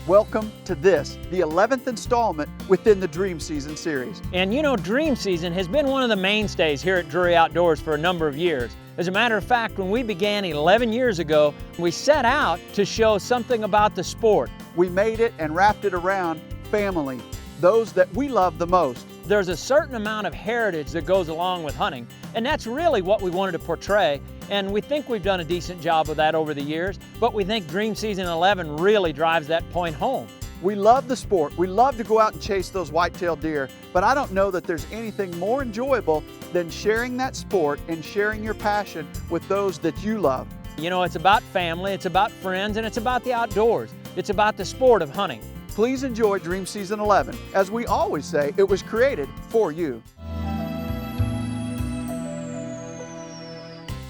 Welcome to this, the 11th installment within the Dream Season series. And you know, Dream Season has been one of the mainstays here at Drury Outdoors for a number of years. As a matter of fact, when we began 11 years ago, we set out to show something about the sport. We made it and wrapped it around family, those that we love the most. There's a certain amount of heritage that goes along with hunting, and that's really what we wanted to portray. And we think we've done a decent job of that over the years, but we think Dream Season 11 really drives that point home. We love the sport. We love to go out and chase those white-tailed deer, but I don't know that there's anything more enjoyable than sharing that sport and sharing your passion with those that you love. You know, it's about family, it's about friends, and it's about the outdoors. It's about the sport of hunting. Please enjoy Dream Season 11. As we always say, it was created for you.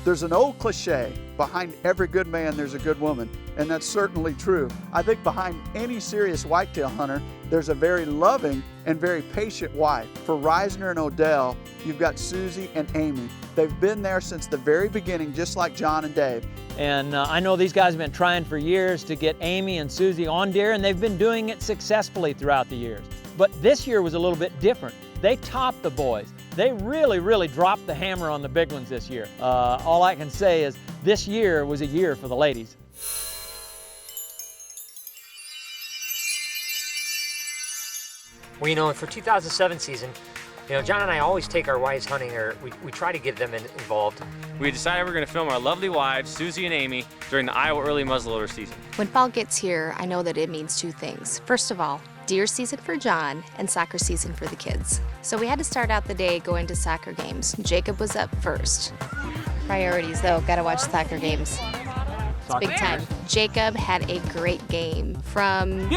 There's an old cliche, behind every good man there's a good woman, and that's certainly true. I think behind any serious whitetail hunter, there's a very loving and very patient wife. For Reisner and O'Dell, you've got Susie and Amy. They've been there since the very beginning, just like John and Dave. And I know these guys have been trying for years to get Amy and Susie on deer, and they've been doing it successfully throughout the years. But this year was a little bit different. They topped the boys. They really dropped the hammer on the big ones this year. All I can say is this year was a year for the ladies. Well, you know, for 2007 season, you know, John and I always take our wives hunting, or we try to get them involved. We decided we're going to film our lovely wives, Susie and Amy, during the Iowa early muzzleloader season. When fall gets here, I know that it means two things. First of all, deer season for John and soccer season for the kids. So we had to start out the day going to soccer games. Jacob was up first. Priorities though, gotta watch soccer games. It's big time. Jacob had a great game. From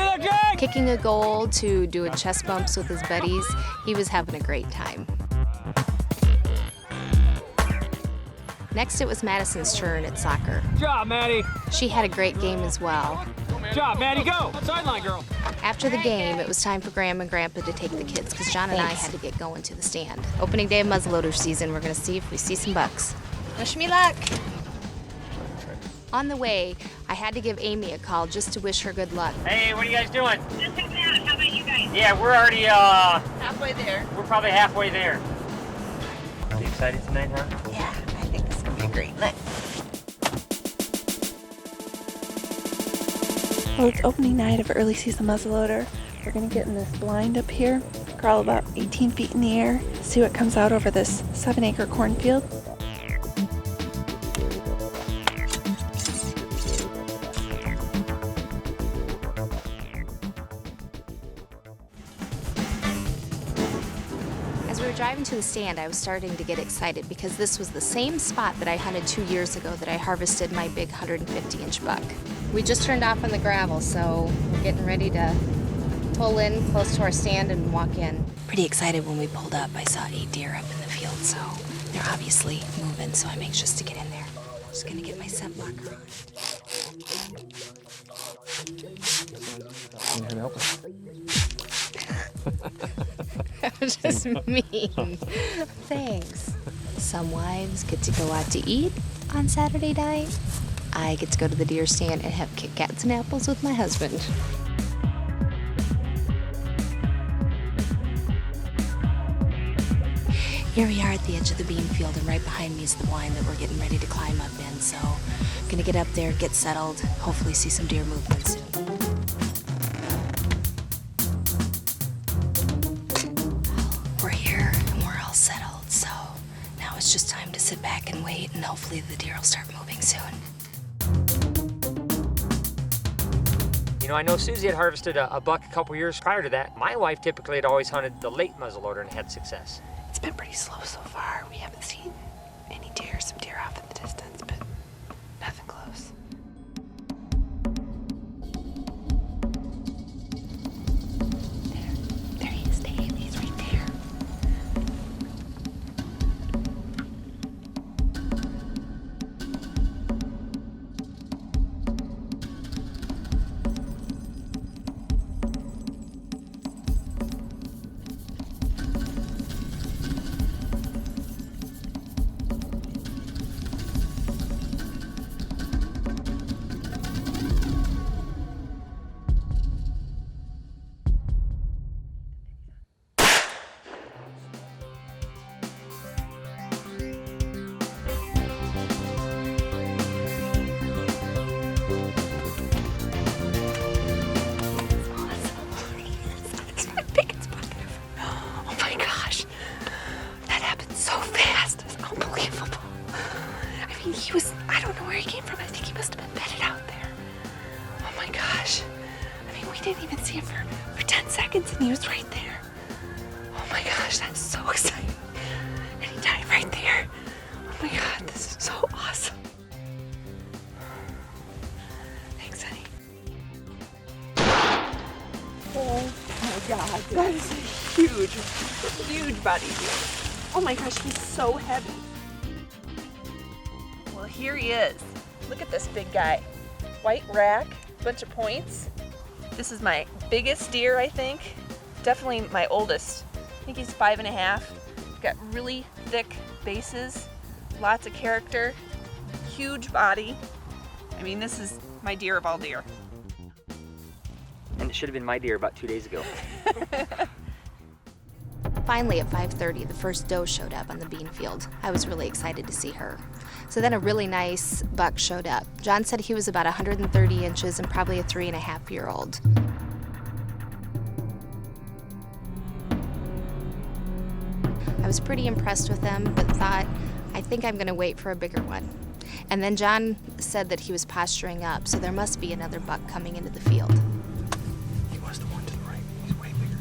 kicking a goal to doing chest bumps with his buddies, he was having a great time. Next, it was Madison's turn at soccer. Good job, Maddie. She had a great game as well. Good job, Maddie, go. Sideline, girl. After the game, it was time for Graham and Grandpa to take the kids because John and I had to get going to the stand. Opening day of muzzleloader season, we're going to see if we see some bucks. Wish me luck. On the way, I had to give Amy a call just to wish her good luck. Hey, what are you guys doing? Just hanging out. How about you guys? Yeah, we're already, Halfway there. we're probably halfway there. Are you excited tonight, huh? Yeah, I think it's gonna be a great night. Well, it's opening night of early season muzzleloader. We're gonna get in this blind up here, crawl about 18 feet in the air, see what comes out over this 7-acre cornfield. As we were driving to the stand, I was starting to get excited because this was the same spot that I hunted 2 years ago that I harvested my big 150-inch buck. We just turned off on the gravel, so we're getting ready to pull in close to our stand and walk in. Pretty excited when we pulled up. I saw 8 deer up in the field, so they're obviously moving, so I'm anxious to get in there. Just gonna get my scent blocker on. I'm here to help us. That was just mean. Thanks. Some wives get to go out to eat on Saturday night. I get to go to the deer stand and have Kit Kats and apples with my husband. Here we are at the edge of the bean field, and right behind me is the blind that we're getting ready to climb up in. So I'm gonna get up there, get settled, hopefully see some deer movement soon. We're here and we're all settled, so now it's just time to sit back and wait, and hopefully the deer will start moving soon. You know, I know Susie had harvested a buck a couple years prior to that. My wife typically had always hunted the late muzzleloader and had success. It's been pretty slow so far. We haven't seen any deer, some deer off in the distance, but nothing close. There he is, Dave. He's right there. I don't know where he came from. I think he must have been bedded out there. Oh my gosh. I mean, we didn't even see him for 10 seconds and he was right there. Oh my gosh, that's so exciting. And he died right there. Oh my God, this is so awesome. Thanks, honey. Oh my God, that is a huge body deer. Oh my gosh, he's so heavy. Well, here he is. Look at this big guy. White rack, bunch of points. This is my biggest deer, I think. Definitely my oldest. I think he's 5.5. Got really thick bases, lots of character, huge body. I mean, this is my deer of all deer. And it should have been my deer about 2 days ago. Finally, at 5:30, the first doe showed up on the bean field. I was really excited to see her. So then a really nice buck showed up. John said he was about 130 inches and probably a 3.5-year-old. I was pretty impressed with him, but thought, I think I'm gonna wait for a bigger one. And then John said that he was posturing up, so there must be another buck coming into the field. He was the one to the right. He's way bigger.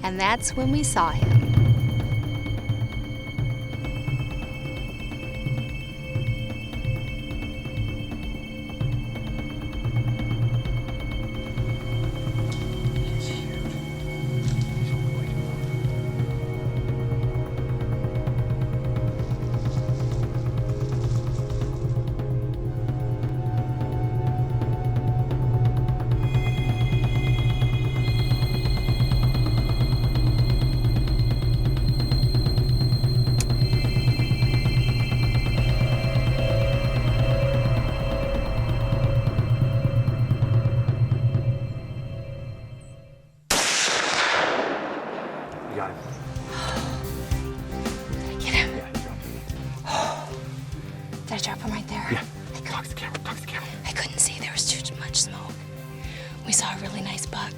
And that's when we saw him. Got him. Get him. Yeah, he dropped him. Did I drop him right there? Yeah. Talk to the camera. Talk to the camera. I couldn't see. There was too much smoke. We saw a really nice buck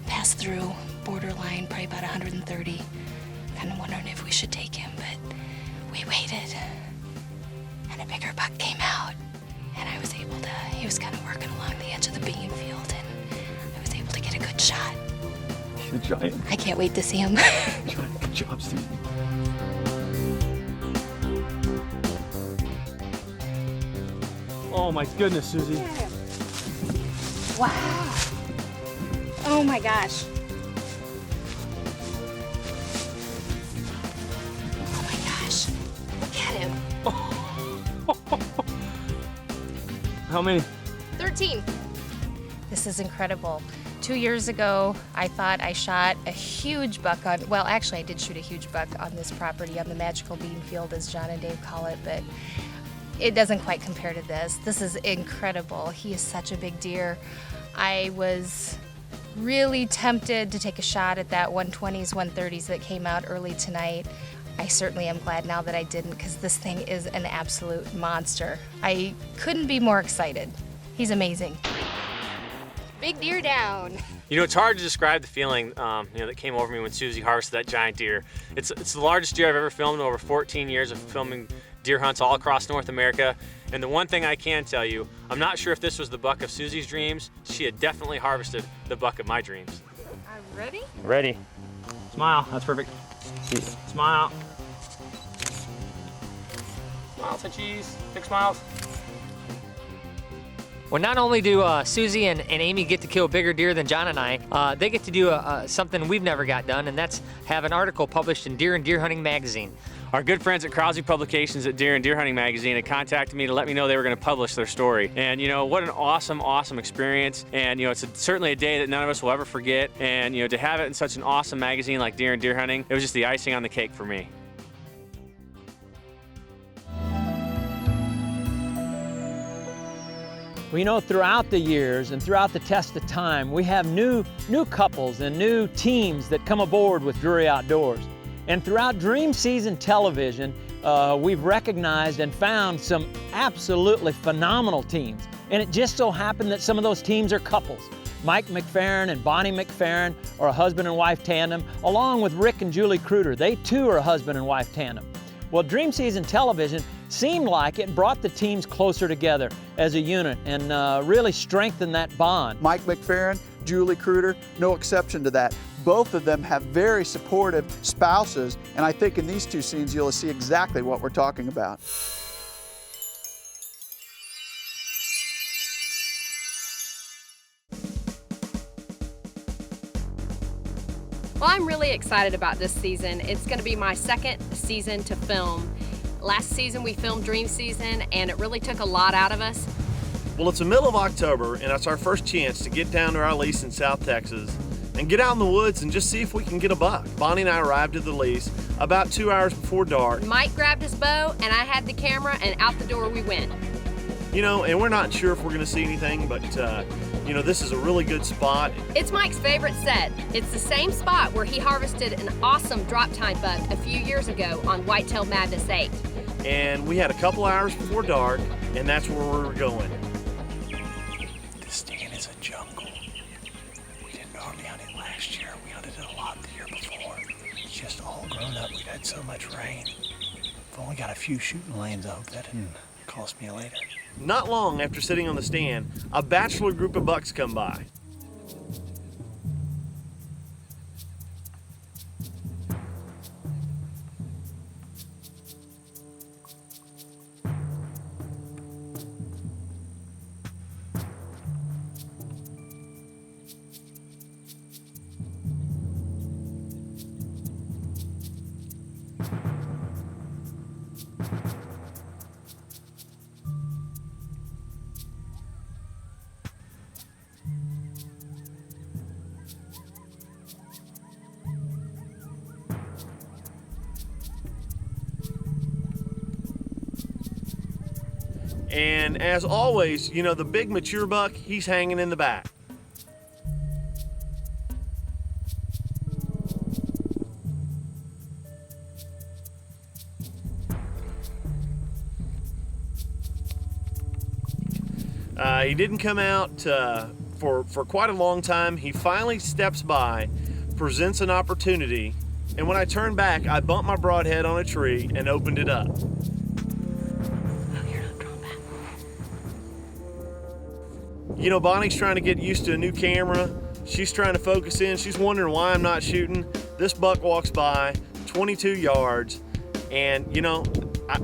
pass through, borderline, probably about 130. Kind of wondering if we should take him, but we waited. And a bigger buck came out. And I was able to, he was kind of working along the edge of the bean field, and I was able to get a good shot. He's a giant. I can't wait to see him. Good job, Susie. Oh my goodness, Susie. Wow. Oh my gosh. Oh my gosh. Look at him. How many? 13. This is incredible. 2 years ago, I thought I shot a huge buck on, well, actually I did shoot a huge buck on this property, on the magical bean field, as John and Dave call it, but it doesn't quite compare to this. This is incredible. He is such a big deer. I was really tempted to take a shot at that 120s, 130s that came out early tonight. I certainly am glad now that I didn't, because this thing is an absolute monster. I couldn't be more excited. He's amazing. Big deer down. You know, it's hard to describe the feeling that came over me when Susie harvested that giant deer. It's the largest deer I've ever filmed in over 14 years of filming deer hunts all across North America. And the one thing I can tell you, I'm not sure if this was the buck of Susie's dreams. She had definitely harvested the buck of my dreams. Ready? Ready. Smile, that's perfect. Smile. Smile, say cheese. Big smiles. Well, not only do Susie and Amy get to kill bigger deer than John and I, they get to do something we've never got done, and that's have an article published in Deer and Deer Hunting magazine. Our good friends at Krause Publications at Deer and Deer Hunting magazine had contacted me to let me know they were going to publish their story. And you know, what an awesome experience. And you know, it's certainly a day that none of us will ever forget. And you know, to have it in such an awesome magazine like Deer and Deer Hunting, it was just the icing on the cake for me. Well, you know, throughout the years and throughout the test of time, we have new couples and new teams that come aboard with Drury Outdoors. And throughout Dream Season television, we've recognized and found some absolutely phenomenal teams. And it just so happened that some of those teams are couples. Mike McFerrin and Bonnie McFerrin are a husband and wife tandem, along with Rick and Julie Kruder. They too are a husband and wife tandem. Well, Dream Season television seemed like it brought the teams closer together as a unit and really strengthened that bond. Mike McFerrin, Julie Kruder, no exception to that. Both of them have very supportive spouses, and I think in these two scenes you'll see exactly what we're talking about. Well, I'm really excited about this season. It's going to be my second season to film. Last season we filmed Dream Season, and it really took a lot out of us. Well, it's the middle of October, and it's our first chance to get down to our lease in South Texas and get out in the woods and just see if we can get a buck. Bonnie and I arrived at the lease about 2 hours before dark. Mike grabbed his bow, and I had the camera, and out the door we went. You know, and we're not sure if we're going to see anything, but you know, this is a really good spot. It's Mike's favorite set. It's the same spot where he harvested an awesome drop tine buck a few years ago on Whitetail Madness 8. And we had a couple hours before dark, and that's where we were going. This stand is a jungle. We didn't hardly hunt it last year. We hunted it a lot the year before. It's just all grown up. We've had so much rain. I've only got a few shooting lanes. I hope that didn't cost me later. Not long after sitting on the stand, a bachelor group of bucks come by. And as always, you know, the big mature buck, he's hanging in the back. He didn't come out for quite a long time. He finally steps by, presents an opportunity, and when I turned back, I bumped my broadhead on a tree and opened it up. You know, Bonnie's trying to get used to a new camera. She's trying to focus in. She's wondering why I'm not shooting. This buck walks by 22 yards, and you know,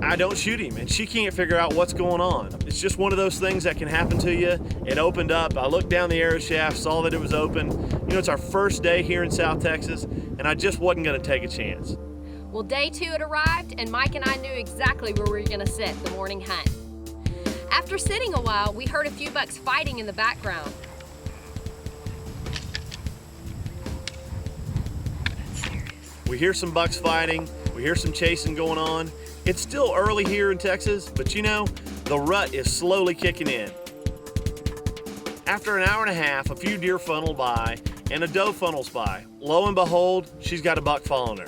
I don't shoot him, and she can't figure out what's going on. It's just one of those things that can happen to you. It opened up. I looked down the arrow shaft, saw that it was open. You know, it's our first day here in South Texas, and I just wasn't going to take a chance. Well, day 2 had arrived, and Mike and I knew exactly where we were going to sit the morning hunt. After sitting a while, we heard a few bucks fighting in the background. We hear some bucks fighting. We hear some chasing going on. It's still early here in Texas, but you know, the rut is slowly kicking in. After an hour and a half, a few deer funnel by and a doe funnels by. Lo and behold, she's got a buck following her.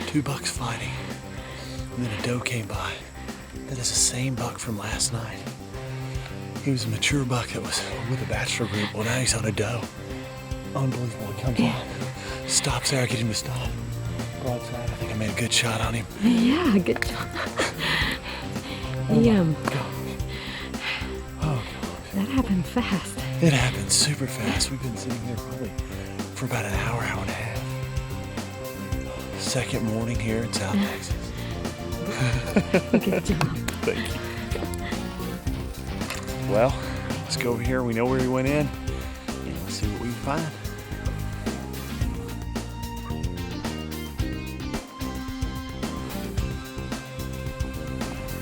Two bucks fighting, and then a doe came by. That is the same buck from last night. He was a mature buck that was with a bachelor group. Well, now he's on a doe. Unbelievable. He comes on, stops there. I get him to stop. Broadside. I think I made a good shot on him. Yeah, good job. Oh Yum. gosh. Oh gosh. That happened fast. It happened super fast. We've been sitting here probably for about an hour, hour and a half. Second morning here in South Texas. Good job. Thank you. Well, let's go over here. We know where he went in, and let's see what we can find.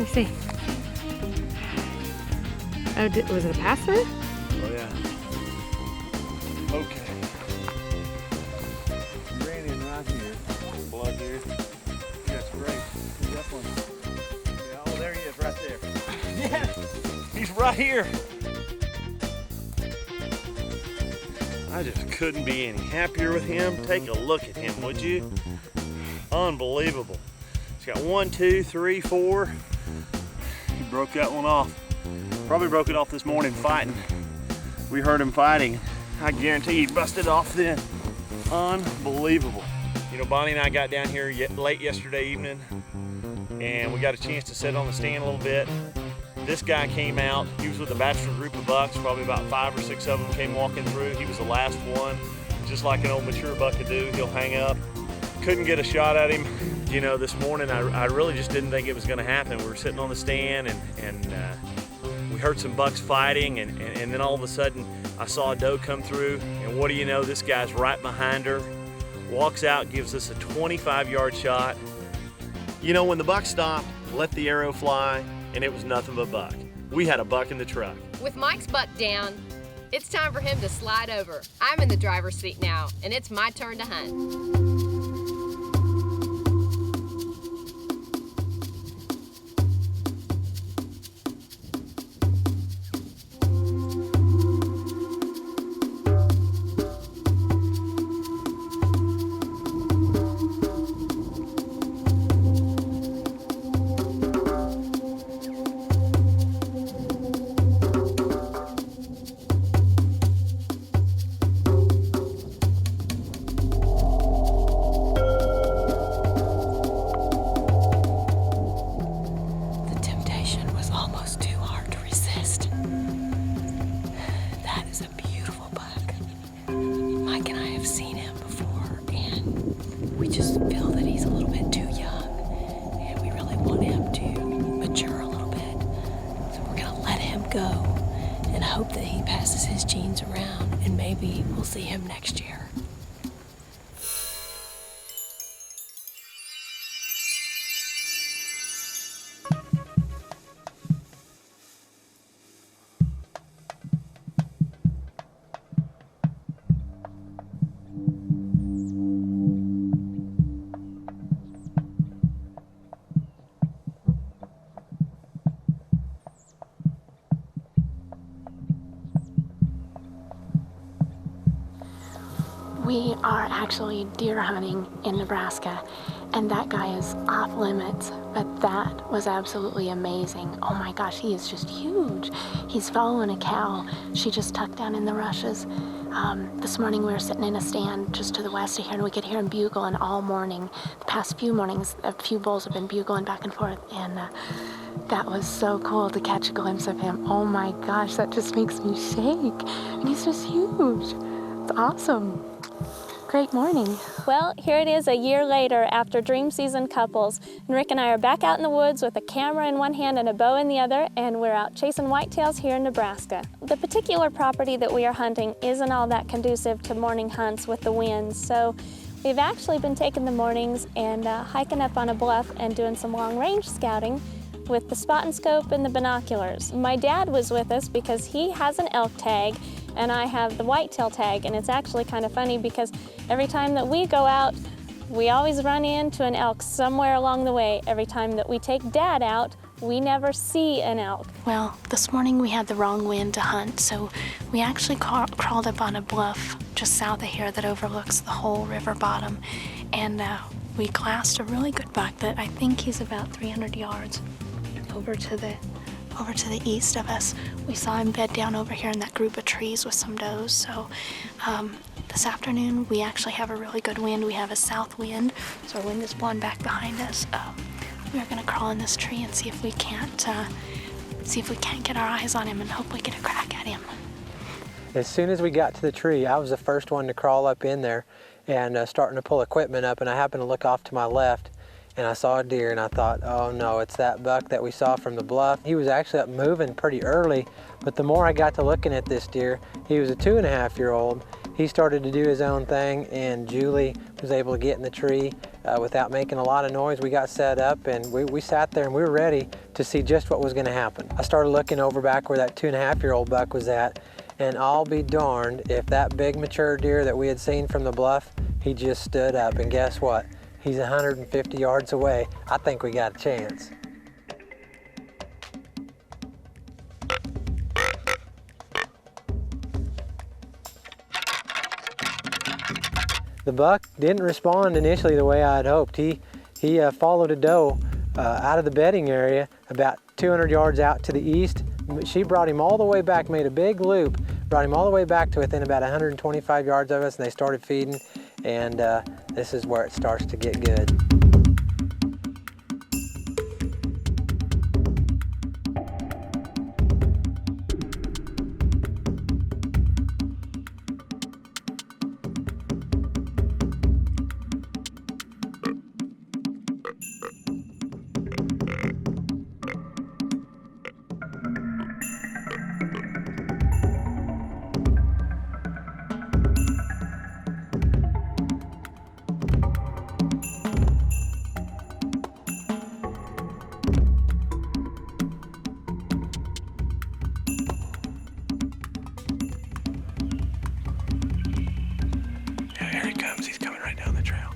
Let's see. Oh, was it a pass through? Oh yeah. Okay. He ran in right here. Blood here. That's great. Definitely. Yeah, oh, there he is right there. Yeah, he's right here. I just couldn't be any happier with him. Take a look at him, would you? Unbelievable. He's got 1, 2, 3, 4. He broke that one off. Probably broke it off this morning fighting. We heard him fighting. I guarantee he busted off then. Unbelievable. You know, Bonnie and I got down here late yesterday evening, and we got a chance to sit on the stand a little bit. This guy came out. He was with a bachelor group of bucks. Probably about 5 or 6 of them came walking through. He was the last one. Just like an old mature buck would do, he'll hang up. Couldn't get a shot at him. You know, this morning I really just didn't think it was going to happen. We were sitting on the stand, and we heard some bucks fighting, and then all of a sudden I saw a doe come through, and what do you know, this guy's right behind her, walks out, gives us a 25-yard shot. You know, when the buck stopped, let the arrow fly, and it was nothing but buck. We had a buck in the truck. With Mike's buck down, it's time for him to slide over. I'm in the driver's seat now, and it's my turn to hunt. See him next year. We are actually deer hunting in Nebraska, and that guy is off limits, but that was absolutely amazing. Oh my gosh, he is just huge. He's following a cow. She just tucked down in the rushes. This morning we were sitting in a stand just to the west of here, and we could hear him bugling all morning. The past few mornings, a few bulls have been bugling back and forth, and that was so cool to catch a glimpse of him. Oh my gosh, that just makes me shake. And he's just huge. It's awesome. Great morning. Well, here it is a year later after Dream Season couples, and Rick and I are back out in the woods with a camera in one hand and a bow in the other, and we're out chasing whitetails here in Nebraska. The particular property that we are hunting isn't all that conducive to morning hunts with the winds, so we've actually been taking the mornings and hiking up on a bluff and doing some long-range scouting with the spot and scope and the binoculars. My dad was with us because he has an elk tag and I have the whitetail tag, and it's actually kind of funny because every time that we go out, we always run into an elk somewhere along the way. Every time that we take Dad out, we never see an elk. Well, this morning we had the wrong wind to hunt, so we actually crawled up on a bluff just south of here that overlooks the whole river bottom, and we glassed a really good buck that I think he's about 300 yards over to the east of us. We saw him bed down over here in that group of trees with some does. So this afternoon we actually have a really good wind. We have a south wind, so our wind is blowing back behind us. We're gonna crawl in this tree and see if we can't get our eyes on him and hopefully get a crack at him. As soon as we got to the tree, I was the first one to crawl up in there and starting to pull equipment up, and I happened to look off to my left and I saw a deer, and I thought, oh no, it's that buck that we saw from the bluff. He was actually up moving pretty early, but the more I got to looking at this deer, he was a 2.5-year-old. He started to do his own thing, and Julie was able to get in the tree without making a lot of noise. We got set up, and we sat there and we were ready to see just what was gonna happen. I started looking over back where that 2.5-year-old buck was at, and I'll be darned if that big mature deer that we had seen from the bluff, he just stood up, and guess what? He's 150 yards away. I think we got a chance. The buck didn't respond initially the way I had hoped. He followed a doe out of the bedding area about 200 yards out to the east. She brought him all the way back, made a big loop, brought him all the way back to within about 125 yards of us, and they started feeding, and this is where it starts to get good. He's coming right down the trail.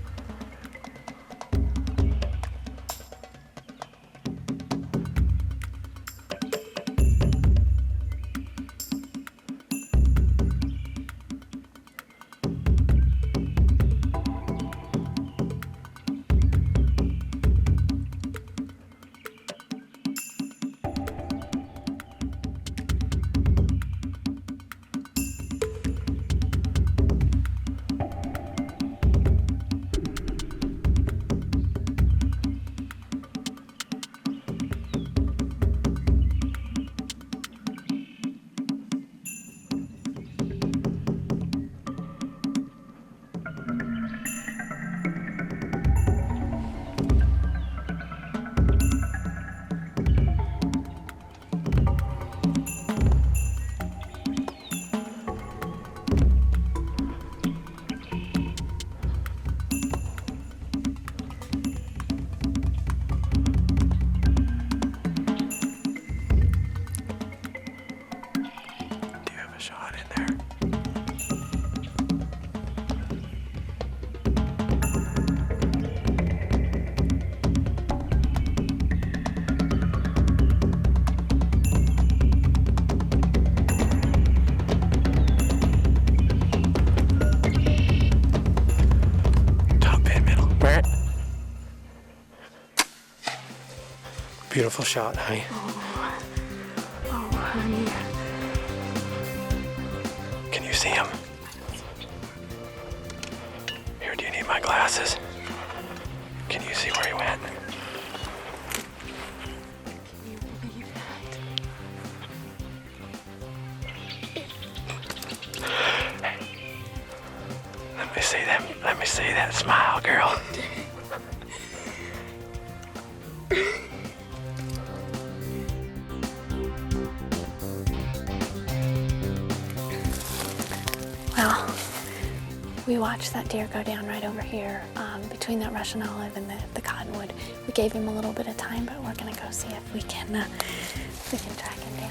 beautiful shot, honey. Oh, honey. Can you see him? Here, do you need my glasses? Can you see where he went? Can you believe that? Let me see them. Let me see that smile, girl. Well, we watched that deer go down right over here between that Russian olive and the cottonwood. We gave him a little bit of time, but we're gonna go see if we can track him down.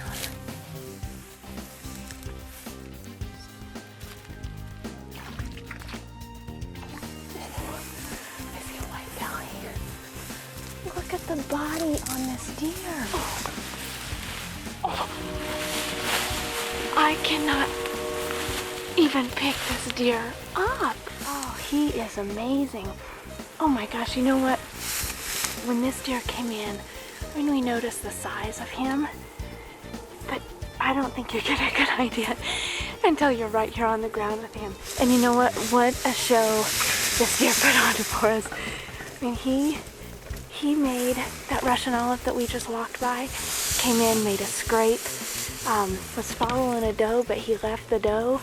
I see a white belly. Look at the body on this deer. Oh. I cannot even pick this deer up. Oh, he is amazing. Oh my gosh, you know what? When this deer came in, we noticed the size of him, but I don't think you get a good idea until you're right here on the ground with him. And you know what? What a show this deer put on for us. I mean, he made that Russian olive that we just walked by, came in, made a scrape, was following a doe, but he left the doe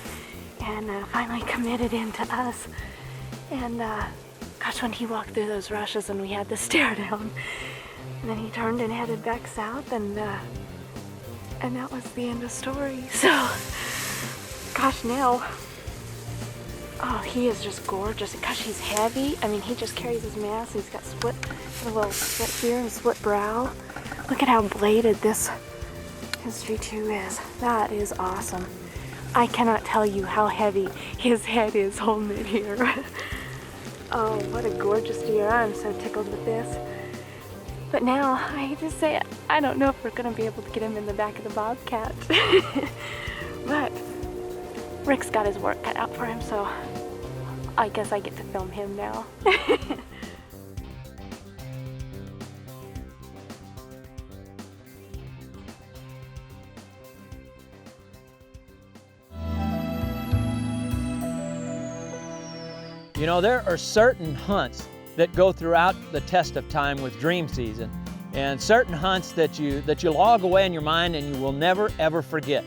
and finally committed into us. And gosh, when he walked through those rushes and we had to stare down, and then he turned and headed back south, and that was the end of the story. So, gosh, now, oh, he is just gorgeous. Gosh, he's heavy. I mean, he just carries his mass. He's got a little split here and split brow. Look at how bladed his V2 is. That is awesome. I cannot tell you how heavy his head is holding it here. Oh, what a gorgeous deer. I'm so tickled with this. But now, I hate to say it, I don't know if we're going to be able to get him in the back of the Bobcat. But Rick's got his work cut out for him, so I guess I get to film him now. You know, there are certain hunts that go throughout the test of time with dream season, and certain hunts that you log away in your mind and you will never ever forget.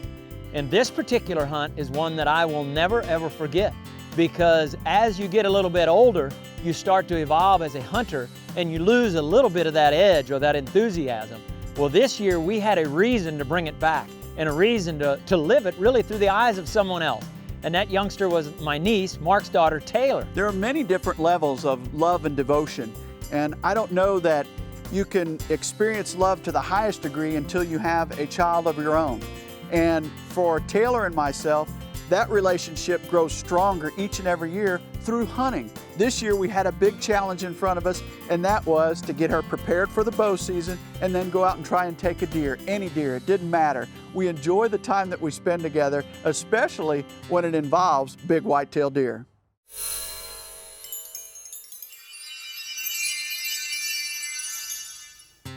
And this particular hunt is one that I will never ever forget, because as you get a little bit older, you start to evolve as a hunter and you lose a little bit of that edge or that enthusiasm. Well, this year we had a reason to bring it back and a reason to live it really through the eyes of someone else. And that youngster was my niece, Mark's daughter, Taylor. There are many different levels of love and devotion, and I don't know that you can experience love to the highest degree until you have a child of your own. And for Taylor and myself, that relationship grows stronger each and every year through hunting. This year we had a big challenge in front of us, and that was to get her prepared for the bow season and then go out and try and take a deer, any deer, it didn't matter. We enjoy the time that we spend together, especially when it involves big whitetail deer.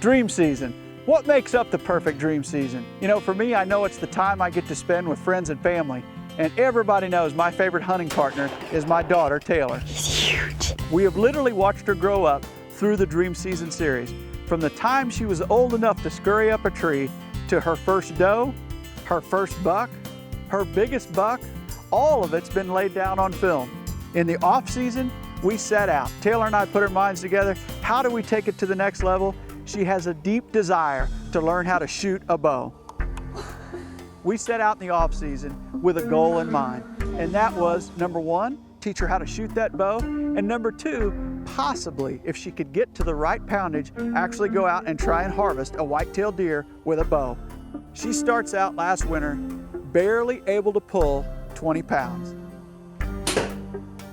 Dream season. What makes up the perfect dream season? You know, for me, I know it's the time I get to spend with friends and family. And everybody knows my favorite hunting partner is my daughter, Taylor. He's huge. We have literally watched her grow up through the Dream Season series. From the time she was old enough to scurry up a tree to her first doe, her first buck, her biggest buck, all of it's been laid down on film. In the off season, we set out. Taylor and I put our minds together. How do we take it to the next level? She has a deep desire to learn how to shoot a bow. We set out in the off season with a goal in mind, and that was, number one, teach her how to shoot that bow, and number two, possibly, if she could get to the right poundage, actually go out and try and harvest a white-tailed deer with a bow. She starts out last winter barely able to pull 20 pounds.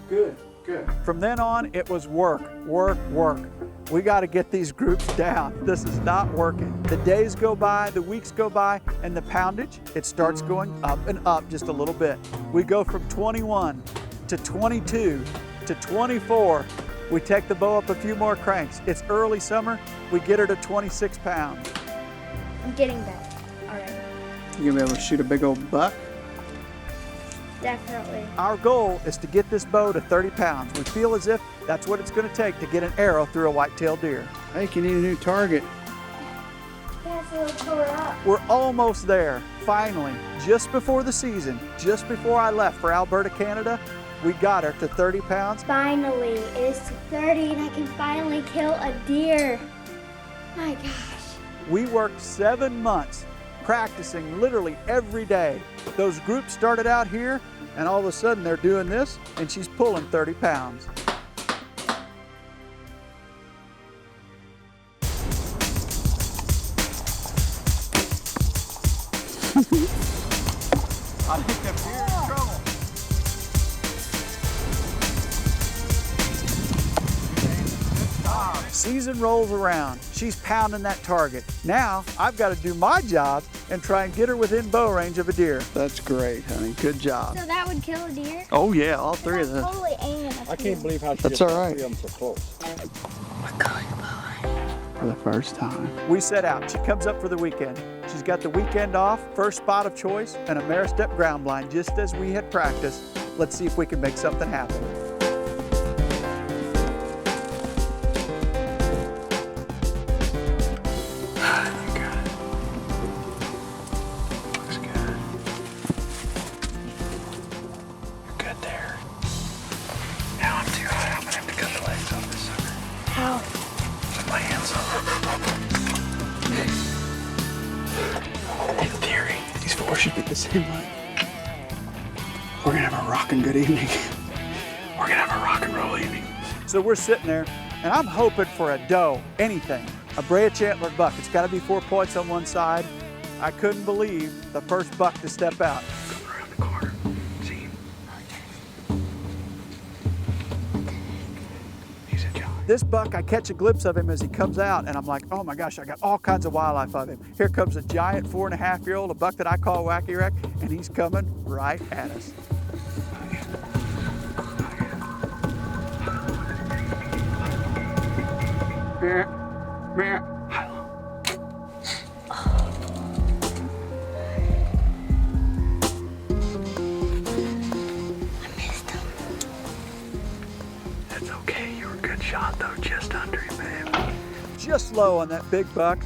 Good, good. From then on, it was work, work, work. We got to get these groups down. This is not working. The days go by, the weeks go by, and the poundage, it starts going up and up just a little bit. We go from 21 to 22 to 24 We take the bow up a few more cranks. It's early summer. We get her to 26 pounds. I'm getting better. All right. You gonna be able to shoot a big old buck? Definitely. Our goal is to get this bow to 30 pounds. We feel as if that's what it's gonna take to get an arrow through a white-tailed deer. I think you need a new target. Yeah, so it'll pull it up. We're almost there. Finally, just before the season, just before I left for Alberta, Canada, we got her to 30 pounds. Finally, it is to 30 and I can finally kill a deer. My gosh. We worked 7 months practicing literally every day. Those groups started out here and all of a sudden they're doing this and she's pulling 30 pounds. I think the deer is in trouble. Season rolls around. She's pounding that target. Now, I've got to do my job and try and get her within bow range of a deer. That's great, honey. Good job. So that would kill a deer? Oh yeah, all three of them. Totally aiming at I can't believe how she That's just all right. three of them so close. For the first time. We set out. She comes up for the weekend. She's got the weekend off, first spot of choice, and a mare step ground blind, just as we had practiced. Let's see if we can make something happen. How? Put my hands on. In theory, these four should be the same height. We're gonna have a rockin' good evening. We're gonna have a rock and roll evening. So we're sitting there, and I'm hoping for a doe, anything. A Branch antler buck. It's got to be 4 points on one side. I couldn't believe the first buck to step out. Come around the corner. See? He's a giant. This buck, I catch a glimpse of him as he comes out, and I'm like, oh my gosh, I got all kinds of wildlife of him. Here comes a giant 4.5-year-old, a buck that I call Wacky Wreck, and he's coming right at us. That's okay. You were a good shot, though. Just under him, babe. Just low on that big buck,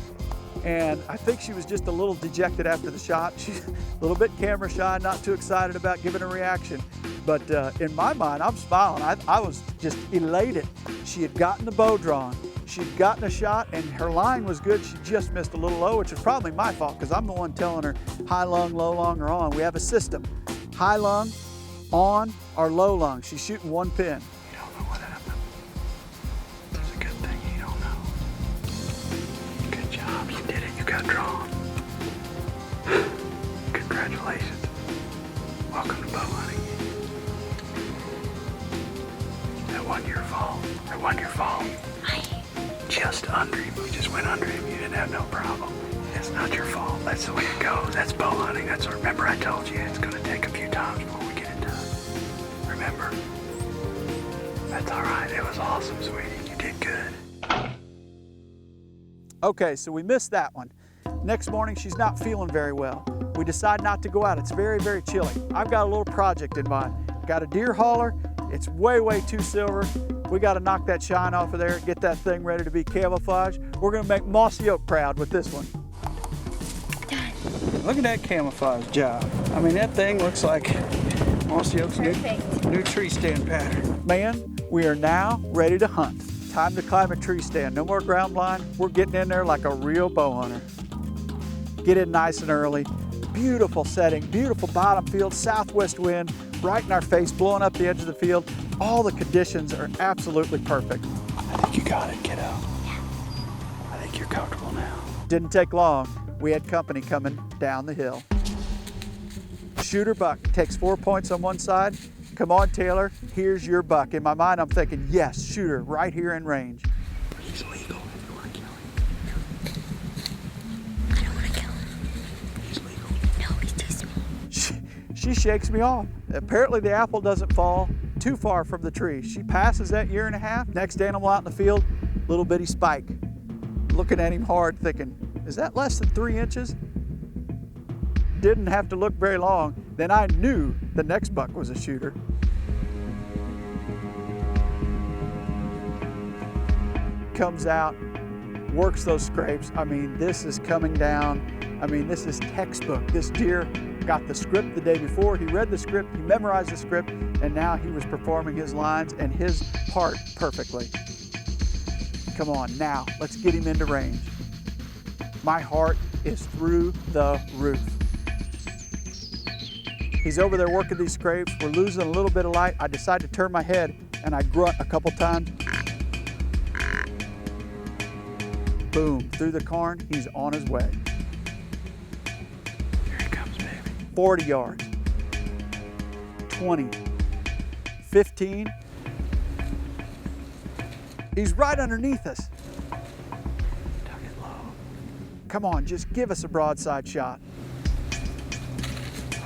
and I think she was just a little dejected after the shot. She's a little bit camera shy, not too excited about giving a reaction. But in my mind, I'm smiling. I was just elated. She had gotten the bow drawn. She'd gotten a shot, and her line was good. She just missed a little low, which is probably my fault because I'm the one telling her high lung, low lung, or on. We have a system. High lung, on, or low lung. She's shooting one pin. You don't know what happened. It's a good thing you don't know. Good job. You did it. You got drawn. Congratulations. Welcome to bow hunting. That wasn't your fault. That wasn't your fault. Just under him. We just went under him. You didn't have no problem. It's not your fault. That's the way it goes. That's bow hunting. That's what, remember I told you it's going to take a few times before we get it done. Remember? That's all right. It was awesome, sweetie. You did good. Okay, so we missed that one. Next morning, she's not feeling very well. We decide not to go out. It's very, very chilly. I've got a little project in mind. Got a deer hauler. It's way, way too silver. We got to knock that shine off of there, get that thing ready to be camouflaged. We're going to make Mossy Oak proud with this one. Look at that camouflage job. I mean, that thing looks like Mossy Oak's new tree stand pattern. Man, we are now ready to hunt. Time to climb a tree stand. No more ground blind. We're getting in there like a real bow hunter. Get in nice and early. Beautiful setting, beautiful bottom field, southwest wind, right in our face, blowing up the edge of the field. All the conditions are absolutely perfect. I think you got it, kiddo. I think you're comfortable now. Didn't take long. We had company coming down the hill. Shooter buck takes 4 points on one side. Come on, Taylor, here's your buck. In my mind, I'm thinking, yes, shooter, right here in range. He's legal. You want to kill him? I don't want to kill him. He's legal. No, he's too small. She shakes me off. Apparently the apple doesn't fall too far from the tree. She passes that 1.5 years. Next animal out in the field, little bitty spike. Looking at him hard, thinking, is that less than 3 inches? Didn't have to look very long. Then I knew the next buck was a shooter. Comes out, works those scrapes. I mean, this is coming down. I mean, this is textbook. This deer got the script the day before. He read the script, he memorized the script, and now he was performing his lines and his part perfectly. Come on, now, let's get him into range. My heart is through the roof. He's over there working these scrapes. We're losing a little bit of light. I decide to turn my head and I grunt a couple times. Boom, through the corn, he's on his way. Here he comes, baby. 40 yards, 20, 15. He's right underneath us. Tuck it low. Come on, just give us a broadside shot.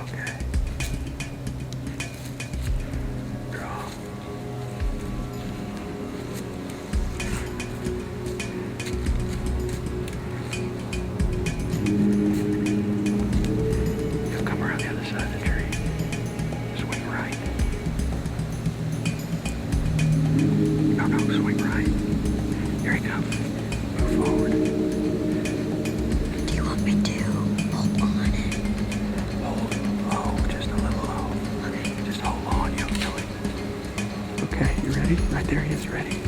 Okay. Draw. He'll come around the other side of the tree. Swing right. No, swing right. Here he comes. Move forward. Do you want me to hold on it? Hold low, just a little low. Okay. Just hold on, you'll kill him. Okay, you ready? Right there, he is ready.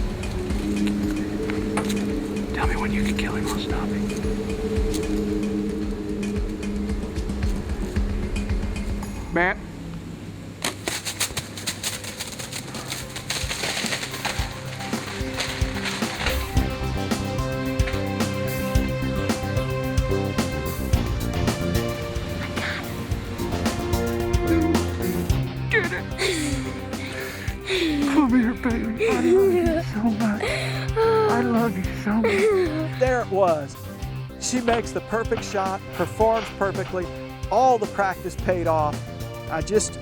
Tell me when you can kill him, I'll stop him. Matt. Come here, baby. I love you so much. I love you so much. There it was. She makes the perfect shot, performs perfectly. All the practice paid off. I just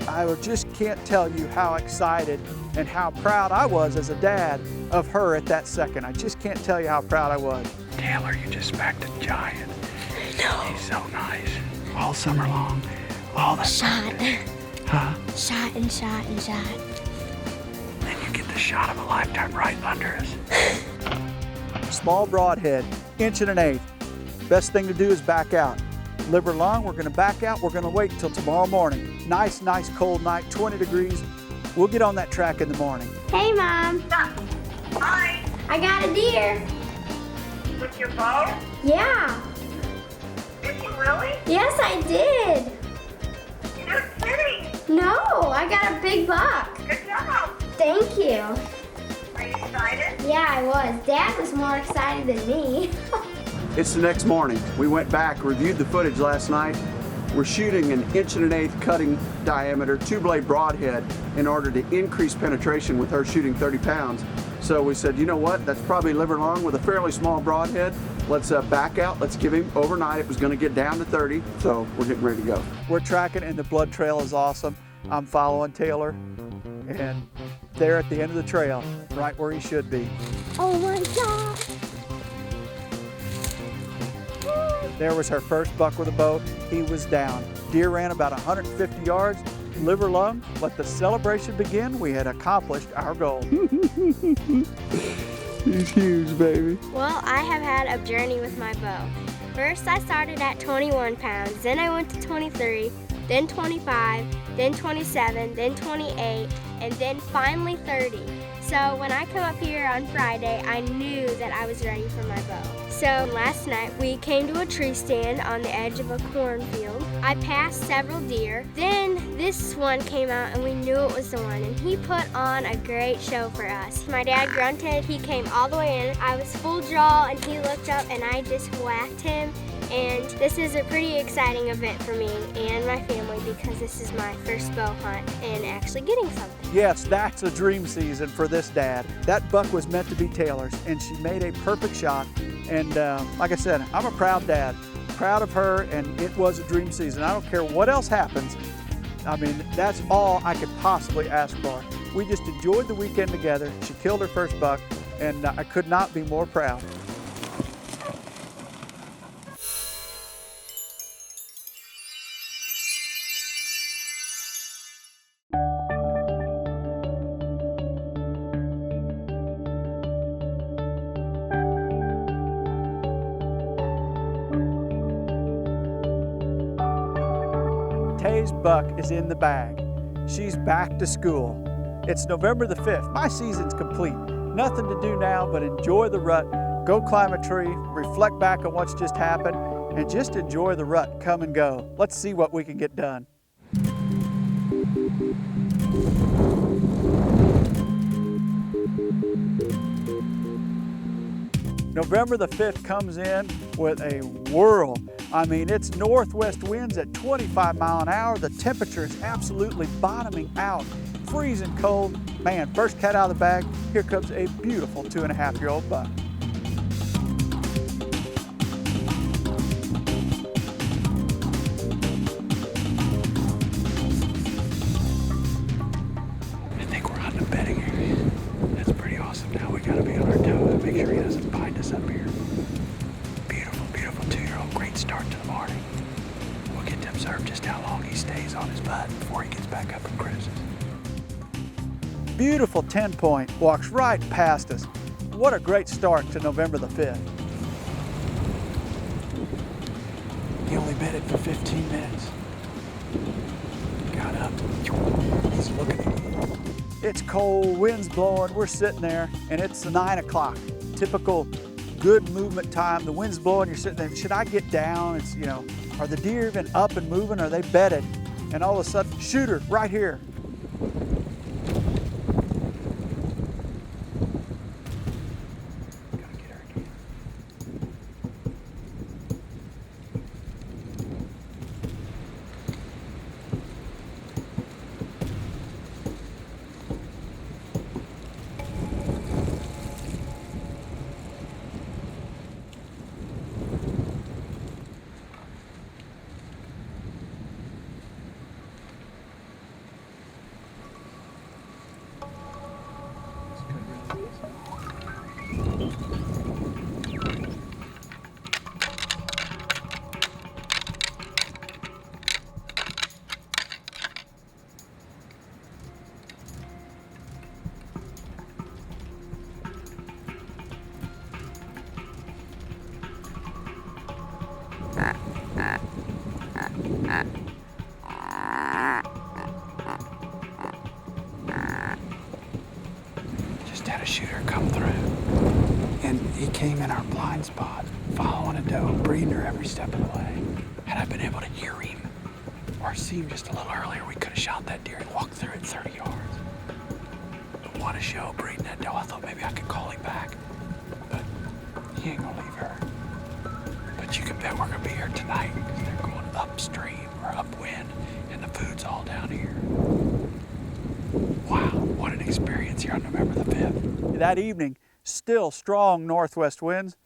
can't tell you how excited and how proud I was as a dad of her at that second. I just can't tell you how proud I was. Taylor, you just smacked a giant. No. He's so nice. All summer long. All the Shot. Huh? Shot and shot and shot. Then you get the shot of a lifetime right under us. Small broadhead, 1.125 inches. Best thing to do is back out. Liver lung, we're gonna back out. We're gonna wait until tomorrow morning. Nice cold night, 20 degrees. We'll get on that track in the morning. Hey, Mom. Hi. I got a deer. With your bow? Yeah. Did you really? Yes, I did. You're kidding. No, I got a big buck. Good job. Thank you. Are you excited? Yeah, I was. Dad was more excited than me. It's the next morning. We went back, reviewed the footage last night. We're shooting an 1.125 inch cutting diameter, 2-blade broadhead in order to increase penetration with her shooting 30 pounds. So we said, you know what, that's probably liver long with a fairly small broadhead. Let's back out, let's give him overnight. It was gonna get down to 30, so we're getting ready to go. We're tracking and the blood trail is awesome. I'm following Taylor and there at the end of the trail, right where he should be. Oh my God. There was her first buck with a bow. He was down. Deer ran about 150 yards. Liver lung. Let the celebration begin. We had accomplished our goal. He's huge, baby. Well, I have had a journey with my bow. First, I started at 21 pounds. Then I went to 23, then 25, then 27, then 28, and then finally 30. So when I come up here on Friday, I knew that I was ready for my bow. So last night we came to a tree stand on the edge of a cornfield. I passed several deer. Then this one came out and we knew it was the one, and he put on a great show for us. My dad grunted, he came all the way in. I was full draw and he looked up and I just whacked him. And this is a pretty exciting event for me and my family because this is my first bow hunt and actually getting something. Yes, that's a dream season for this dad. That buck was meant to be Taylor's and she made a perfect shot. And like I said, I'm a proud dad, proud of her, and it was a dream season. I don't care what else happens. I mean, that's all I could possibly ask for. We just enjoyed the weekend together. She killed her first buck, and I could not be more proud. Tay's buck is in the bag. She's back to school. It's November the 5th. My season's complete. Nothing to do now but enjoy the rut, go climb a tree, reflect back on what's just happened, and just enjoy the rut, come and go. Let's see what we can get done. November the 5th comes in with a whirl. I mean, it's northwest winds at 25 miles an hour. The temperature is absolutely bottoming out, freezing cold. Man, first cat out of the bag, here comes a beautiful 2.5-year-old buck. I think we're on the bedding area. That's pretty awesome. Now we gotta be on our toes, make sure he doesn't bind us up here. Beautiful, beautiful 2-year-old. Great start to the morning. We'll get to observe just how long he stays on his butt before he gets back up and cruises. Beautiful 10-point, walks right past us. What a great start to November the 5th. He only bedded for 15 minutes. Got up. He's looking at me. It's cold, wind's blowing, we're sitting there, and it's 9 o'clock. Typical good movement time. The wind's blowing, you're sitting there, should I get down? It's, you know, are the deer even up and moving? Are they bedded? And all of a sudden, shooter right here. Just had a shooter come through, and he came in our blind spot, following a doe, breeding her every step of the way. Had I been able to hear him or see him just a little earlier, we could have shot that deer and walked through it 30 yards. But what a show breeding that doe. I thought maybe I could call him back, but he ain't gonna leave her. But you can bet we're gonna be here tonight because they're going upstream or upwind, and the food's all down here. Wow, what an experience here on November the 5th. That evening, still strong northwest winds.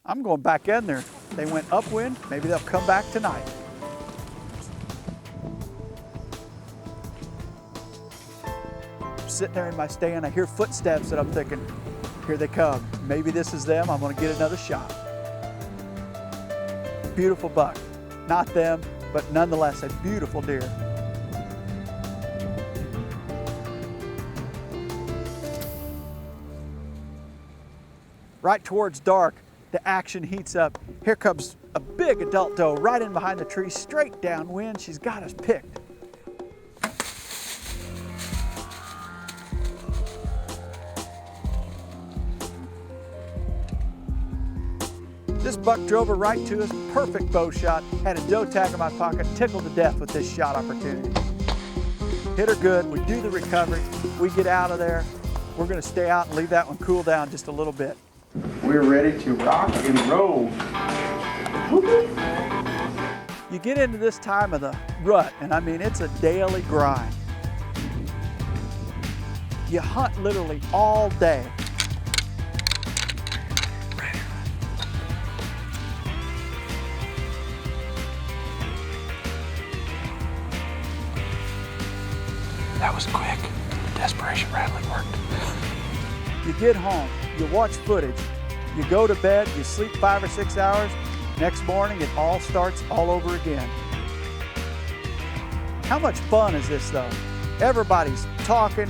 I'm going back in there. They went upwind, maybe they'll come back tonight. I'm sitting there in my stand, I hear footsteps and I'm thinking, here they come. Maybe this is them, I'm gonna get another shot. Beautiful buck. Not them, but nonetheless a beautiful deer. Right towards dark, the action heats up. Here comes a big adult doe right in behind the tree, straight downwind. She's got us picked. This buck drove her right to us, perfect bow shot, had a doe tag in my pocket, tickled to death with this shot opportunity. Hit her good, we do the recovery, we get out of there. We're gonna stay out and leave that one cool down just a little bit. We're ready to rock and roll. You get into this time of the rut, and I mean, it's a daily grind. You hunt literally all day. That was quick. The desperation rattling worked. You get home, you watch footage, you go to bed, you sleep 5 or 6 hours, next morning it all starts all over again. How much fun is this though? Everybody's talking,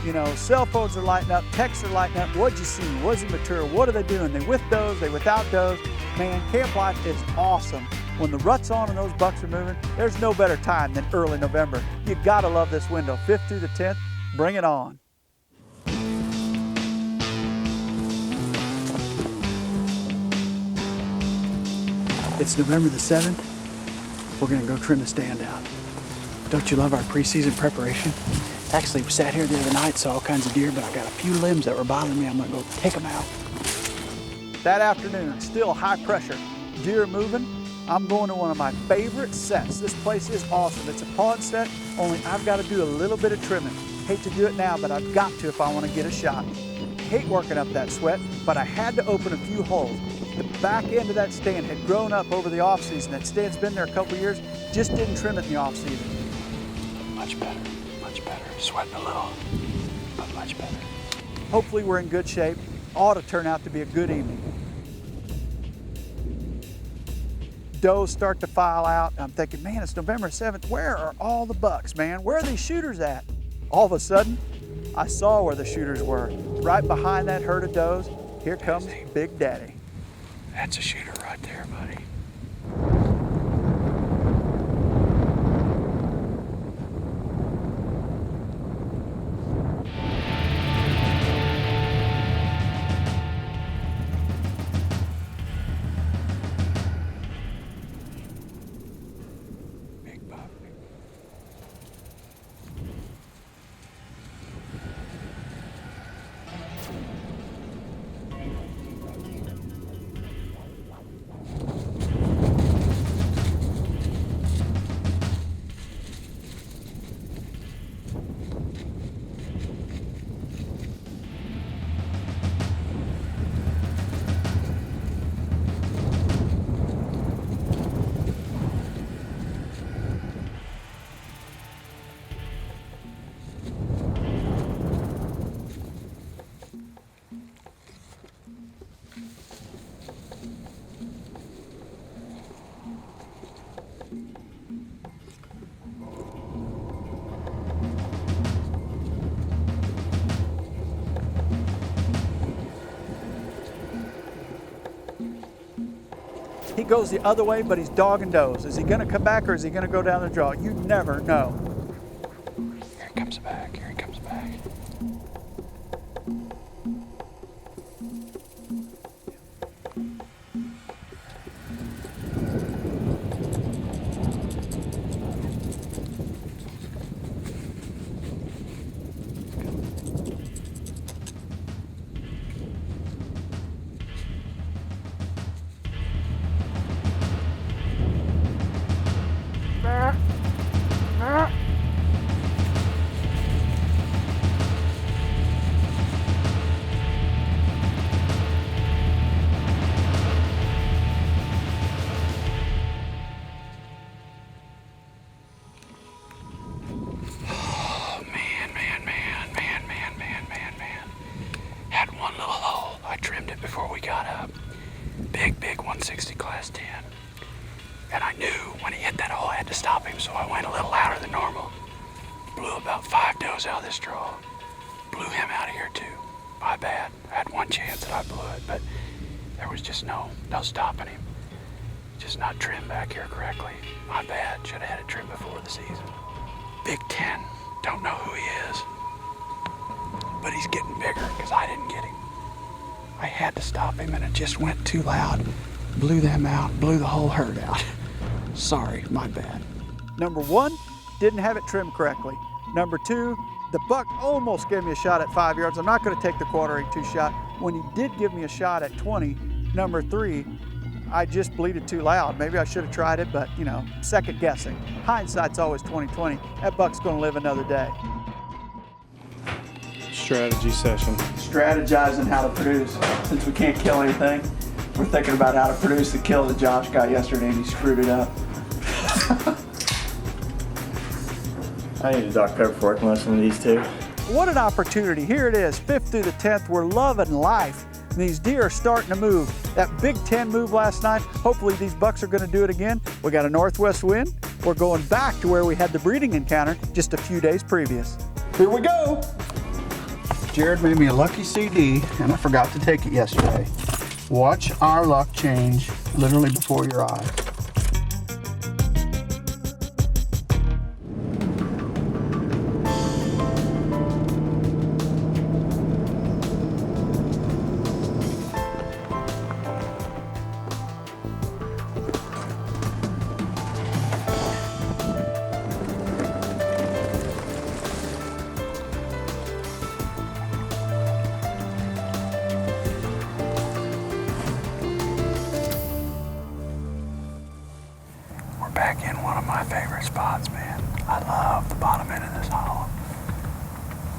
you know, cell phones are lighting up, texts are lighting up. What'd you see? What's the material? What are they doing? They with does, they without does. Man, camp life is awesome. When the rut's on and those bucks are moving, there's no better time than early November. You gotta love this window, 5th through the 10th, bring it on. It's November the 7th. We're gonna go trim the stand out. Don't you love our preseason preparation? Actually, we sat here the other night, saw all kinds of deer, but I got a few limbs that were bothering me. I'm gonna go take them out. That afternoon, still high pressure, deer moving. I'm going to one of my favorite sets. This place is awesome. It's a pond set, only I've got to do a little bit of trimming. Hate to do it now, but I've got to if I want to get a shot. Hate working up that sweat, but I had to open a few holes. The back end of that stand had grown up over the off season. That stand's been there a couple years, just didn't trim it in the off season. Much better, sweating a little, but much better. Hopefully we're in good shape. Ought to turn out to be a good evening. Does start to file out. I'm thinking, man, it's November 7th. Where are all the bucks, man? Where are these shooters at? All of a sudden, I saw where the shooters were. Right behind that herd of does, here comes Big Daddy. That's a shooter right there, buddy. He goes the other way, but he's dogging does. Is he gonna come back or is he gonna go down the draw? You never know. Here he comes back, here he comes back. Big 160 class 10. And I knew when he hit that hole I had to stop him, so I went a little louder than normal. Blew about 5 does out of this draw. Blew him out of here too. My bad. I had one chance that I blew it, but there was just no stopping him. Just not trimmed back here correctly. My bad. Should have had it trimmed before the season. Big 10. Don't know who he is. But he's getting bigger because I didn't get him. I had to stop him and it just went too loud. Blew them out, blew the whole herd out. Sorry, my bad. Number 1, didn't have it trimmed correctly. Number 2, the buck almost gave me a shot at 5 yards. I'm not going to take the .282 shot. When he did give me a shot at 20, number 3, I just bleated too loud. Maybe I should have tried it, but you know, second guessing. Hindsight's always 20/20. That buck's going to live another day. Strategy session. Strategizing how to produce. Since we can't kill anything, we're thinking about how to produce the kill that Josh got yesterday and he screwed it up. I need a Dr. Pepper before I can listen to these two. What an opportunity. Here it is, 5th through the 10th. We're loving life. And these deer are starting to move. That Big 10 move last night, hopefully these bucks are going to do it again. We got a northwest wind. We're going back to where we had the breeding encounter just a few days previous. Here we go. Jared made me a lucky CD, and I forgot to take it yesterday. Watch our luck change literally before your eyes. Back in one of my favorite spots, man. I love the bottom end of this hollow.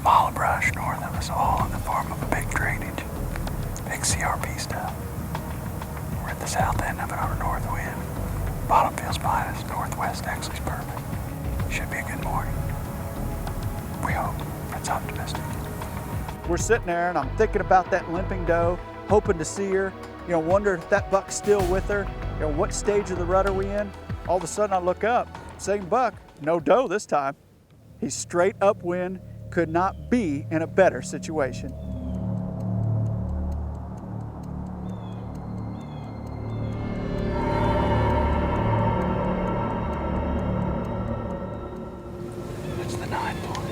Mile of brush north of us, all in the form of a big drainage. Big CRP stuff. We're at the south end of it on a north wind. Bottom feels fine, it's northwest actually is perfect. Should be a good morning. We hope. That's optimistic. We're sitting there and I'm thinking about that limping doe, hoping to see her, wonder if that buck's still with her, what stage of the rut are we in? All of a sudden I look up, same buck, no doe this time. He's straight upwind, could not be in a better situation. That's the 9 point.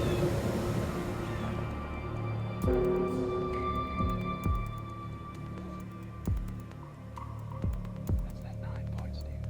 That's that 9 point, Steve.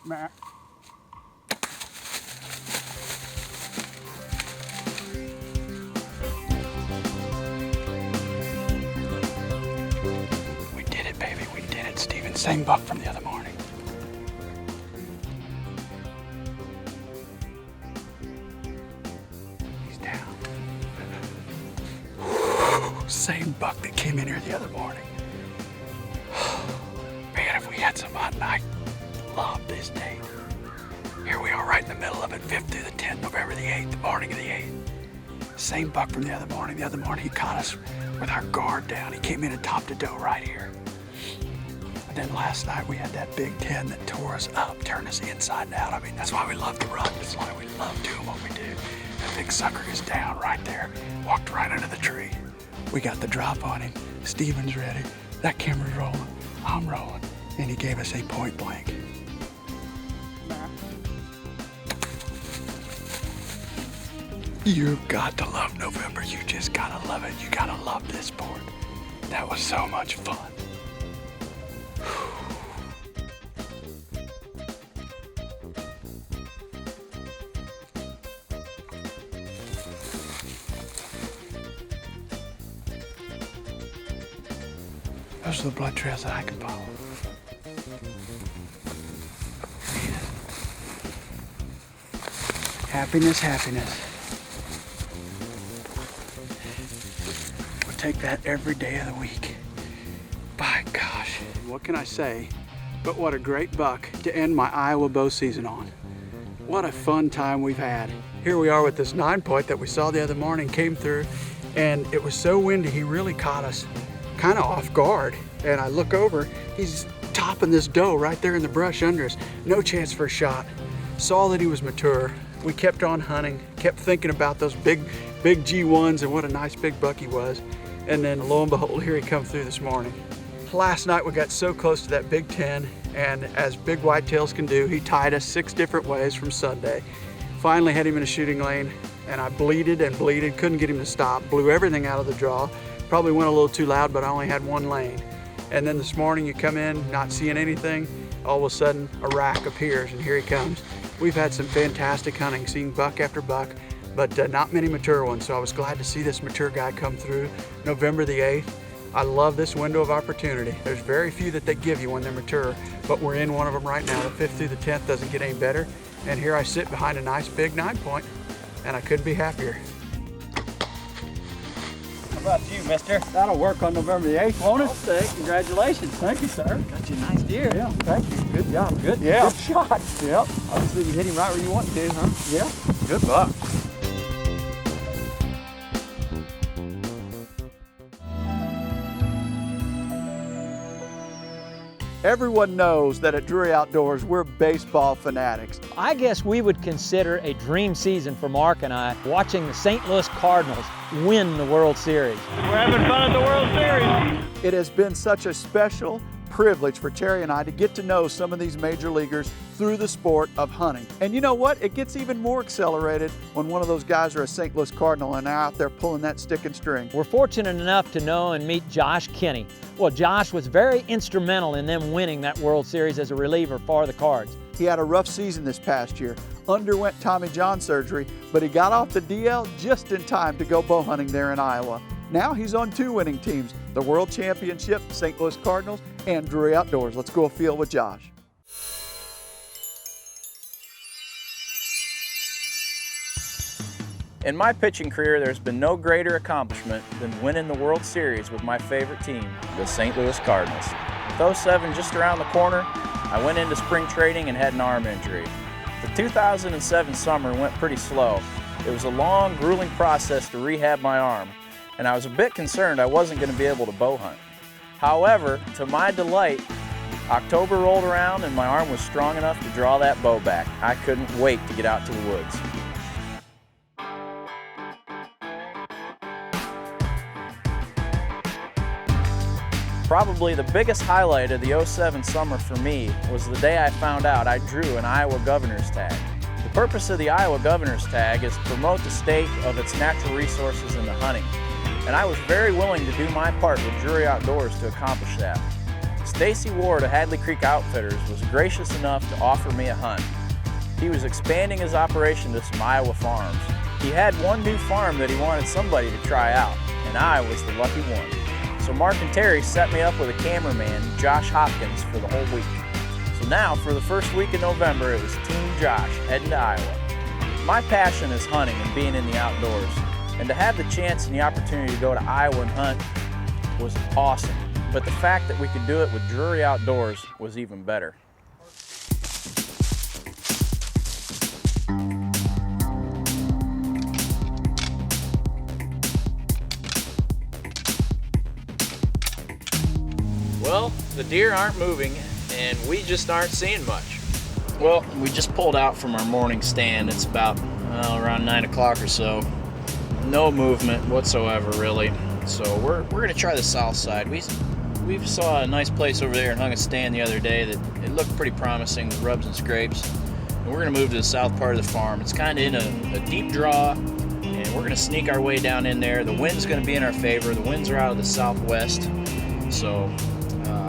Matt. We did it, baby. We did it, Steven. Same buck from the other morning. He's down. Same buck that came in here the other morning. Man, if we had some hunt night. Love this day. Here we are right in the middle of it, 5th through the 10th, November the 8th, the morning of the 8th. Same buck from the other morning. The other morning he caught us with our guard down. He came in and topped a doe right here. And then last night we had that Big 10 that tore us up, turned us inside and out. I mean, that's why we love to run. That's why we love doing what we do. That big sucker is down right there, walked right under the tree. We got the drop on him. Steven's ready. That camera's rolling. I'm rolling. And he gave us a point blank. You've got to love November. You just gotta love it. You gotta love this sport. That was so much fun. Those are the blood trails that I can follow. Happiness, happiness. We'll take that every day of the week. By gosh, what can I say? But what a great buck to end my Iowa bow season on. What a fun time we've had. Here we are with this 9-point that we saw the other morning, came through, and it was so windy, he really caught us kind of off guard. And I look over, he's topping this doe right there in the brush under us. No chance for a shot. Saw that he was mature. We kept on hunting, kept thinking about those big G1s and what a nice big buck he was. And then lo and behold, here he come through this morning. Last night we got so close to that Big 10, and as big whitetails can do, he tied us 6 different ways from Sunday. Finally had him in a shooting lane, and I bleeded and bleeded, couldn't get him to stop, blew everything out of the draw. Probably went a little too loud, but I only had 1 lane. And then this morning you come in, not seeing anything, all of a sudden a rack appears, and here he comes. We've had some fantastic hunting, seen buck after buck, but not many mature ones, so I was glad to see this mature guy come through November the 8th. I love this window of opportunity. There's very few that they give you when they're mature, but we're in one of them right now. The 5th through the 10th doesn't get any better, and here I sit behind a nice big 9-point, and I couldn't be happier. How about you, mister? That'll work on November the 8th, won't it? I'll say. Congratulations. Thank you, sir. Got you a nice deer. Yeah, thank you. Good job. Good, yeah. Good shot. Yep. Obviously you hit him right where you want to, huh? Yeah. Good buck. Everyone knows that at Drury Outdoors, we're baseball fanatics. I guess we would consider a dream season for Mark and I watching the St. Louis Cardinals win the World Series. We're having fun at the World Series. It has been such a special privilege for Terry and I to get to know some of these major leaguers through the sport of hunting. And you know what? It gets even more accelerated when one of those guys are a St. Louis Cardinal and they're out there pulling that stick and string. We're fortunate enough to know and meet Josh Kinney. Well, Josh was very instrumental in them winning that World Series as a reliever for the Cards. He had a rough season this past year, underwent Tommy John surgery, but he got off the DL just in time to go bow hunting there in Iowa. Now he's on 2 winning teams, the World Championship, St. Louis Cardinals, and Drury Outdoors. Let's go afield with Josh. In my pitching career, there's been no greater accomplishment than winning the World Series with my favorite team, the St. Louis Cardinals. With 07 just around the corner, I went into spring training and had an arm injury. The 2007 summer went pretty slow. It was a long, grueling process to rehab my arm, and I was a bit concerned I wasn't going to be able to bow hunt. However, to my delight, October rolled around and my arm was strong enough to draw that bow back. I couldn't wait to get out to the woods. Probably the biggest highlight of the 07 summer for me was the day I found out I drew an Iowa Governor's Tag. The purpose of the Iowa Governor's Tag is to promote the state of its natural resources in the hunting, and I was very willing to do my part with Drury Outdoors to accomplish that. Stacy Ward of Hadley Creek Outfitters was gracious enough to offer me a hunt. He was expanding his operation to some Iowa farms. He had one new farm that he wanted somebody to try out, and I was the lucky one. So Mark and Terry set me up with a cameraman, Josh Hopkins, for the whole week. So now, for the first week in November, it was Team Josh heading to Iowa. My passion is hunting and being in the outdoors, and to have the chance and the opportunity to go to Iowa and hunt was awesome. But the fact that we could do it with Drury Outdoors was even better. Well, the deer aren't moving, and we just aren't seeing much. Well, we just pulled out from our morning stand. It's about around 9 o'clock or so. No movement whatsoever, really. So we're gonna try the south side. We saw a nice place over there and hung a stand the other day that it looked pretty promising with rubs and scrapes. And we're gonna move to the south part of the farm. It's kind of in a deep draw, and we're gonna sneak our way down in there. The wind's gonna be in our favor. The winds are out of the southwest, so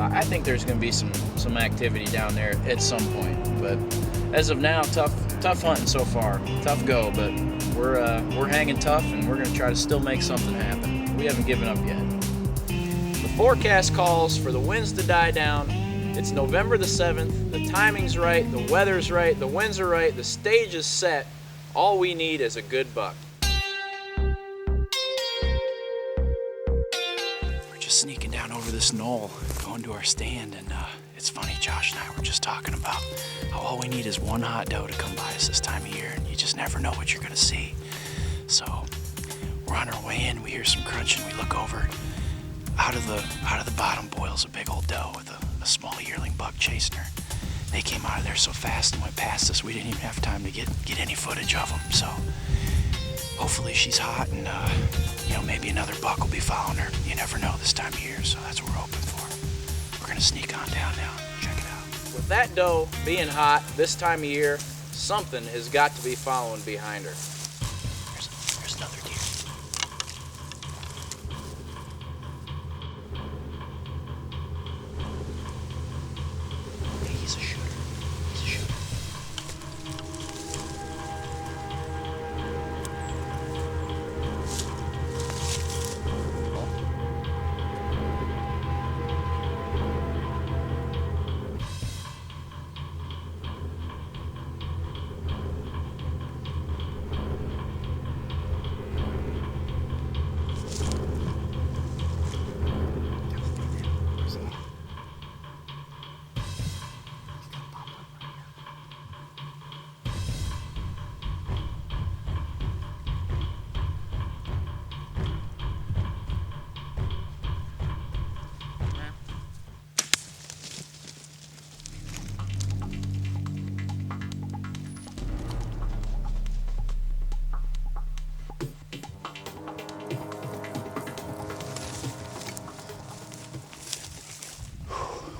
I think there's going to be some activity down there at some point. But as of now, tough hunting so far. Tough go, but we're hanging tough, and we're going to try to still make something happen. We haven't given up yet. The forecast calls for the winds to die down. It's November the 7th, the timing's right, the weather's right, the winds are right, the stage is set. All we need is a good buck. We're just sneaking down over this knoll, going to our stand, and it's funny, Josh and I were just talking about how all we need is one hot doe to come by us this time of year, and you just never know what you're gonna see. So we're on our way in, we hear some crunching, we look over. Out of the bottom boils a big old doe with a small yearling buck chasing her. They came out of there so fast and went past us, we didn't even have time to get any footage of them. So hopefully she's hot, and you know, maybe another buck will be following her. You never know this time of year, so that's what we're hoping for. We're gonna sneak on down now. Check it out. With that doe being hot this time of year, something has got to be following behind her. There's another deer. Hey, he's a shooter. He's a shooter.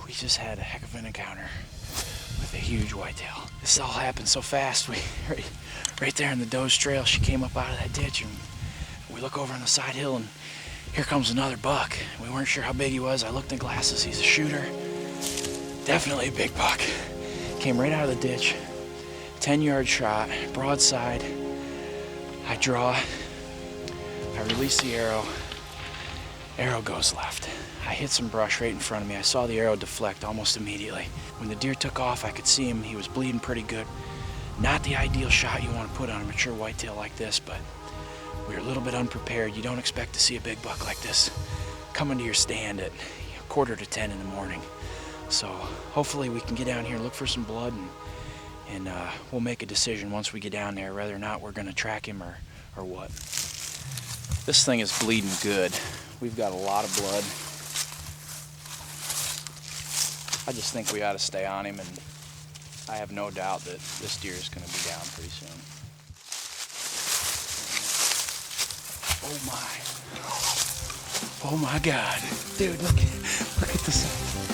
We just had a heck of an encounter with a huge whitetail. This all happened so fast. Right there in the doe's trail, she came up out of that ditch, and we look over on the side hill, and here comes another buck. We weren't sure how big he was. I looked in the glasses. He's a shooter. Definitely a big buck. Came right out of the ditch. 10-yard shot, broadside. I draw. I release the arrow. Arrow goes left. I hit some brush right in front of me. I saw the arrow deflect almost immediately. When the deer took off, I could see him. He was bleeding pretty good. Not the ideal shot you want to put on a mature whitetail like this, but we were a little bit unprepared. You don't expect to see a big buck like this coming to your stand at 9:45 in the morning. So hopefully we can get down here and look for some blood, and we'll make a decision once we get down there whether or not we're going to track him or what. This thing is bleeding good. We've got a lot of blood. I just think we ought to stay on him, and I have no doubt that this deer is going to be down pretty soon. Oh my. Oh my God. Dude, look at this.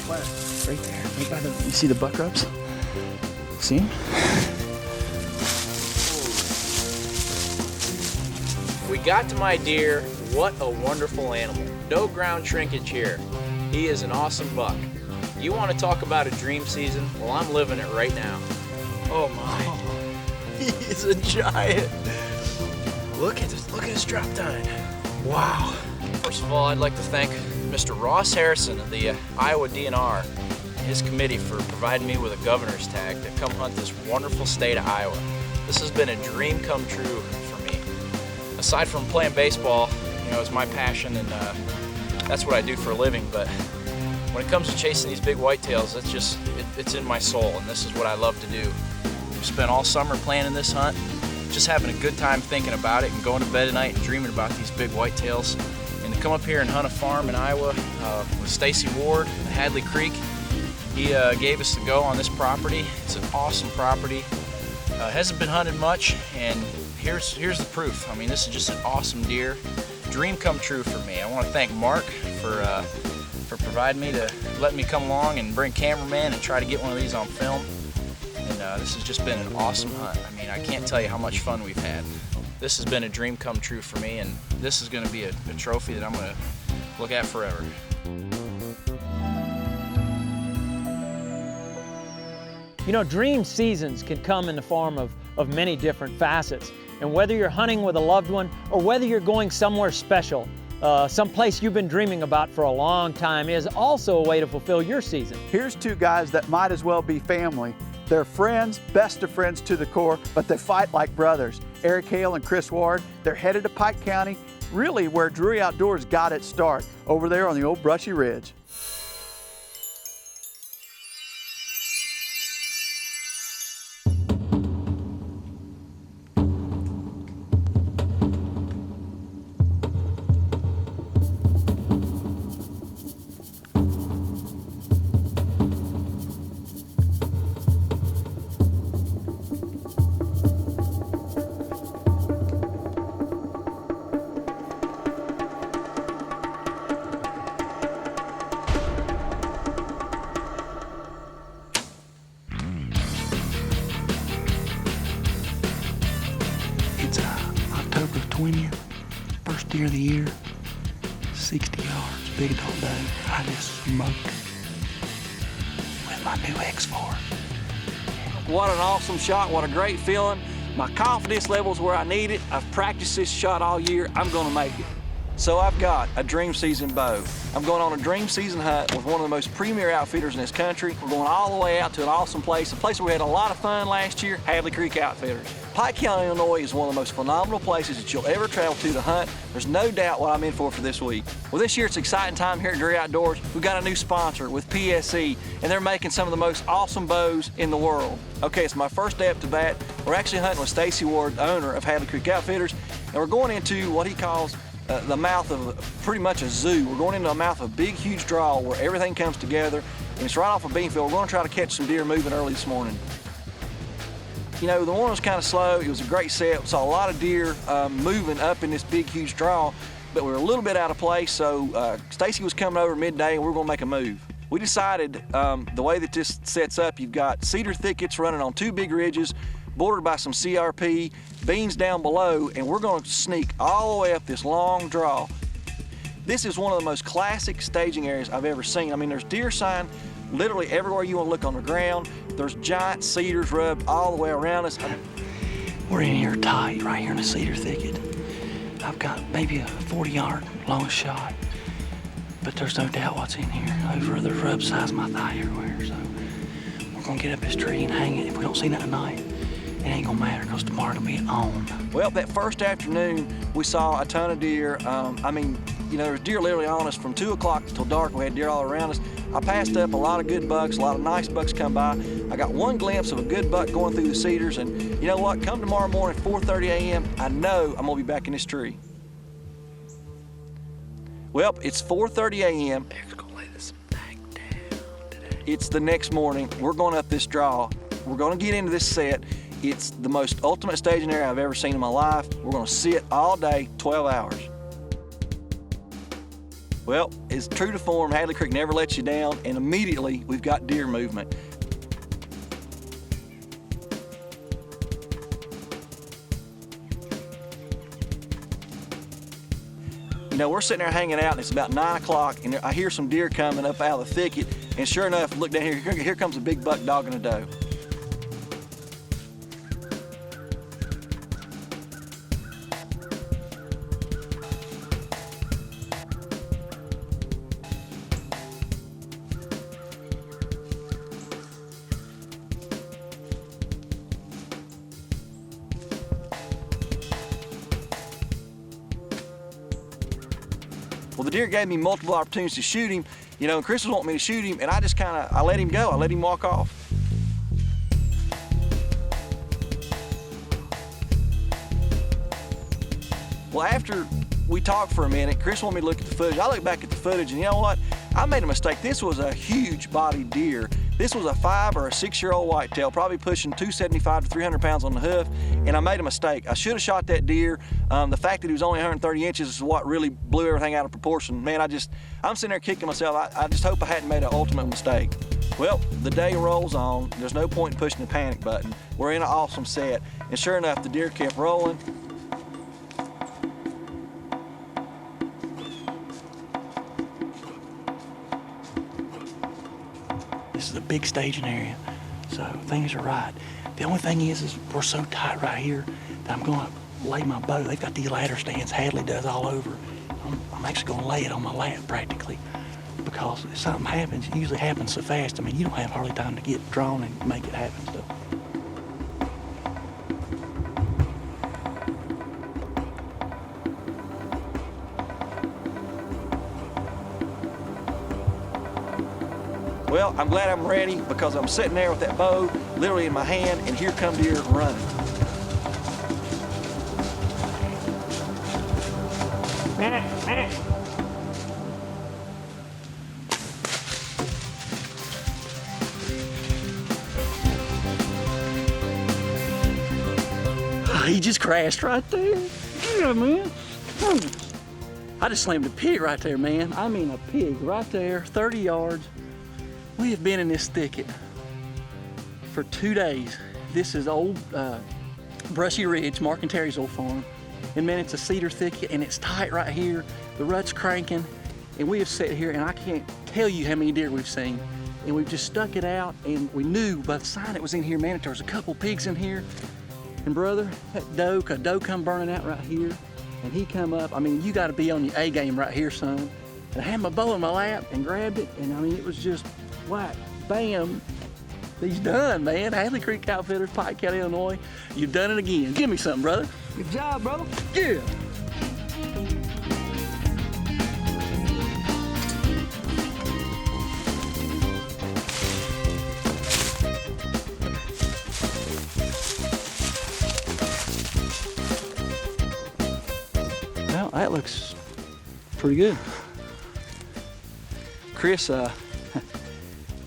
Where? Right there. Right by the, you see the buck rubs? See him? We got to my deer. What a wonderful animal. No ground shrinkage here. He is an awesome buck. You want to talk about a dream season? Well, I'm living it right now. Oh my. He's a giant. Look at this. Look at his drop tine. Wow. First of all, I'd like to thank Mr. Ross Harrison of the Iowa DNR and his committee for providing me with a governor's tag to come hunt this wonderful state of Iowa. This has been a dream come true for me. Aside from playing baseball, you know, it's my passion, and that's what I do for a living, but when it comes to chasing these big whitetails, it's in my soul, and this is what I love to do. We've spent all summer planning this hunt, just having a good time thinking about it and going to bed at night and dreaming about these big whitetails. And to come up here and hunt a farm in Iowa with Stacy Ward at Hadley Creek, he gave us the go on this property. It's an awesome property. Hasn't been hunted much, and here's the proof. I mean, this is just an awesome deer. Dream come true for me. I want to thank Mark for providing me to let me come along and bring cameraman and try to get one of these on film. And this has just been an awesome hunt. I mean, I can't tell you how much fun we've had. This has been a dream come true for me, and this is going to be a trophy that I'm going to look at forever. You know, dream seasons can come in the form of many different facets. And whether you're hunting with a loved one or whether you're going somewhere special, someplace you've been dreaming about for a long time is also a way to fulfill your season. Here's two guys that might as well be family. They're friends, best of friends to the core, but they fight like brothers. Eric Hale and Chris Ward, they're headed to Pike County, really where Drury Outdoors got its start, over there on the old Brushy Ridge. It's October 20th, first deer of the year, 60 yards, big adult doe. I just smoked with my new X4. What an awesome shot, what a great feeling. My confidence level's where I need it. I've practiced this shot all year, I'm gonna make it. So I've got a dream season bow. I'm going on a dream season hunt with one of the most premier outfitters in this country. We're going all the way out to an awesome place, a place where we had a lot of fun last year, Hadley Creek Outfitters. Pike County, Illinois is one of the most phenomenal places that you'll ever travel to hunt. There's no doubt what I'm in for this week. Well, this year it's an exciting time here at Drury Outdoors. We've got a new sponsor with PSE, and they're making some of the most awesome bows in the world. Okay, it's my first day up to bat. We're actually hunting with Stacy Ward, the owner of Hadley Creek Outfitters, and we're going into what he calls the mouth of pretty much a zoo. We're going into a mouth of a big, huge draw where everything comes together, and it's right off a bean field. We're going to try to catch some deer moving early this morning. You know, the morning was kind of slow. It was a great set. We saw a lot of deer moving up in this big, huge draw, but we were a little bit out of place, so Stacy was coming over midday, and we were going to make a move. We decided the way that this sets up, you've got cedar thickets running on two big ridges, bordered by some CRP, beans down below, and we're going to sneak all the way up this long draw. This is one of the most classic staging areas I've ever seen. I mean, there's deer sign literally everywhere you want to look on the ground. There's giant cedars rubbed all the way around us. We're in here tight, right here in the cedar thicket. I've got maybe a 40-yard long shot, but there's no doubt what's in here. Over the rub size of my thigh everywhere, so we're gonna get up this tree and hang it. If we don't see nothing tonight, it ain't gonna matter, because tomorrow it'll be on. Well, that first afternoon, we saw a ton of deer. I mean, you know, there's deer literally on us from 2 o'clock till dark. We had deer all around us. I passed up a lot of good bucks, a lot of nice bucks come by. I got one glimpse of a good buck going through the cedars, and you know what? Come tomorrow morning, 4:30 a.m., I know I'm gonna be back in this tree. Well, it's 4:30 a.m. It's the next morning. We're going up this draw. We're gonna get into this set. It's the most ultimate staging area I've ever seen in my life. We're gonna sit all day, 12 hours. Well, it's true to form, Hadley Creek never lets you down, and immediately we've got deer movement. You know, we're sitting there hanging out, and it's about 9 o'clock, and I hear some deer coming up out of the thicket, and sure enough, look down here, here comes a big buck dogging a doe. Well, the deer gave me multiple opportunities to shoot him, you know, and Chris was wanting me to shoot him, and I just I let him go. I let him walk off. Well, after we talked for a minute, Chris wanted me to look at the footage. I looked back at the footage, and you know what? I made a mistake. This was a huge bodied deer. This was a 5 or a 6-year-old whitetail, probably pushing 275 to 300 pounds on the hoof, and I made a mistake. I should have shot that deer. The fact that he was only 130 inches is what really blew everything out of proportion. Man, I'm sitting there kicking myself. I just hope I hadn't made an ultimate mistake. Well, the day rolls on. There's no point in pushing the panic button. We're in an awesome set, and sure enough, the deer kept rolling. This is a big staging area, so things are right. The only thing is we're so tight right here that I'm gonna lay my bow. They've got these ladder stands Hadley does all over, I'm actually gonna lay it on my lap practically, because if something happens, it usually happens so fast. I mean, you don't have hardly time to get drawn and make it happen. So. Well, I'm glad I'm ready, because I'm sitting there with that bow literally in my hand, and here come deer running. He just crashed right there. Yeah, man. I just slammed a pig right there, man. I mean a pig right there, 30 yards. We have been in this thicket for 2 days. This is old Brushy Ridge, Mark and Terry's old farm. And man, it's a cedar thicket and it's tight right here. The rut's cranking, and we have sat here and I can't tell you how many deer we've seen. And we've just stuck it out, and we knew by the sign that was in here, man, that there was a couple pigs in here. And brother, that doe come burning out right here, and he come up. I mean, you gotta be on your A game right here, son. And I had my bow in my lap and grabbed it, and I mean, it was just whack, bam. He's done, man. Hadley Creek Outfitters, Pike County, Illinois. You've done it again. Give me something, brother. Good job, brother. Yeah. Well, that looks pretty good. Chris,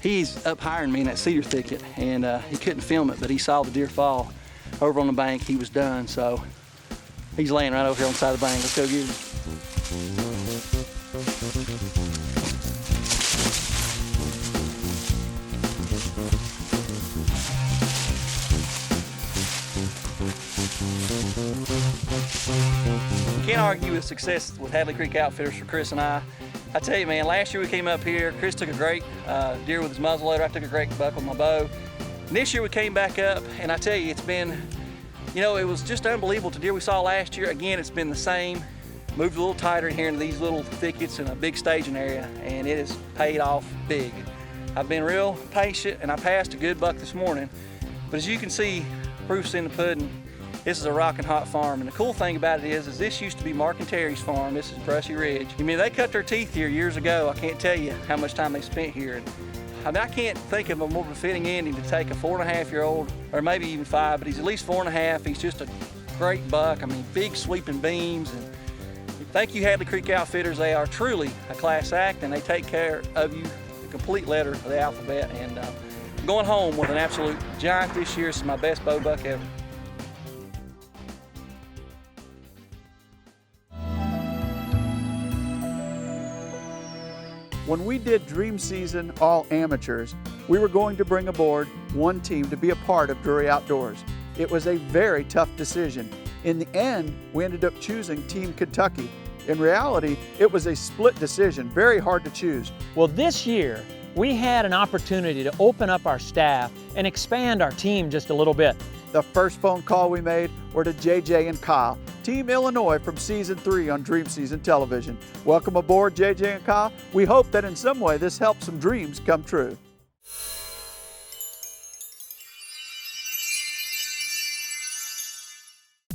he's up higher than me in that cedar thicket, and he couldn't film it, but he saw the deer fall over on the bank. He was done, so he's laying right over here on the side of the bank. Let's go get him. Can't argue with success with Hadley Creek Outfitters for Chris and I tell you, man, last year we came up here, Chris took a great deer with his muzzleloader, I took a great buck with my bow. And this year we came back up, and I tell you, it's been, you know, it was just unbelievable. The deer we saw last year, again, it's been the same. Moved a little tighter in here into these little thickets in a big staging area, and it has paid off big. I've been real patient, and I passed a good buck this morning. But as you can see, proof's in the pudding. This is a rockin' hot farm, and the cool thing about it is this used to be Mark and Terry's farm. This is Brushy Ridge. I mean, they cut their teeth here years ago. I can't tell you how much time they spent here. I mean, I can't think of a more befitting ending to take a 4.5-year-old, or maybe even 5, but he's at least 4.5. He's just a great buck. I mean, big sweeping beams. And thank you, Hadley Creek Outfitters. They are truly a class act, and they take care of you, the complete letter of the alphabet. And I'm going home with an absolute giant this year. This is my best bow buck ever. When we did Dream Season All Amateurs, we were going to bring aboard one team to be a part of Drury Outdoors. It was a very tough decision. In the end, we ended up choosing Team Kentucky. In reality, it was a split decision, very hard to choose. Well, this year, we had an opportunity to open up our staff and expand our team just a little bit. The first phone call we made were to JJ and Kyle, Team Illinois from Season 3 on Dream Season Television. Welcome aboard, JJ and Kyle. We hope that in some way this helps some dreams come true.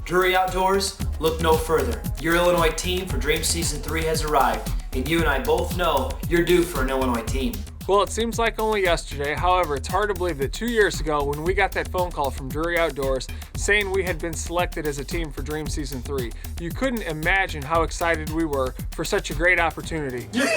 Drury Outdoors, look no further. Your Illinois team for Dream Season 3 has arrived, and you and I both know you're due for an Illinois team. Well, it seems like only yesterday. However, it's hard to believe that 2 years ago, when we got that phone call from Drury Outdoors saying we had been selected as a team for Dream Season 3, you couldn't imagine how excited we were for such a great opportunity. Yes!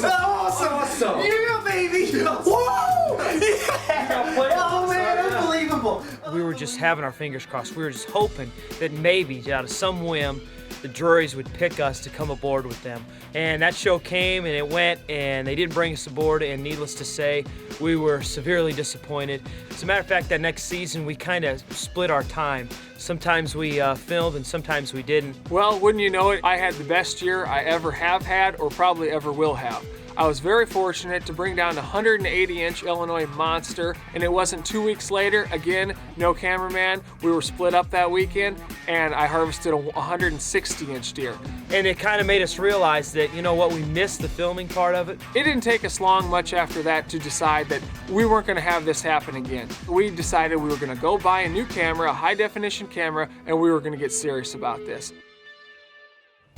Awesome! Yeah, baby! Whoa! Yeah! Oh man, unbelievable! We were just having our fingers crossed. We were just hoping that maybe, out of some whim, the Drurys would pick us to come aboard with them. And that show came and it went, and they didn't bring us aboard, and needless to say, we were severely disappointed. As a matter of fact, that next season we kind of split our time. Sometimes we filmed and sometimes we didn't. Well, wouldn't you know it, I had the best year I ever have had or probably ever will have. I was very fortunate to bring down a 180-inch Illinois monster, and it wasn't 2 weeks later, again, no cameraman, we were split up that weekend, and I harvested a 160-inch deer. And it kind of made us realize that, you know what, we missed the filming part of it. It didn't take us long much after that to decide that we weren't going to have this happen again. We decided we were going to go buy a new camera, a high-definition camera, and we were going to get serious about this.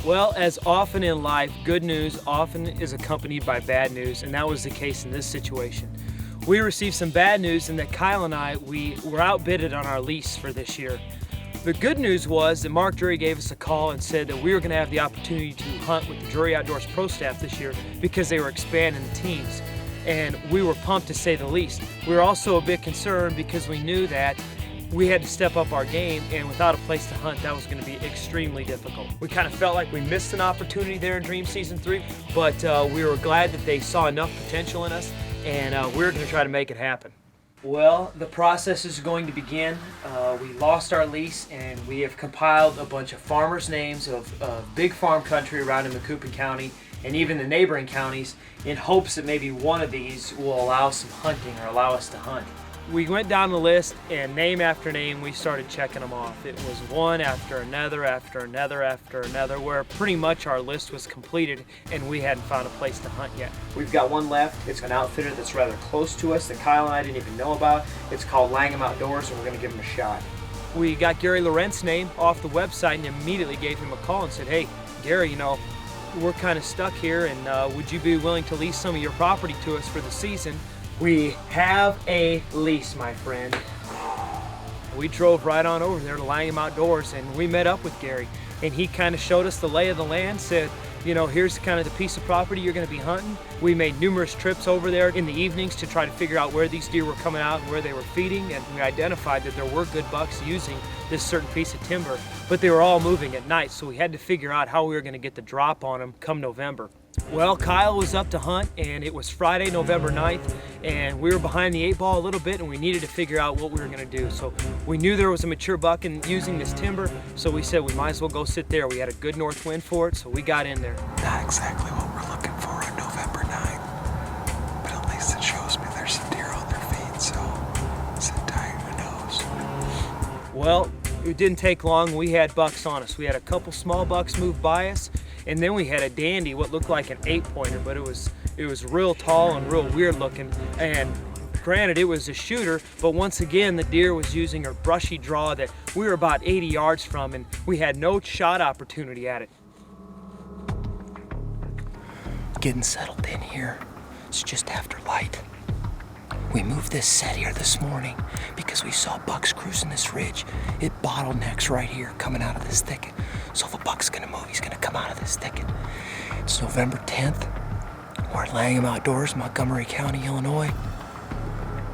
Well, as often in life, good news often is accompanied by bad news, and that was the case in this situation. We received some bad news in that Kyle and I, we were outbidded on our lease for this year. The good news was that Mark Drury gave us a call and said that we were going to have the opportunity to hunt with the Drury Outdoors Pro staff this year because they were expanding the teams. And we were pumped, to say the least. We were also a bit concerned because we knew that we had to step up our game, and without a place to hunt, that was going to be extremely difficult. We kind of felt like we missed an opportunity there in Dream Season 3, but we were glad that they saw enough potential in us, and we were going to try to make it happen. Well, the process is going to begin. We lost our lease, and we have compiled a bunch of farmers' names of big farm country around in Macoupin County and even the neighboring counties in hopes that maybe one of these will allow some hunting or allow us to hunt. We went down the list, and name after name, we started checking them off. It was one after another, after another, after another, where pretty much our list was completed and we hadn't found a place to hunt yet. We've got one left. It's an outfitter that's rather close to us that Kyle and I didn't even know about. It's called Langham Outdoors, and we're gonna give him a shot. We got Gary Lorent's name off the website and immediately gave him a call and said, hey, Gary, you know, we're kind of stuck here, and would you be willing to lease some of your property to us for the season? We have a lease, my friend. We drove right on over there to Langham Outdoors, and we met up with Gary, and he kind of showed us the lay of the land, said, you know, here's kind of the piece of property you're going to be hunting. We made numerous trips over there in the evenings to try to figure out where these deer were coming out and where they were feeding, and we identified that there were good bucks using this certain piece of timber, but they were all moving at night, so we had to figure out how we were going to get the drop on them come November. Well, Kyle was up to hunt, and it was Friday, November 9th, and we were behind the 8-ball a little bit, and we needed to figure out what we were going to do. So we knew there was a mature buck in using this timber, so we said we might as well go sit there. We had a good north wind for it, so we got in there. Not exactly what we're looking for on November 9th, but at least it shows me there's some deer on their feet, so sit tight, who knows? Well, it didn't take long. We had bucks on us. We had a couple small bucks move by us, and then we had a dandy, what looked like an 8-pointer, but it was real tall and real weird looking. And granted, it was a shooter, but once again, the deer was using a brushy draw that we were about 80 yards from, and we had no shot opportunity at it. Getting settled in here. It's just after light. We moved this set here this morning because we saw bucks cruising this ridge. It bottlenecks right here coming out of this thicket. So if a buck's gonna move, he's gonna come out of this thicket. It's November 10th. We're at Langham Outdoors, Montgomery County, Illinois.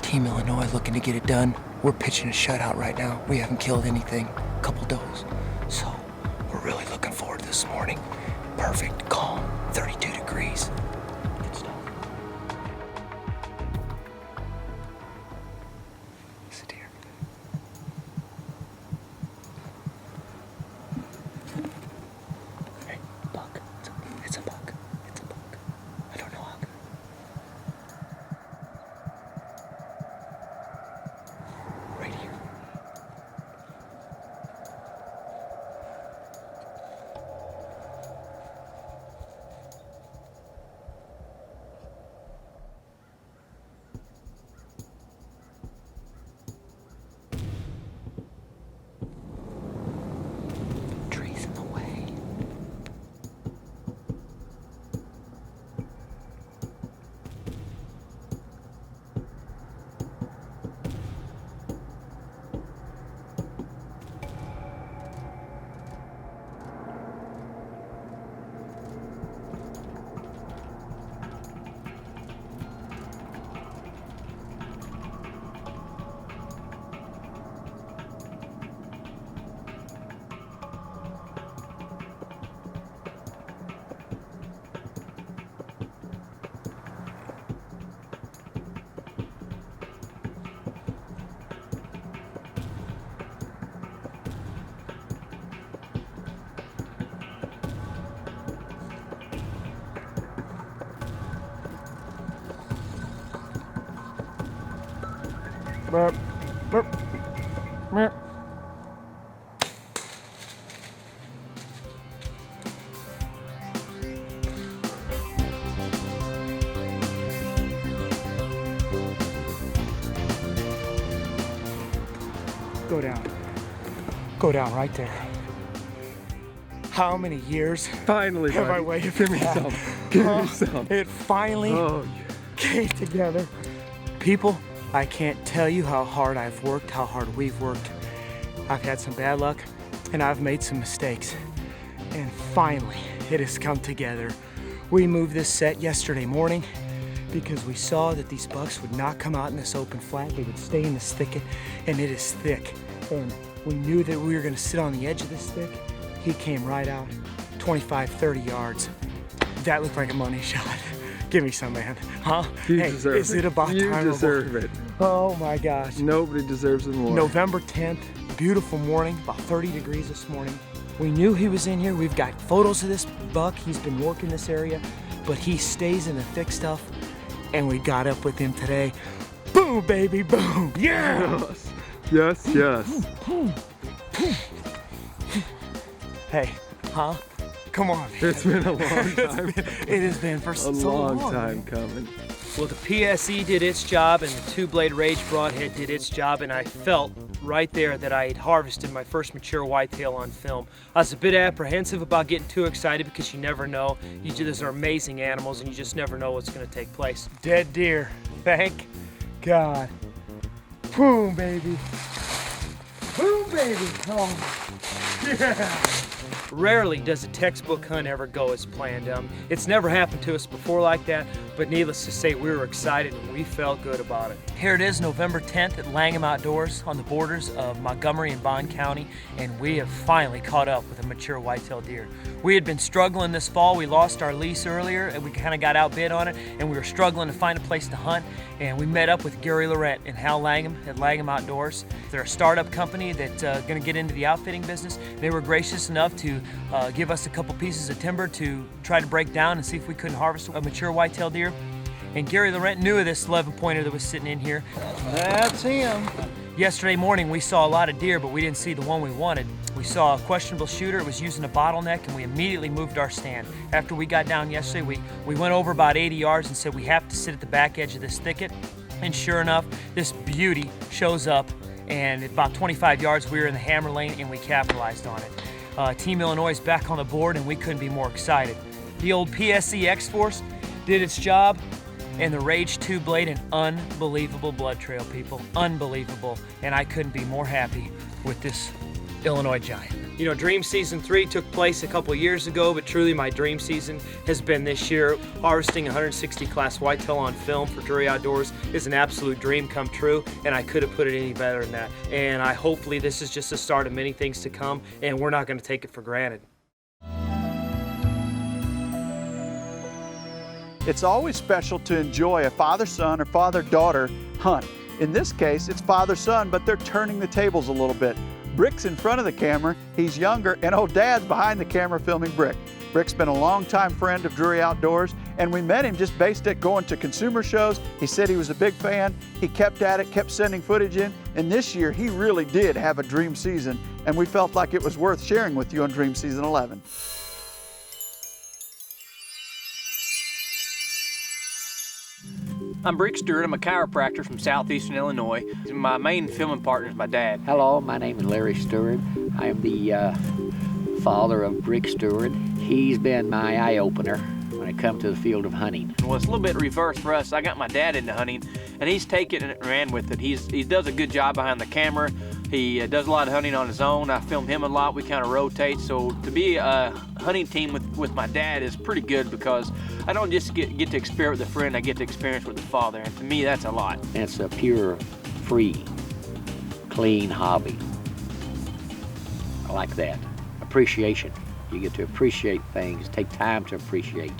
Team Illinois looking to get it done. We're pitching a shutout right now. We haven't killed anything, a couple does. So we're really looking forward to this morning. Perfect, calm, 32 degrees. Good stuff. Sit here. Hey, buck. It's a buck. It's a buck. I don't know how good. Right here. Burp. Burp. Burp. Go down. Go down right there. How many years Finally, have I buddy. waited Give for me that? some. Give me some. It finally Oh, came together. People, I can't tell you how hard I've worked, how hard we've worked. I've had some bad luck, and I've made some mistakes. And finally, it has come together. We moved this set yesterday morning because we saw that these bucks would not come out in this open flat. They would stay in this thicket, and it is thick. And we knew that we were gonna sit on the edge of this thick. He came right out, 25, 30 yards. That looked like a money shot. Give me some, man. Huh? You hey, deserve is it. it about You time? deserve it. Oh my gosh. Nobody deserves it more. November 10th, beautiful morning, about 30 degrees this morning. We knew he was in here. We've got photos of this buck. He's been working this area, but he stays in the thick stuff. And we got up with him today. Boom, baby, boom. Yeah. Yes, yes. Hey, huh? Come on. It's been a long time. It has been for so a long. long time coming. Well, the PSE did its job and the two-blade Rage Broadhead did its job, and I felt right there that I had harvested my first mature whitetail on film. I was a bit apprehensive about getting too excited because you never know. Those are amazing animals and you just never know what's going to take place. Dead deer. Thank God. Boom, baby. Boom, baby. Oh, yeah. Rarely does a textbook hunt ever go as planned. It's never happened to us before like that, but needless to say, we were excited and we felt good about it. Here it is, November 10th at Langham Outdoors on the borders of Montgomery and Bond County, and we have finally caught up with a mature whitetail deer. We had been struggling this fall. We lost our lease earlier and we kind of got outbid on it, and we were struggling to find a place to hunt, and we met up with Gary Laurent and Hal Langham at Langham Outdoors. They're a startup company that's going to get into the outfitting business. They were gracious enough to give us a couple pieces of timber to try to break down and see if we couldn't harvest a mature whitetail deer. And Gary Laurent knew of this 11-pointer that was sitting in here. That's him. Yesterday morning we saw a lot of deer, but we didn't see the one we wanted. We saw a questionable shooter. It was using a bottleneck, and we immediately moved our stand. After we got down yesterday, we went over about 80 yards and said we have to sit at the back edge of this thicket. And sure enough, this beauty shows up, and at about 25 yards we were in the hammer lane and we capitalized on it. Team Illinois is back on the board and we couldn't be more excited. The old PSE X-Force did its job, and the Rage 2 Blade, an unbelievable blood trail, people, unbelievable. And I couldn't be more happy with this Illinois giant. You know, Dream Season 3 took place a couple years ago, but truly my dream season has been this year. Harvesting 160 class whitetail on film for Drury Outdoors is an absolute dream come true, and I could have put it any better than that. And hopefully this is just the start of many things to come, and we're not going to take it for granted. It's always special to enjoy a father-son or father-daughter hunt. In this case, it's father-son, but they're turning the tables a little bit. Brick's in front of the camera, he's younger, and old Dad's behind the camera filming Brick. Brick's been a longtime friend of Drury Outdoors, and we met him just based at going to consumer shows. He said he was a big fan. He kept at it, kept sending footage in, and this year he really did have a dream season, and we felt like it was worth sharing with you on Dream Season 11. I'm Brick Stewart. I'm a chiropractor from southeastern Illinois. My main filming partner is my dad. Hello, my name is Larry Stewart. I am the father of Brick Stewart. He's been my eye-opener when it comes to the field of hunting. Well, it's a little bit reverse for us. I got my dad into hunting, and he's taken it and ran with it. He does a good job behind the camera. He does a lot of hunting on his own. I film him a lot. We kind of rotate. So to be a hunting team with my dad is pretty good because I don't just get to experience with a friend, I get to experience with the father. And to me, that's a lot. And it's a pure, free, clean hobby. I like that. Appreciation. You get to appreciate things, take time to appreciate.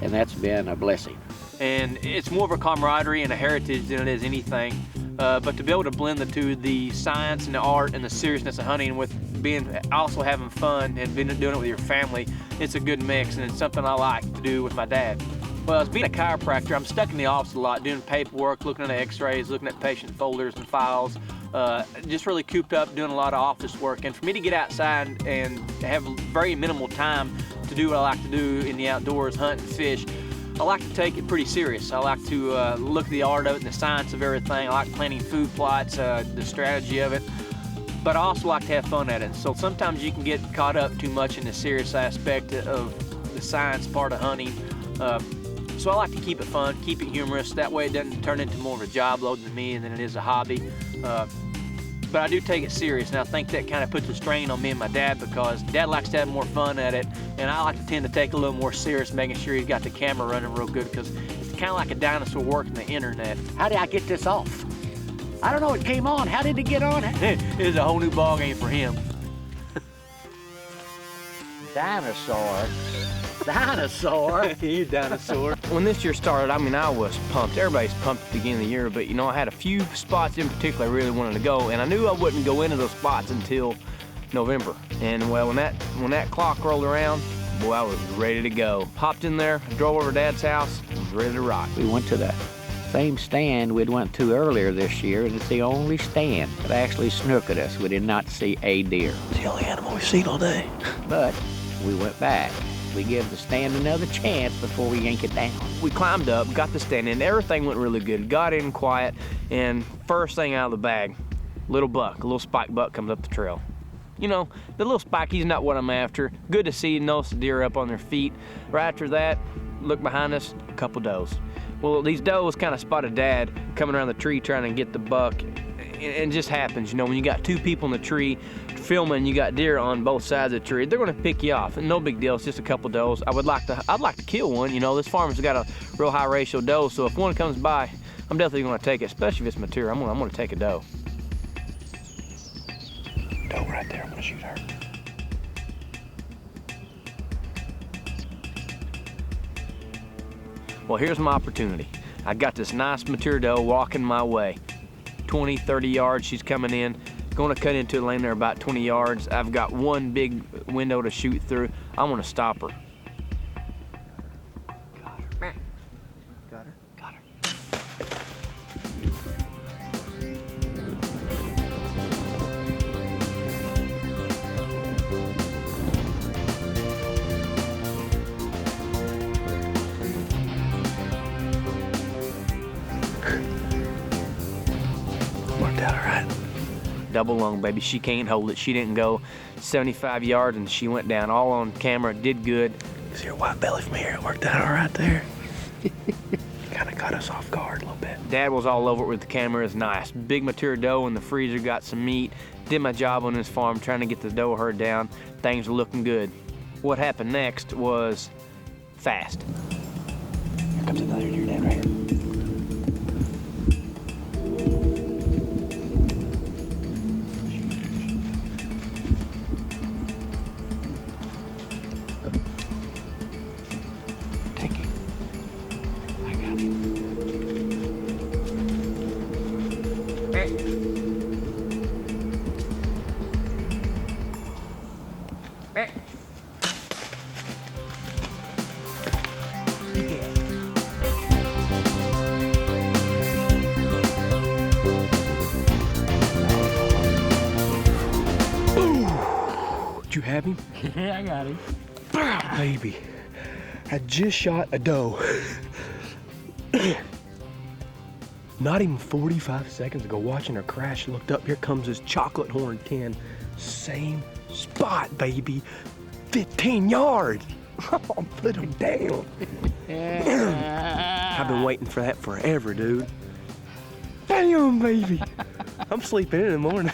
And that's been a blessing. And it's more of a camaraderie and a heritage than it is anything. But to be able to blend the two, the science and the art and the seriousness of hunting with also having fun and doing it with your family, it's a good mix, and it's something I like to do with my dad. Well, as being a chiropractor, I'm stuck in the office a lot, doing paperwork, looking at x-rays, looking at patient folders and files, just really cooped up doing a lot of office work. And for me to get outside and have very minimal time to do what I like to do in the outdoors, hunt and fish, I like to take it pretty serious. I like to look at the art of it and the science of everything. I like planning food plots, the strategy of it. But I also like to have fun at it. So sometimes you can get caught up too much in the serious aspect of the science part of hunting. So I like to keep it fun, keep it humorous. That way it doesn't turn into more of a job load than me and than it is a hobby. But I do take it serious, and I think that kind of puts a strain on me and my dad because Dad likes to have more fun at it, and I like to tend to take it a little more serious, making sure he's got the camera running real good because it's kind of like a dinosaur working the internet. How did I get this off? I don't know, it came on. How did it get on? It was a whole new ballgame for him. Dinosaur. Dinosaur. You dinosaur. When this year started, I mean, I was pumped. Everybody's pumped at the beginning of the year, but you know, I had a few spots in particular I really wanted to go, and I knew I wouldn't go into those spots until November. And well, when that clock rolled around, boy, I was ready to go. Hopped in there, drove over to Dad's house, and was ready to rock. We went to the same stand we'd went to earlier this year, and it's the only stand that actually snooked at us. We did not see a deer. It's the only animal we've seen all day. But we went back. We give the stand another chance before we yank it down. We climbed up, got the stand in, everything went really good. Got in quiet, and first thing out of the bag, little buck, a little spike buck comes up the trail. You know, the little spike, he's not what I'm after. Good to see, notice the deer up on their feet. Right after that, look behind us, a couple does. Well, these does kind of spotted Dad coming around the tree trying to get the buck. It just happens, you know, when you got two people in the tree filming, you got deer on both sides of the tree, they're gonna pick you off. And no big deal, it's just a couple does. I'd like to kill one, you know, this farmer's got a real high ratio doe, so if one comes by, I'm definitely gonna take it, especially if it's mature. I'm gonna take a doe. Doe right there, I'm gonna shoot her. Well, here's my opportunity. I got this nice mature doe walking my way. 20, 30 yards, she's coming in. Gonna cut into a lane there about 20 yards. I've got one big window to shoot through. I'm gonna stop her. Got her. Got her. Worked out all right. Double lung, baby. She can't hold it. She didn't go 75 yards and she went down all on camera. Did good. See her white belly from here. It worked out all right there. Kind of caught us off guard a little bit. Dad was all over it with the camera. It's nice. Big mature doe in the freezer, got some meat. Did my job on this farm trying to get the doe herd down. Things were looking good. What happened next was fast. Here comes another deer, Dad, right here. Did you have him? Yeah, I got him. Baby, I just shot a doe. Not even 45 seconds ago, watching her crash, looked up, here comes this chocolate horn 10. Same spot, baby. 15 yards. Oh, put him down. I've been waiting for that forever, dude. Damn, baby. I'm sleeping in the morning.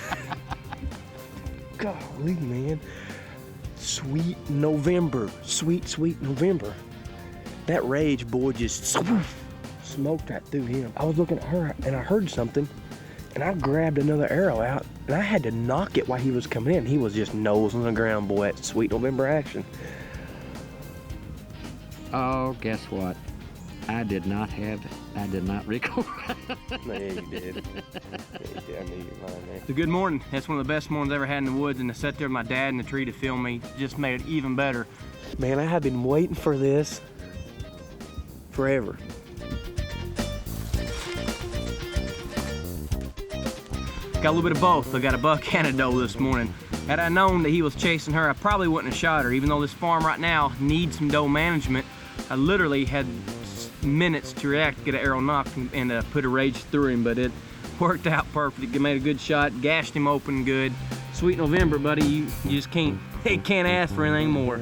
Golly, man. Sweet November. Sweet, sweet November. That rage boy just smoked right through him. I was looking at her and I heard something and I grabbed another arrow out and I had to knock it while he was coming in. He was just nose on the ground, boy. That's sweet November action. Oh, guess what? I did not record. No, yeah, you did. Yeah, I knew you were lying there. It's a good morning. That's one of the best mornings I ever had in the woods, and to sit there with my dad in the tree to film me just made it even better. Man, I have been waiting for this forever. Got a little bit of both. I got a buck and a doe this morning. Had I known that he was chasing her, I probably wouldn't have shot her. Even though this farm right now needs some doe management, I literally had minutes to react, get an arrow knocked, and put a rage through him, but it worked out perfect. Made a good shot, gashed him open good. Sweet November, buddy, you just can't ask for anything more.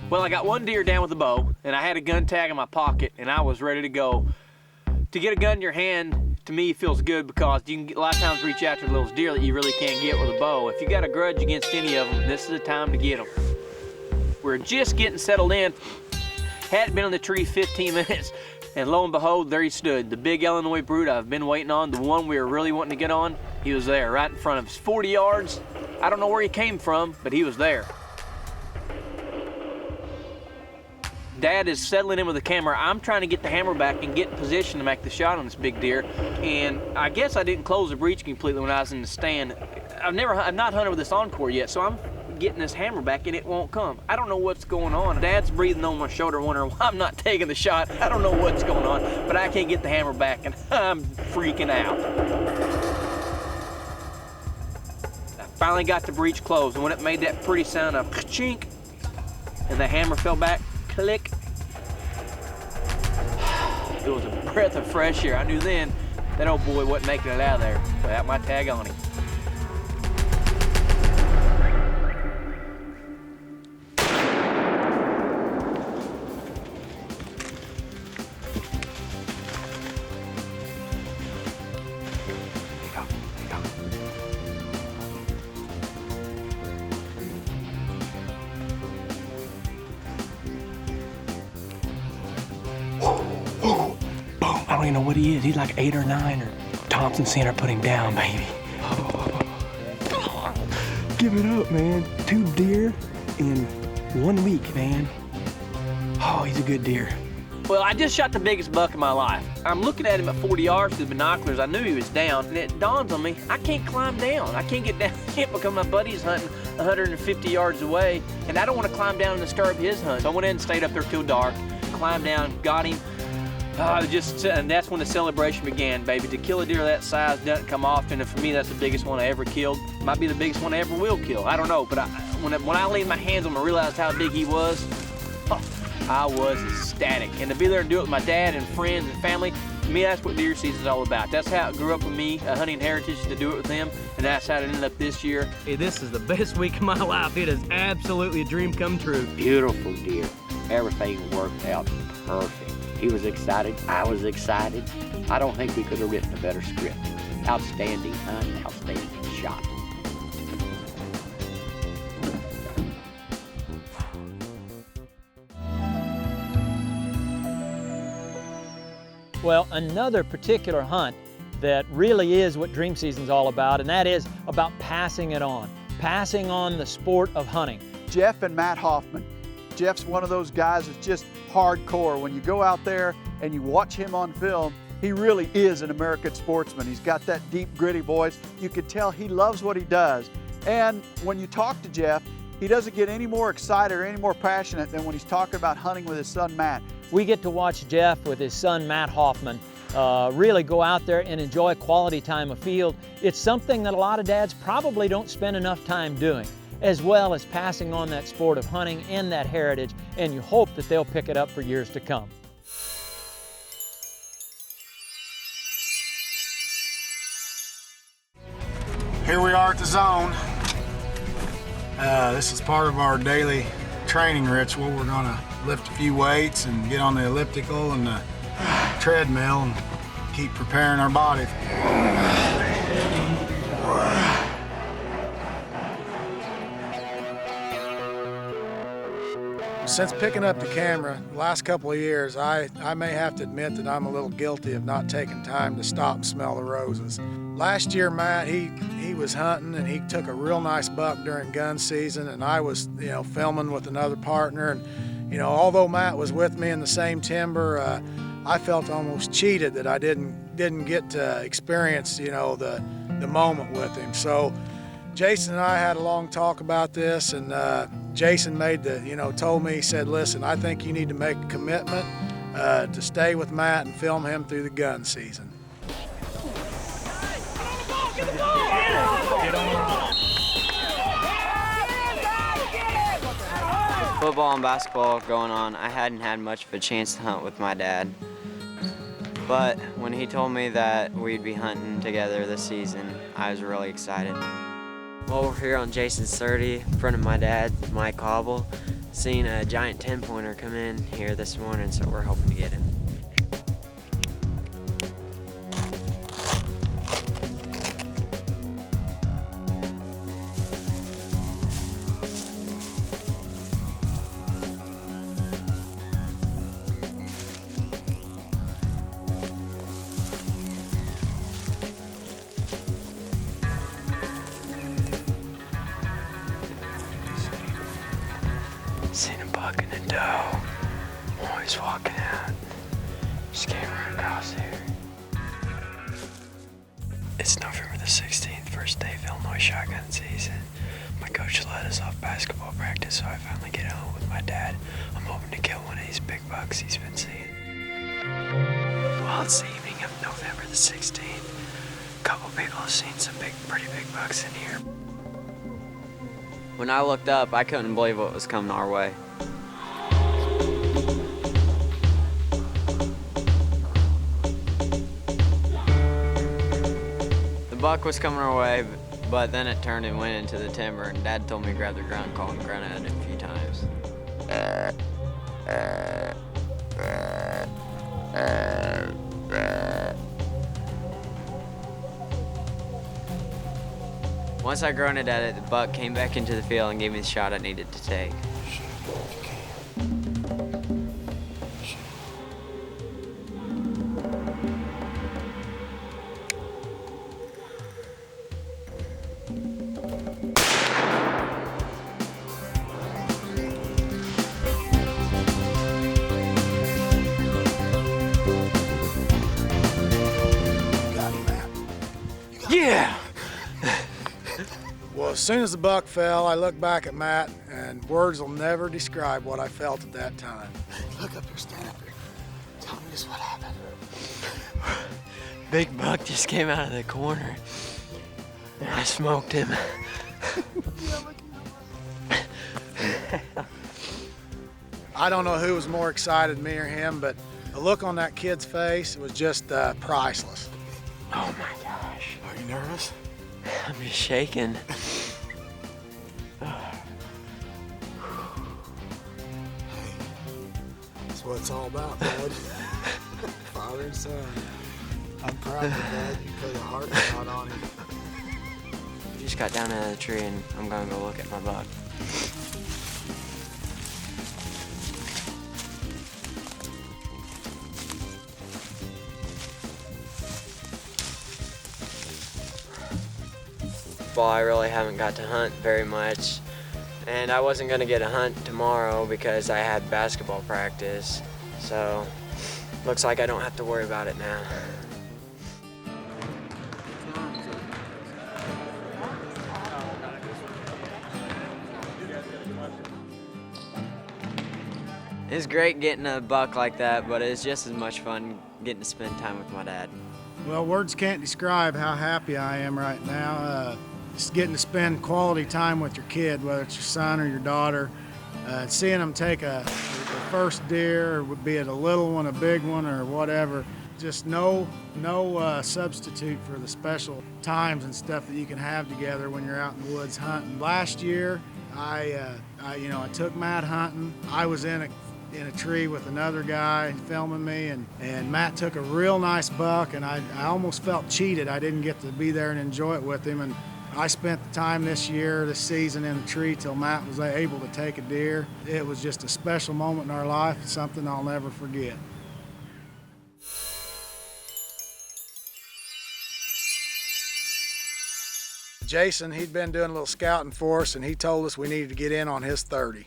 Well, I got one deer down with a bow, and I had a gun tag in my pocket, and I was ready to go. To get a gun in your hand, to me, feels good because you can a lot of times reach out to those deer that you really can't get with a bow. If you got a grudge against any of them, this is the time to get them. We're just getting settled in. Hadn't been on the tree 15 minutes, and lo and behold, there he stood. The big Illinois brute I've been waiting on, the one we were really wanting to get on, he was there, right in front of us. 40 yards. I don't know where he came from, but he was there. Dad is settling in with the camera. I'm trying to get the hammer back and get in position to make the shot on this big deer. And I guess I didn't close the breech completely when I was in the stand. I've not hunted with this encore yet, so I'm getting this hammer back and it won't come. I don't know what's going on. Dad's breathing on my shoulder, wondering why I'm not taking the shot. I don't know what's going on, but I can't get the hammer back and I'm freaking out. I finally got the breech closed, and when it made that pretty sound of chink, and the hammer fell back, click. It was a breath of fresh air. I knew then that old boy wasn't making it out of there without my tag on him. I don't even know what he is. He's like 8 or 9, or Thompson Center put him down, baby. Give it up, man. 2 deer in 1 week, man. Oh, he's a good deer. Well, I just shot the biggest buck in my life. I'm looking at him at 40 yards through the binoculars. I knew he was down, and it dawns on me, I can't climb down. I can't get down, I can't because my buddy's hunting 150 yards away, and I don't want to climb down and disturb his hunt. So I went in and stayed up there till dark, climbed down, got him. And that's when the celebration began, baby. To kill a deer that size doesn't come often, and for me, that's the biggest one I ever killed. Might be the biggest one I ever will kill. I don't know, but when I laid my hands on him and realized how big he was, I was ecstatic. And to be there and do it with my dad and friends and family, to me, that's what deer season's all about. That's how it grew up with me, a hunting heritage, to do it with them, and that's how it ended up this year. Hey, this is the best week of my life. It is absolutely a dream come true. Beautiful deer. Everything worked out perfect. He was excited, I was excited. I don't think we could have written a better script. Outstanding hunt, outstanding shot. Well, another particular hunt that really is what dream season's all about, and that is about passing it on, passing on the sport of hunting. Jeff and Matt Hoffman. Jeff's one of those guys that's just hardcore. When you go out there and you watch him on film, he really is an American sportsman. He's got that deep, gritty voice. You can tell he loves what he does. And when you talk to Jeff, he doesn't get any more excited or any more passionate than when he's talking about hunting with his son, Matt. We get to watch Jeff with his son, Matt Hoffman, really go out there and enjoy quality time afield. It's something that a lot of dads probably don't spend enough time doing, as well as passing on that sport of hunting and that heritage, and you hope that they'll pick it up for years to come. Here we are at the zone. This is part of our daily training ritual. We're gonna lift a few weights and get on the elliptical and the treadmill and keep preparing our body. Since picking up the camera the last couple of years, I may have to admit that I'm a little guilty of not taking time to stop and smell the roses. Last year, Matt, he was hunting and he took a real nice buck during gun season, and I was, filming with another partner. And, although Matt was with me in the same timber, I felt almost cheated that I didn't get to experience, the moment with him. So Jason and I had a long talk about this, and Jason told me, he said, listen, I think you need to make a commitment to stay with Matt and film him through the gun season. Football and basketball going on, I hadn't had much of a chance to hunt with my dad. But when he told me that we'd be hunting together this season, I was really excited. Well, we're here on Jason's 30, in front of my dad, Mike Hobble, seen a giant 10-pointer come in here this morning, so we're hoping to get him. Seen a buck and a doe. Always walking out. Just came right across here. It's November the 16th, first day of Illinois shotgun season. My coach let us off basketball practice, so I finally get home with my dad. I'm hoping to kill one of these big bucks he's been seeing. Well, it's the evening of November the 16th. A couple people have seen some pretty big bucks in here. When I looked up, I couldn't believe what was coming our way. The buck was coming our way, but then it turned and went into the timber, and Dad told me to grab the grunt call and grunt at it a few times. Once I grunted at it, the buck came back into the field and gave me the shot I needed to take. Yeah! Well, as soon as the buck fell, I looked back at Matt, and words will never describe what I felt at that time. Look up here, stand up here. Tell me just what happened. Big buck just came out of the corner. And I smoked him. I don't know who was more excited, me or him, but the look on that kid's face was just priceless. Oh my gosh. Are you nervous? I'm just shaking. That's what it's all about, bud. Father and son. I'm proud of you, Dad. You put a heart out on him. I just got down out of the tree and I'm gonna go look at my buck. Well, I really haven't got to hunt very much, and I wasn't gonna get a hunt tomorrow because I had basketball practice, so looks like I don't have to worry about it now. It's great getting a buck like that, but it's just as much fun getting to spend time with my dad. Well, words can't describe how happy I am right now. Just getting to spend quality time with your kid, whether it's your son or your daughter. Seeing them take their first deer, be it a little one, a big one, or whatever. Just no substitute for the special times and stuff that you can have together when you're out in the woods hunting. Last year, I took Matt hunting. I was in a tree with another guy filming me, and Matt took a real nice buck, and I almost felt cheated. I didn't get to be there and enjoy it with him, and I spent the time this season in the tree till Matt was able to take a deer. It was just a special moment in our life, something I'll never forget. Jason, he'd been doing a little scouting for us, and he told us we needed to get in on his 30.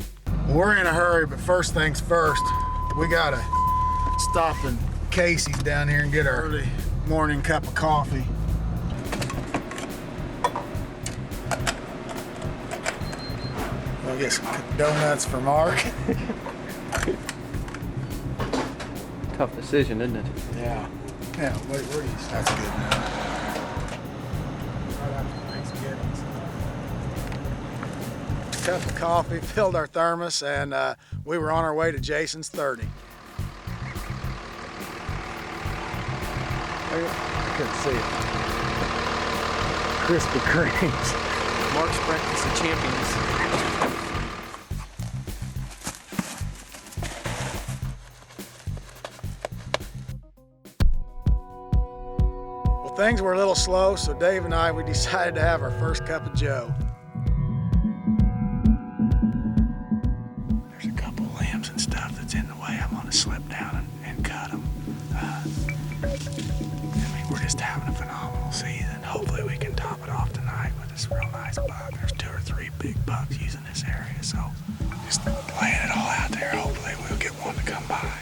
We're in a hurry, but first things first, we gotta stop in Casey's down here and get our early morning cup of coffee. We'll get some donuts for Mark. Tough decision, isn't it? Yeah. Yeah, where do you start? That's good now. Right after Thanksgiving. Cup of coffee, filled our thermos, and we were on our way to Jason's 30. Couldn't see it. Krispy Kremes. Mark's Breakfast of Champions. Well, things were a little slow, so Dave and we decided to have our first cup of joe. There's a couple limbs and stuff that's in the way. I'm gonna slip down and cut them. We're just having a phenomenal season. Hopefully we can top it off tonight with this real nice buck. There's 2 or 3 big bucks using this area, so just laying it all out there. Hopefully we'll get one to come by.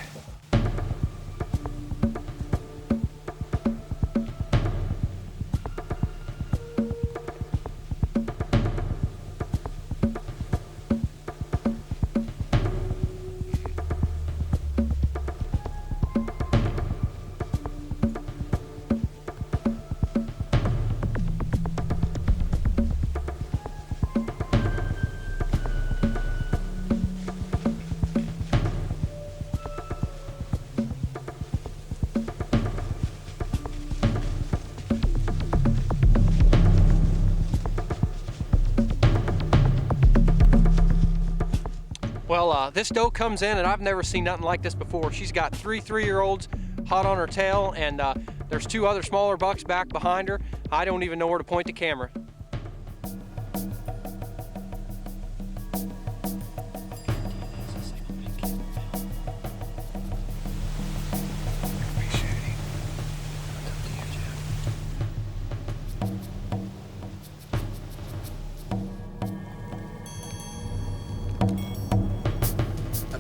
Well, this doe comes in, and I've never seen nothing like this before. She's got 3 3-year-olds hot on her tail, and there's 2 other smaller bucks back behind her. I don't even know where to point the camera.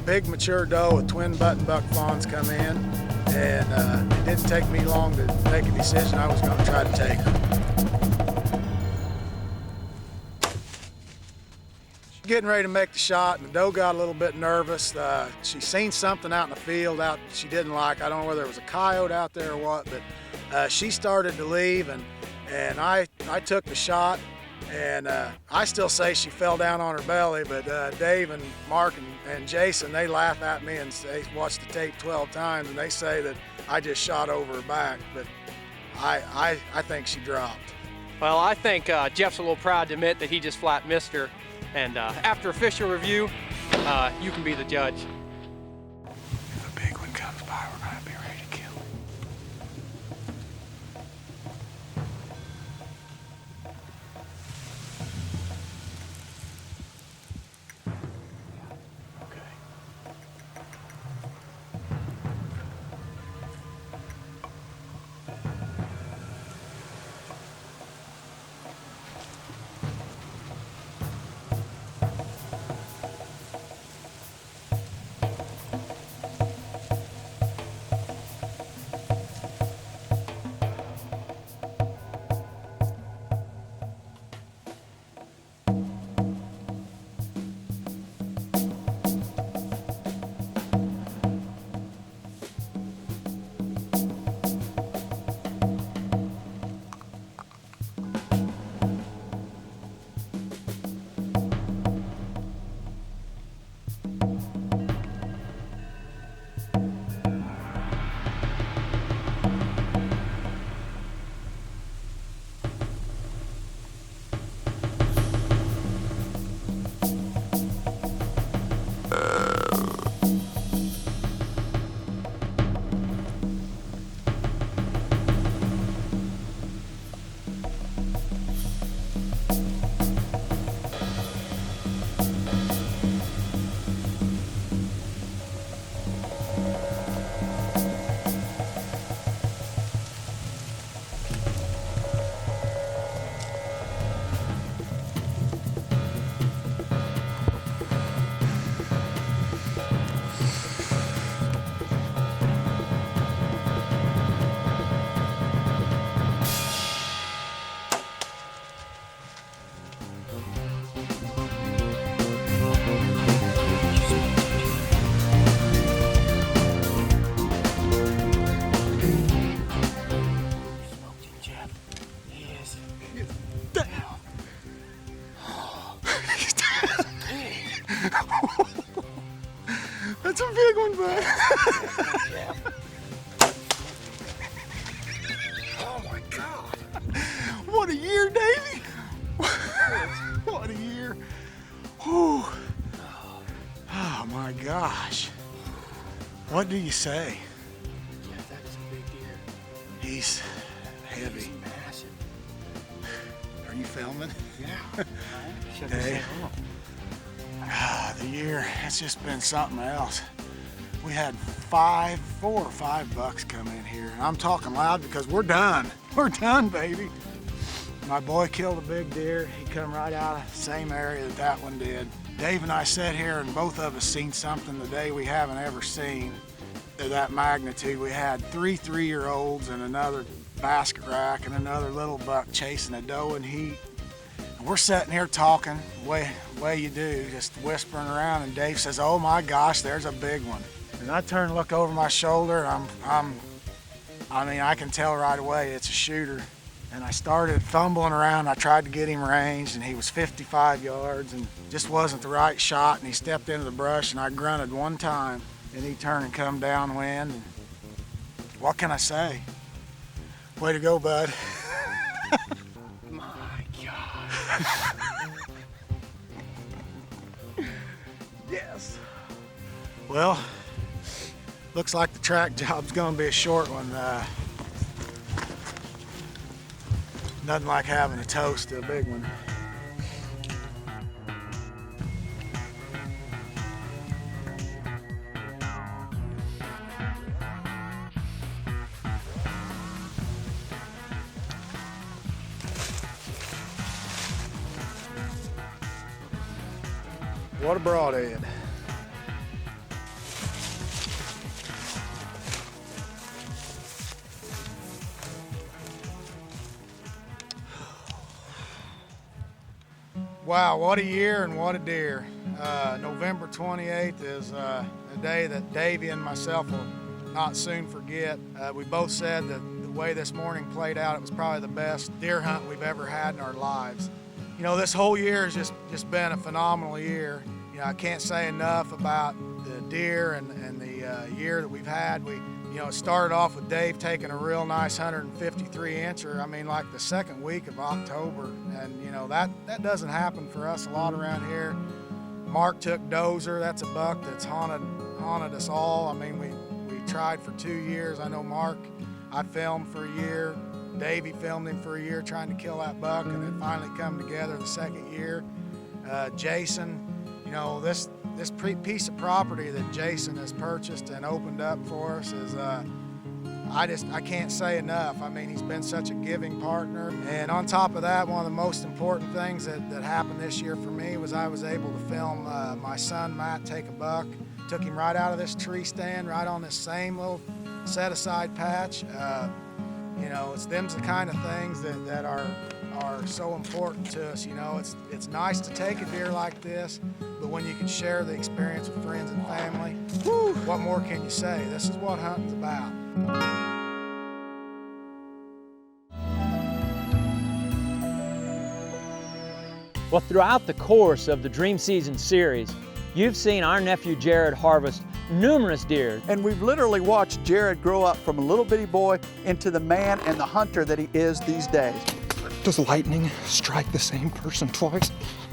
Big mature doe with twin button buck fawns come in, and it didn't take me long to make a decision. I was going to try to take her. Getting ready to make the shot, and the doe got a little bit nervous. She seen something out in the field out she didn't like. I don't know whether it was a coyote out there or what, but she started to leave, and I took the shot. And I still say she fell down on her belly, but Dave and Mark and Jason, they laugh at me and they watched the tape 12 times, and they say that I just shot over her back, but I think she dropped. Well, I think Jeff's a little proud to admit that he just flat missed her. And after official review, you can be the judge. If a big one comes by, we're gonna be ready to kill him. man. Oh my God. What a year, Davey. What a year. Whew. Oh my gosh. What do you say? Yeah, that's a big deer. He's heavy. He's massive. Are you filming? Yeah. Shut Dave. this off. The year, it's just been something else. We had 4 or 5 bucks come in here. And I'm talking loud because we're done. We're done, baby. My boy killed a big deer. He come right out of the same area that one did. Dave and I sat here and both of us seen something today we haven't ever seen of that magnitude. We had 3 3-year-olds and another basket rack and another little buck chasing a doe in heat. And we're sitting here talking, way you do, just whispering around, and Dave says, "Oh my gosh, there's a big one." And I turn and look over my shoulder, and I mean, I can tell right away it's a shooter. And I started fumbling around. I tried to get him ranged, and he was 55 yards and just wasn't the right shot. And he stepped into the brush, and I grunted one time, and he turned and come downwind. And what can I say? Way to go, bud. My God. Yes. Well, looks like the track job's gonna be a short one. Nothing like having a toast to a big one. What a broadhead. Wow, what a year and what a deer. November 28th is a day that Davey and myself will not soon forget. We both said that the way this morning played out, it was probably the best deer hunt we've ever had in our lives. You know, this whole year has just been a phenomenal year. You know, I can't say enough about the deer and the year that we've had. You know, it started off with Dave taking a real nice 153 incher. I mean, like the second week of October. And, you know, that doesn't happen for us a lot around here. Mark took Dozer. That's a buck that's haunted us all. I mean, we tried for 2 years. I know Mark, I filmed for a year. Davey filmed him for a year trying to kill that buck, and it finally come together the second year. Jason, you know, this piece of property that Jason has purchased and opened up for us is, I can't say enough. I mean, he's been such a giving partner. And on top of that, one of the most important things that happened this year for me was I was able to film my son Matt take a buck. Took him right out of this tree stand, right on this same little set-aside patch. You know, them's the kind of things that are so important to us. You know, it's nice to take a deer like this, but when you can share the experience with friends and family, whew, what more can you say? This is what hunting's about. Well, throughout the course of the Dream Season series, you've seen our nephew Jared harvest numerous deer. And we've literally watched Jared grow up from a little bitty boy into the man and the hunter that he is these days. Does lightning strike the same person twice?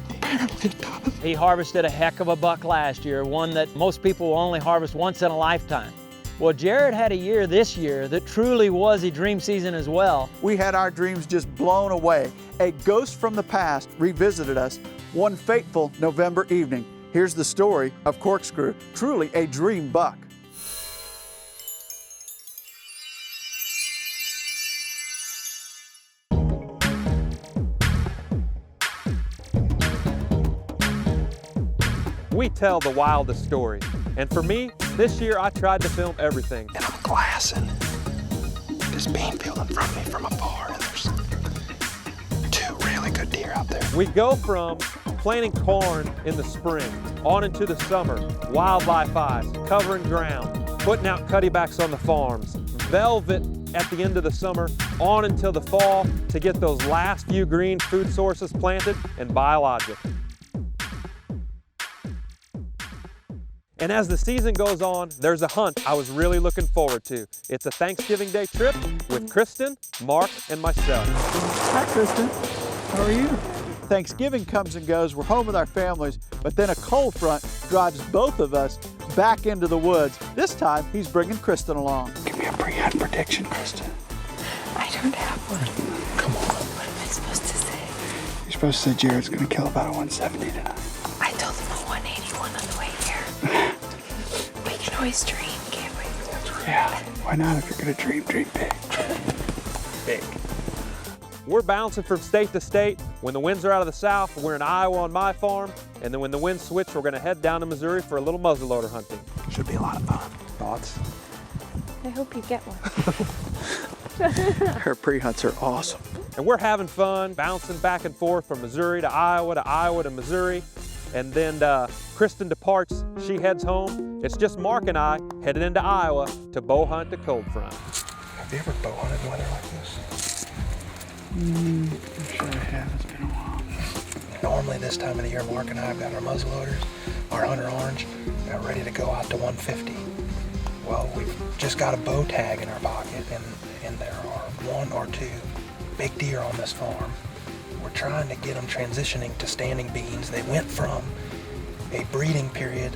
Apparently it does. He harvested a heck of a buck last year, one that most people will only harvest once in a lifetime. Well, Jared had a year this year that truly was a dream season as well. We had our dreams just blown away. A ghost from the past revisited us one fateful November evening. Here's the story of Corkscrew, truly a dream buck. We tell the wildest stories. And for me, this year I tried to film everything. And I'm glassing this bean field in front of me from afar, and there's 2 really good deer out there. We go from planting corn in the spring, on into the summer, wildlife eyes, covering ground, putting out cuttybacks on the farms, velvet at the end of the summer, on until the fall to get those last few green food sources planted and biologic. And as the season goes on, there's a hunt I was really looking forward to. It's a Thanksgiving Day trip with Kristen, Mark, and myself. Hi, Kristen. How are you? Thanksgiving comes and goes. We're home with our families, but then a cold front drives both of us back into the woods. This time, he's bringing Kristen along. Give me a pre-hunt prediction, Kristen. I don't have one. Come on. What am I supposed to say? You're supposed to say Jared's going to kill about a 170 tonight. I told him a 181 on the way here. We can always dream, can't we? Yeah. Why not? If you're going to dream, dream big. Big. We're bouncing from state to state. When the winds are out of the south, we're in Iowa on my farm. And then when the winds switch, we're gonna head down to Missouri for a little muzzleloader hunting. Should be a lot of fun. Thoughts? I hope you get one. Her pre-hunts are awesome. And we're having fun, bouncing back and forth from Missouri to Iowa to Missouri. And then Kristen departs, she heads home. It's just Mark and I headed into Iowa to bow hunt a cold front. Have you ever bow hunted in weather like this? I'm sure I have. It's been a while. Normally this time of the year, Mark and I have got our muzzleloaders, our Hunter Orange, ready to go out to 150. Well, we've just got a bow tag in our pocket, and there are 1 or 2 big deer on this farm. We're trying to get them transitioning to standing beans. They went from a breeding period,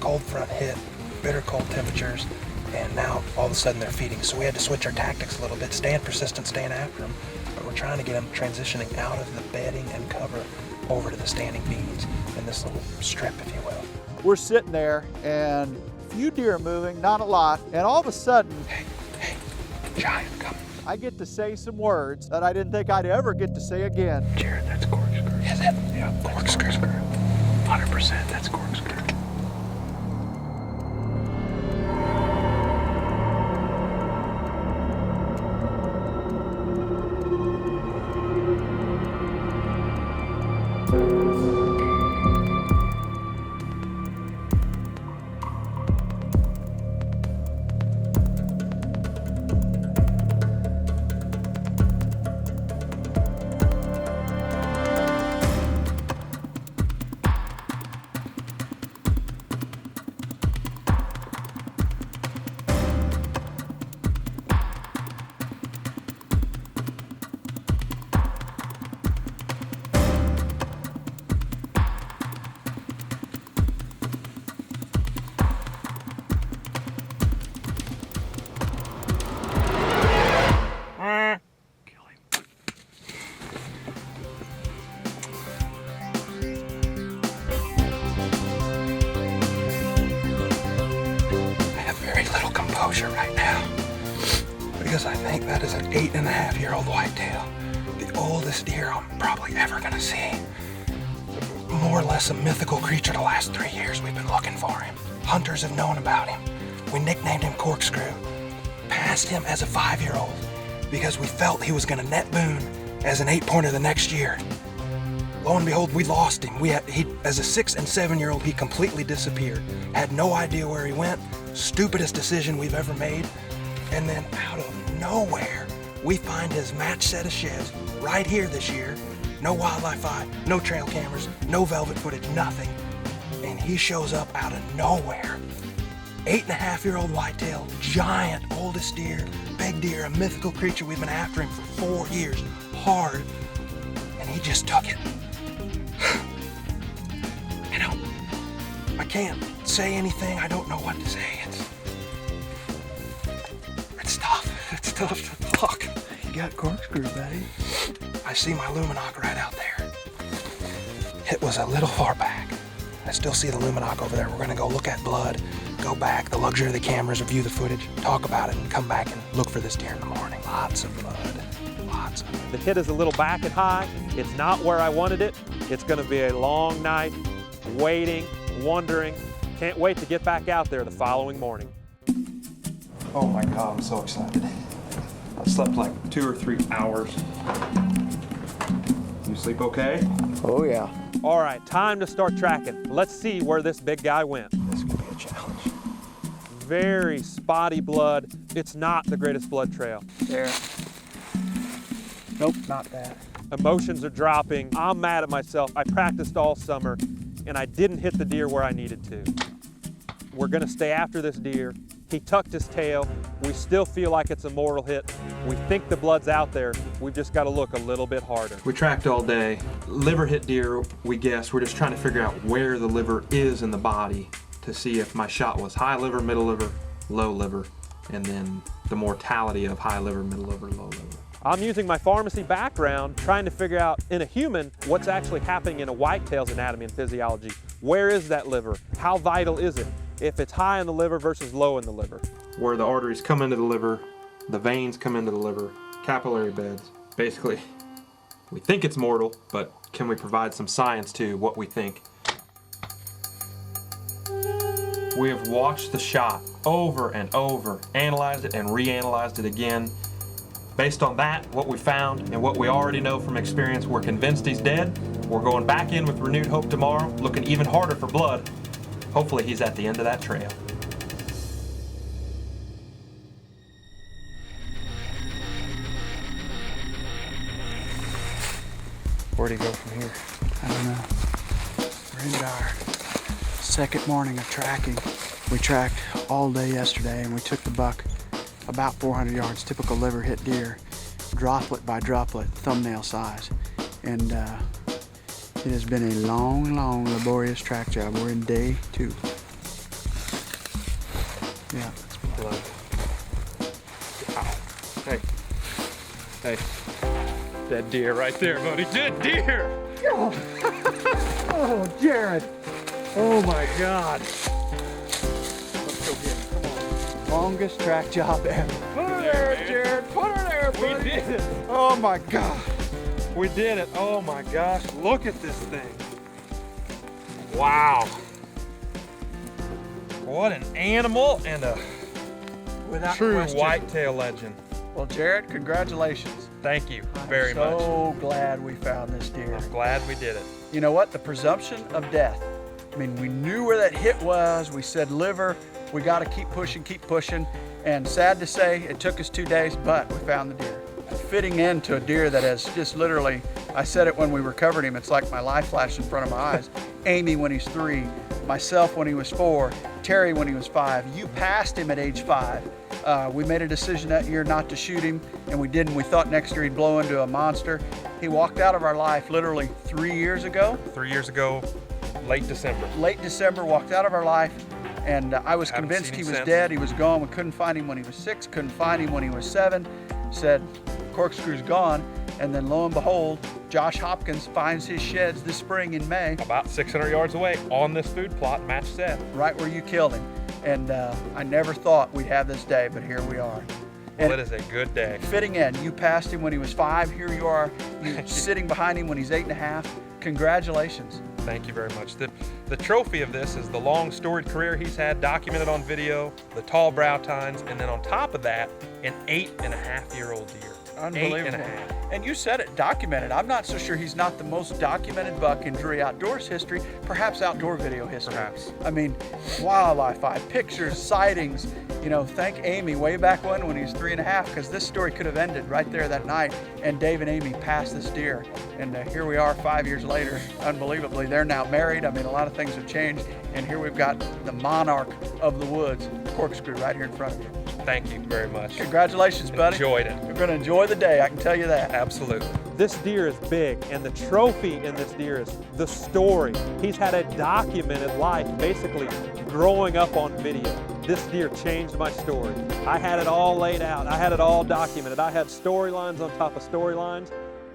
cold front hit, bitter cold temperatures, and now all of a sudden they're feeding. So we had to switch our tactics a little bit, stand persistent, stand after them, but we're trying to get them transitioning out of the bedding and cover over to the standing beans in this little strip, if you will. We're sitting there, and a few deer are moving, not a lot, and all of a sudden, hey, giant coming. I get to say some words that I didn't think I'd ever get to say again. Jared, that's corkscrew. Is it? Yeah, corkscrew. 100%, that's corkscrew. Right now, because I think that is an 8.5-year-old whitetail, the oldest deer I'm probably ever gonna see. More or less a mythical creature the last 3 years we've been looking for him. Hunters have known about him. We nicknamed him Corkscrew. Passed him as a 5-year-old because we felt he was gonna net boon as an 8-pointer the next year. Lo and behold, we lost him. As a 6- and 7-year-old, he completely disappeared. Had no idea where he went. Stupidest decision we've ever made. And then out of nowhere, we find his match set of sheds right here this year. No wildlife eye, no trail cameras, no velvet footage, nothing. And he shows up out of nowhere. 8.5-year-old whitetail, giant, oldest deer, big deer, a mythical creature. We've been after him for 4 years, hard, and he just took it. I can't say anything. I don't know what to say. It's tough. It's tough to talk. You got corkscrew, buddy. I see my Luminoc right out there. It was a little far back. I still see the Luminoc over there. We're gonna go look at blood, go back, the luxury of the cameras, review the footage, talk about it, and come back and look for this deer in the morning. Lots of blood, lots of it. The hit is a little back and high. It's not where I wanted it. It's gonna be a long night, waiting, wondering. Can't wait to get back out there the following morning. Oh my God, I'm so excited. I slept like 2 or 3 hours. You sleep okay? Oh yeah. All right, time to start tracking. Let's see where this big guy went. This could be a challenge. Very spotty blood. It's not the greatest blood trail. There. Nope, not that. Emotions are dropping. I'm mad at myself. I practiced all summer and I didn't hit the deer where I needed to. We're gonna stay after this deer. He tucked his tail. We still feel like it's a mortal hit. We think the blood's out there. We've just gotta look a little bit harder. We tracked all day. Liver hit deer, we guess. We're just trying to figure out where the liver is in the body to see if my shot was high liver, middle liver, low liver, and then the mortality of high liver, middle liver, low liver. I'm using my pharmacy background trying to figure out in a human what's actually happening in a whitetail's anatomy and physiology. Where is that liver? How vital is it? If it's high in the liver versus low in the liver. Where the arteries come into the liver, the veins come into the liver, capillary beds. Basically, we think it's mortal, but can we provide some science to what we think? We have watched the shot over and over, analyzed it and reanalyzed it again. Based on that, what we found and what we already know from experience, we're convinced he's dead. We're going back in with renewed hope tomorrow, looking even harder for blood. Hopefully he's at the end of that trail. Where'd he go from here? I don't know. We're into our second morning of tracking. We tracked all day yesterday and we took the buck about 400 yards, typical liver hit deer, droplet by droplet, thumbnail size. And it has been a long, long, laborious track job. We're in day 2. Yeah, that's blood. Ow. Hey. Hey. Dead deer right there, buddy. Dead deer! Oh, Jared. Oh my God. Let's go get it. Come on. Longest track job ever. Put her there, Jared. Put her there, buddy. We did it. Oh my God. We did it. Oh my gosh. Look at this thing. Wow. What an animal and a true whitetail legend. Well, Jared, congratulations. Thank you very much. I'm so glad we found this deer. I'm glad we did it. You know what? The presumption of death. I mean, we knew where that hit was. We said liver. We got to keep pushing. And sad to say, it took us 2 days, but we found the deer. Fitting into a deer that has just literally, I said it when we recovered him, it's like my life flashed in front of my eyes. Amy when he's 3, myself when he was 4, Terry when he was 5. You passed him at age 5. We made a decision that year not to shoot him, and we didn't. We thought next year he'd blow into a monster. He walked out of our life literally 3 years ago. 3 years ago, late December. Late December, walked out of our life, and I was convinced he was dead. He was gone. We couldn't find him when he was 6, couldn't find him when he was 7. Said, corkscrew's gone. And then lo and behold, Josh Hopkins finds his sheds this spring in May. About 600 yards away on this food plot, match set. Right where you killed him. And I never thought we'd have this day, but here we are. Well, it is a good day. Fitting in, you passed him when he was 5. Here you are, you're sitting behind him when he's 8.5. Congratulations. Thank you very much. The trophy of this is the long storied career he's had documented on video, the tall brow tines, and then on top of that, an 8.5-year-old deer. Unbelievable. 8.5. And you said it, documented. I'm not so sure he's not the most documented buck in Drury Outdoors history, perhaps outdoor video history. Perhaps. I mean, wildlife eye, pictures, sightings. You know, thank Amy way back when he was 3.5, because this story could have ended right there that night. And Dave and Amy passed this deer. And here we are 5 years later, unbelievably. They're now married. I mean, a lot of things have changed. And here we've got the monarch of the woods, corkscrew, right here in front of you. Thank you very much. Congratulations, buddy. Enjoyed it. You're going to enjoy the day, I can tell you that. Absolutely. This deer is big, and the trophy in this deer is the story. He's had a documented life, basically growing up on video. This deer changed my story. I had it all laid out. I had it all documented. I had storylines on top of storylines,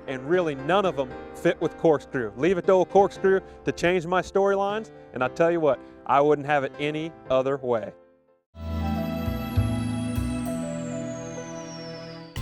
and really none of them fit with corkscrew. Leave it to old corkscrew to change my storylines, and I tell you what, I wouldn't have it any other way.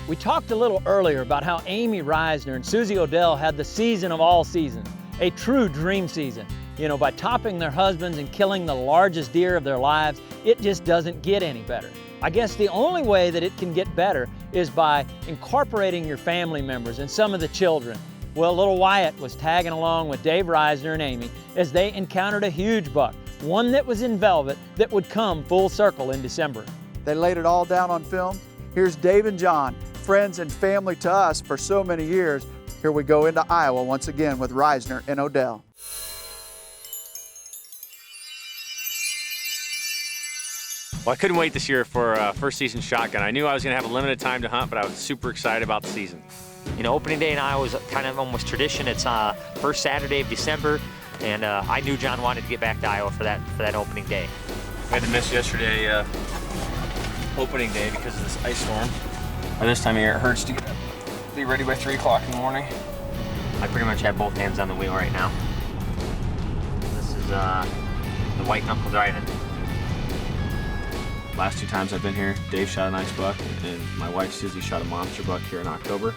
We talked a little earlier about how Amy Reisner and Susie O'Dell had the season of all seasons, a true dream season. You know, by topping their husbands and killing the largest deer of their lives, it just doesn't get any better. I guess the only way that it can get better is by incorporating your family members and some of the children. Well, little Wyatt was tagging along with Dave Reisner and Amy as they encountered a huge buck, one that was in velvet that would come full circle in December. They laid it all down on film. Here's Dave and John, friends and family to us for so many years. Here we go into Iowa once again with Reisner and O'Dell. Well, I couldn't wait this year for first season shotgun. I knew I was going to have a limited time to hunt, but I was super excited about the season. You know, opening day in Iowa is kind of almost tradition. It's first Saturday of December, and I knew John wanted to get back to Iowa for that opening day. I had to miss yesterday opening day because of this ice storm. By this time of year, it hurts to get up, be ready by 3 o'clock in the morning. I pretty much have both hands on the wheel right now. This is the white knuckle driving. Last 2 times I've been here, Dave shot a nice buck, and my wife Susie shot a monster buck here in October.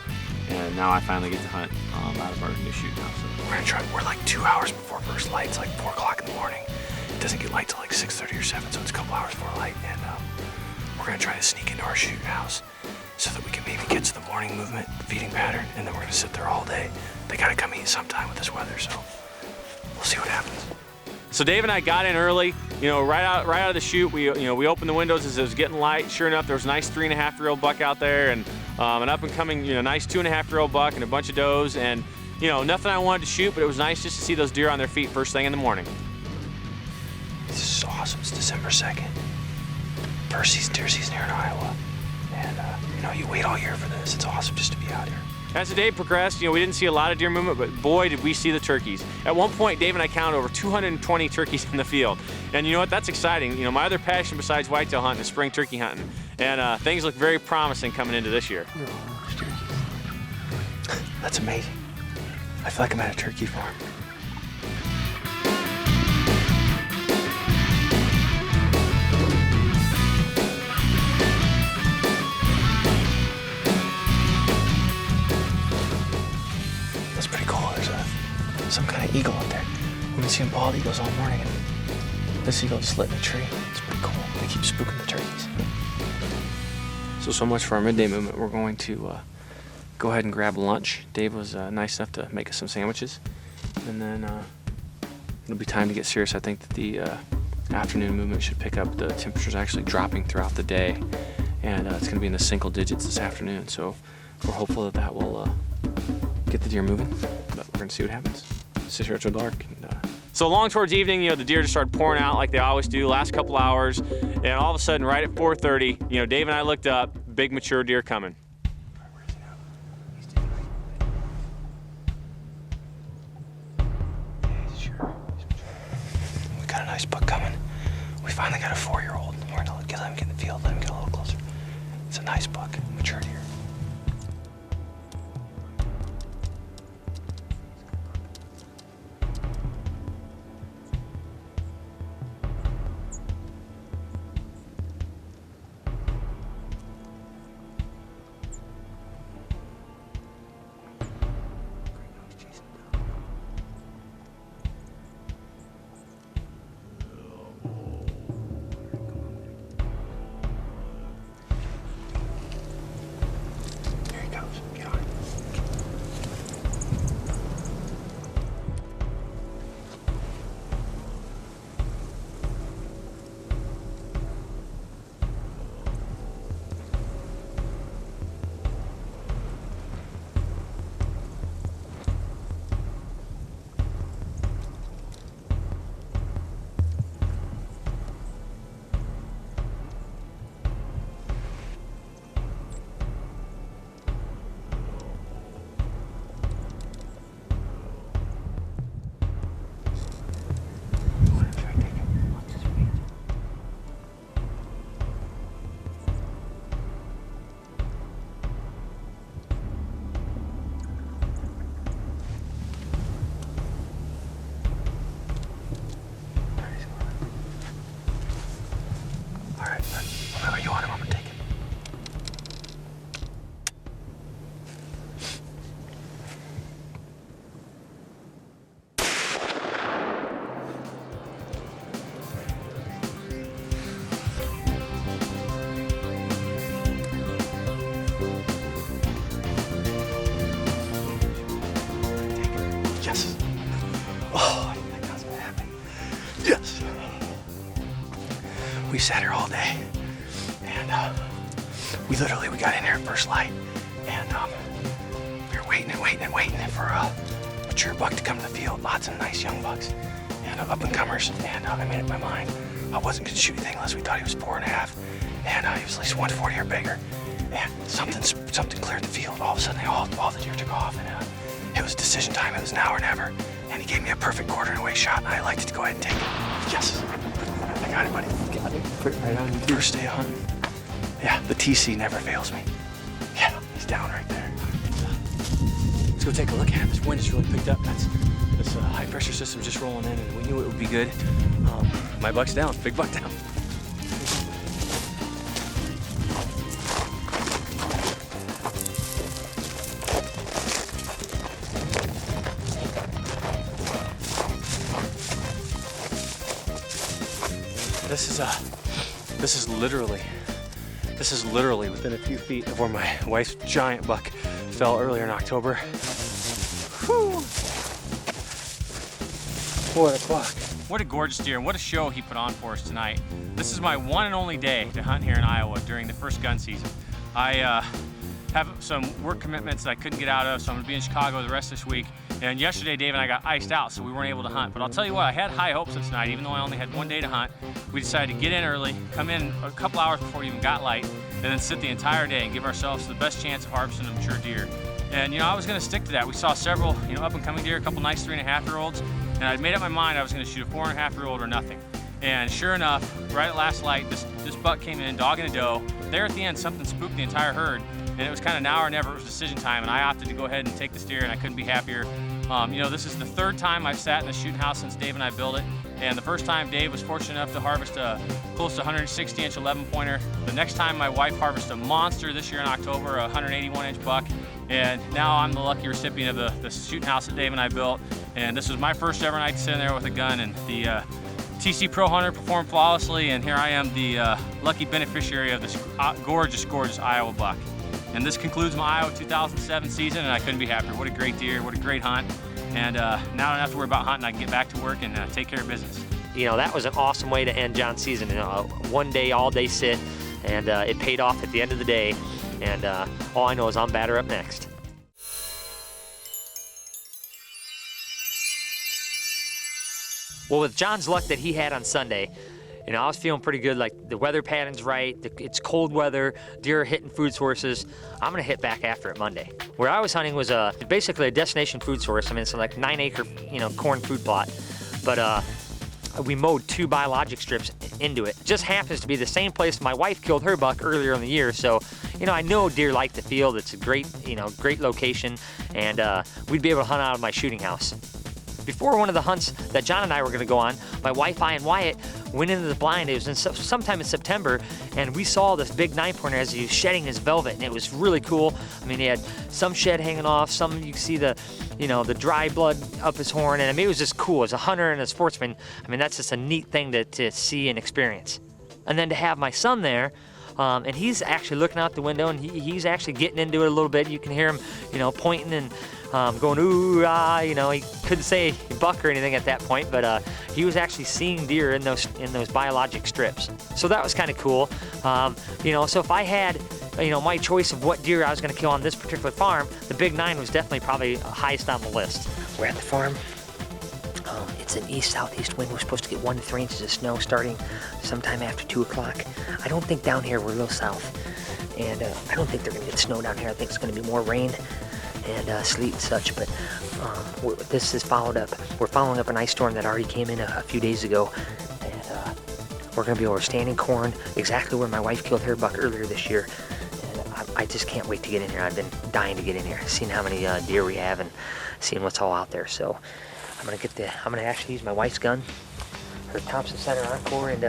And now I finally get to hunt out of our new shoot now. So We're like 2 hours before first light. It's like 4 o'clock in the morning. It doesn't get light till like 6:30 or 7, so it's a couple hours before light. And we're gonna try to sneak into our shoot house so that we can maybe get to the morning movement, feeding pattern, and then we're gonna sit there all day. They gotta come eat sometime with this weather, so we'll see what happens. So Dave and I got in early, right out of the chute. We opened the windows as it was getting light. Sure enough, there was a nice 3.5-year-old buck out there, and an up and coming, nice 2.5-year-old buck and a bunch of does, and nothing I wanted to shoot, but it was nice just to see those deer on their feet first thing in the morning. This is awesome. It's December 2nd. First deer season here in Iowa, and you wait all year for this. It's awesome just to be out here. As the day progressed, we didn't see a lot of deer movement, but boy, did we see the turkeys. At one point, Dave and I counted over 220 turkeys in the field. And you know what? That's exciting. My other passion besides whitetail hunting is spring turkey hunting. And things look very promising coming into this year. That's amazing. I feel like I'm at a turkey farm. That's pretty cool. There's some kind of eagle up there. We've been seeing bald eagles all morning, and this eagle just lit in a tree. It's pretty cool. They keep spooking the turkeys. So much for our midday movement. We're going to go ahead and grab lunch. Dave was nice enough to make us some sandwiches. And then it'll be time to get serious. I think that the afternoon movement should pick up. The temperature's actually dropping throughout the day, and it's going to be in the single digits this afternoon. So we're hopeful that will get the deer moving, but we're going to see what happens. Sit here till dark. So along towards evening, the deer just started pouring out like they always do, last couple hours, and all of a sudden, right at 4:30, Dave and I looked up, big mature deer coming. We got a nice buck coming. We finally got a 4-year-old. We're gonna let him get in the field, let him get a little closer. It's a nice buck, mature deer. You want him? I'm gonna take him. Yes. Oh, I didn't think that was gonna happen. Yes. We sat here all day. And we got in here at first light, and we were waiting for a mature buck to come to the field. Lots of nice young bucks, and up-and-comers, and I made up my mind. I wasn't going to shoot anything unless we thought he was 4.5, and he was at least 140 or bigger. And something cleared the field. All of a sudden, all the deer took off, and it was decision time. It was now or never. And he gave me a perfect quarter-and-away shot, and I elected to go ahead and take it. Yes. I got it, buddy. Got it. Put it right on you. First day of hunting. Yeah, the TC never fails me. Yeah, he's down right there. Let's go take a look at it. This wind has really picked up. This high-pressure system just rolling in, and we knew it would be good. My buck's down. Big buck down. This is literally within a few feet of where my wife's giant buck fell earlier in October. Whew. What a buck. What a gorgeous deer, and what a show he put on for us tonight. This is my one and only day to hunt here in Iowa during the first gun season. I have some work commitments that I couldn't get out of, so I'm gonna be in Chicago the rest of this week. And yesterday, Dave and I got iced out, so we weren't able to hunt. But I'll tell you what, I had high hopes of tonight, even though I only had one day to hunt. We decided to get in early, come in a couple hours before it even got light, and then sit the entire day and give ourselves the best chance of harvesting a mature deer. And I was gonna stick to that. We saw several, up and coming deer, a couple nice 3.5-year-olds, and I'd made up my mind I was gonna shoot a 4.5-year-old or nothing. And sure enough, right at last light, this buck came in, dog and a doe. There at the end, something spooked the entire herd, and it was kind of now or never. It was decision time, and I opted to go ahead and take this deer, and I couldn't be happier. This is the third time I've sat in the shooting house since Dave and I built it. And the first time Dave was fortunate enough to harvest a close to 160-inch 11-pointer. The next time my wife harvested a monster this year in October, a 181-inch buck. And now I'm the lucky recipient of the shooting house that Dave and I built. And this was my first ever night sitting there with a gun, and the TC Pro Hunter performed flawlessly, and here I am, the lucky beneficiary of this gorgeous, gorgeous Iowa buck. And this concludes my Iowa 2007 season, and I couldn't be happier. What a great deer, what a great hunt. And now I don't have to worry about hunting. I can get back to work and take care of business. That was an awesome way to end John's season. One day, all day sit, and it paid off at the end of the day. And all I know is I'm batter up next. Well, with John's luck that he had on Sunday, I was feeling pretty good. Like, the weather pattern's right, it's cold weather, deer are hitting food sources. I'm gonna hit back after it Monday. Where I was hunting was basically a destination food source. I mean, it's like 9-acre, corn food plot. But we mowed 2 biologic strips into it. It just happens to be the same place my wife killed her buck earlier in the year. So, I know deer like the field. It's a great, great location, and we'd be able to hunt out of my shooting house. Before one of the hunts that John and I were going to go on, my wife, I, and Wyatt went into the blind. It was sometime in September, and we saw this big 9-pointer as he was shedding his velvet, and it was really cool. I mean, he had some shed hanging off, some you see the dry blood up his horn, and I mean, it was just cool. As a hunter and a sportsman, I mean, that's just a neat thing to see and experience. And then to have my son there, and he's actually looking out the window, and he's actually getting into it a little bit. You can hear him, pointing and going, ooh, ah, he couldn't say buck or anything at that point, but he was actually seeing deer in those biologic strips. So that was kind of cool. So if I had, my choice of what deer I was going to kill on this particular farm, the big 9 was definitely probably highest on the list. We're at the farm. It's an east-southeast wind. We're supposed to get 1 to 3 inches of snow starting sometime after 2 o'clock. I don't think down here, we're a little south, and I don't think they're going to get snow down here. I think it's going to be more rain and sleet and such, but this is followed up. We're following up an ice storm that already came in a few days ago, and we're going to be over standing corn, exactly where my wife killed her buck earlier this year. And I just can't wait to get in here. I've been dying to get in here, seeing how many deer we have and seeing what's all out there. So I'm gonna actually use my wife's gun, her Thompson Center Encore, and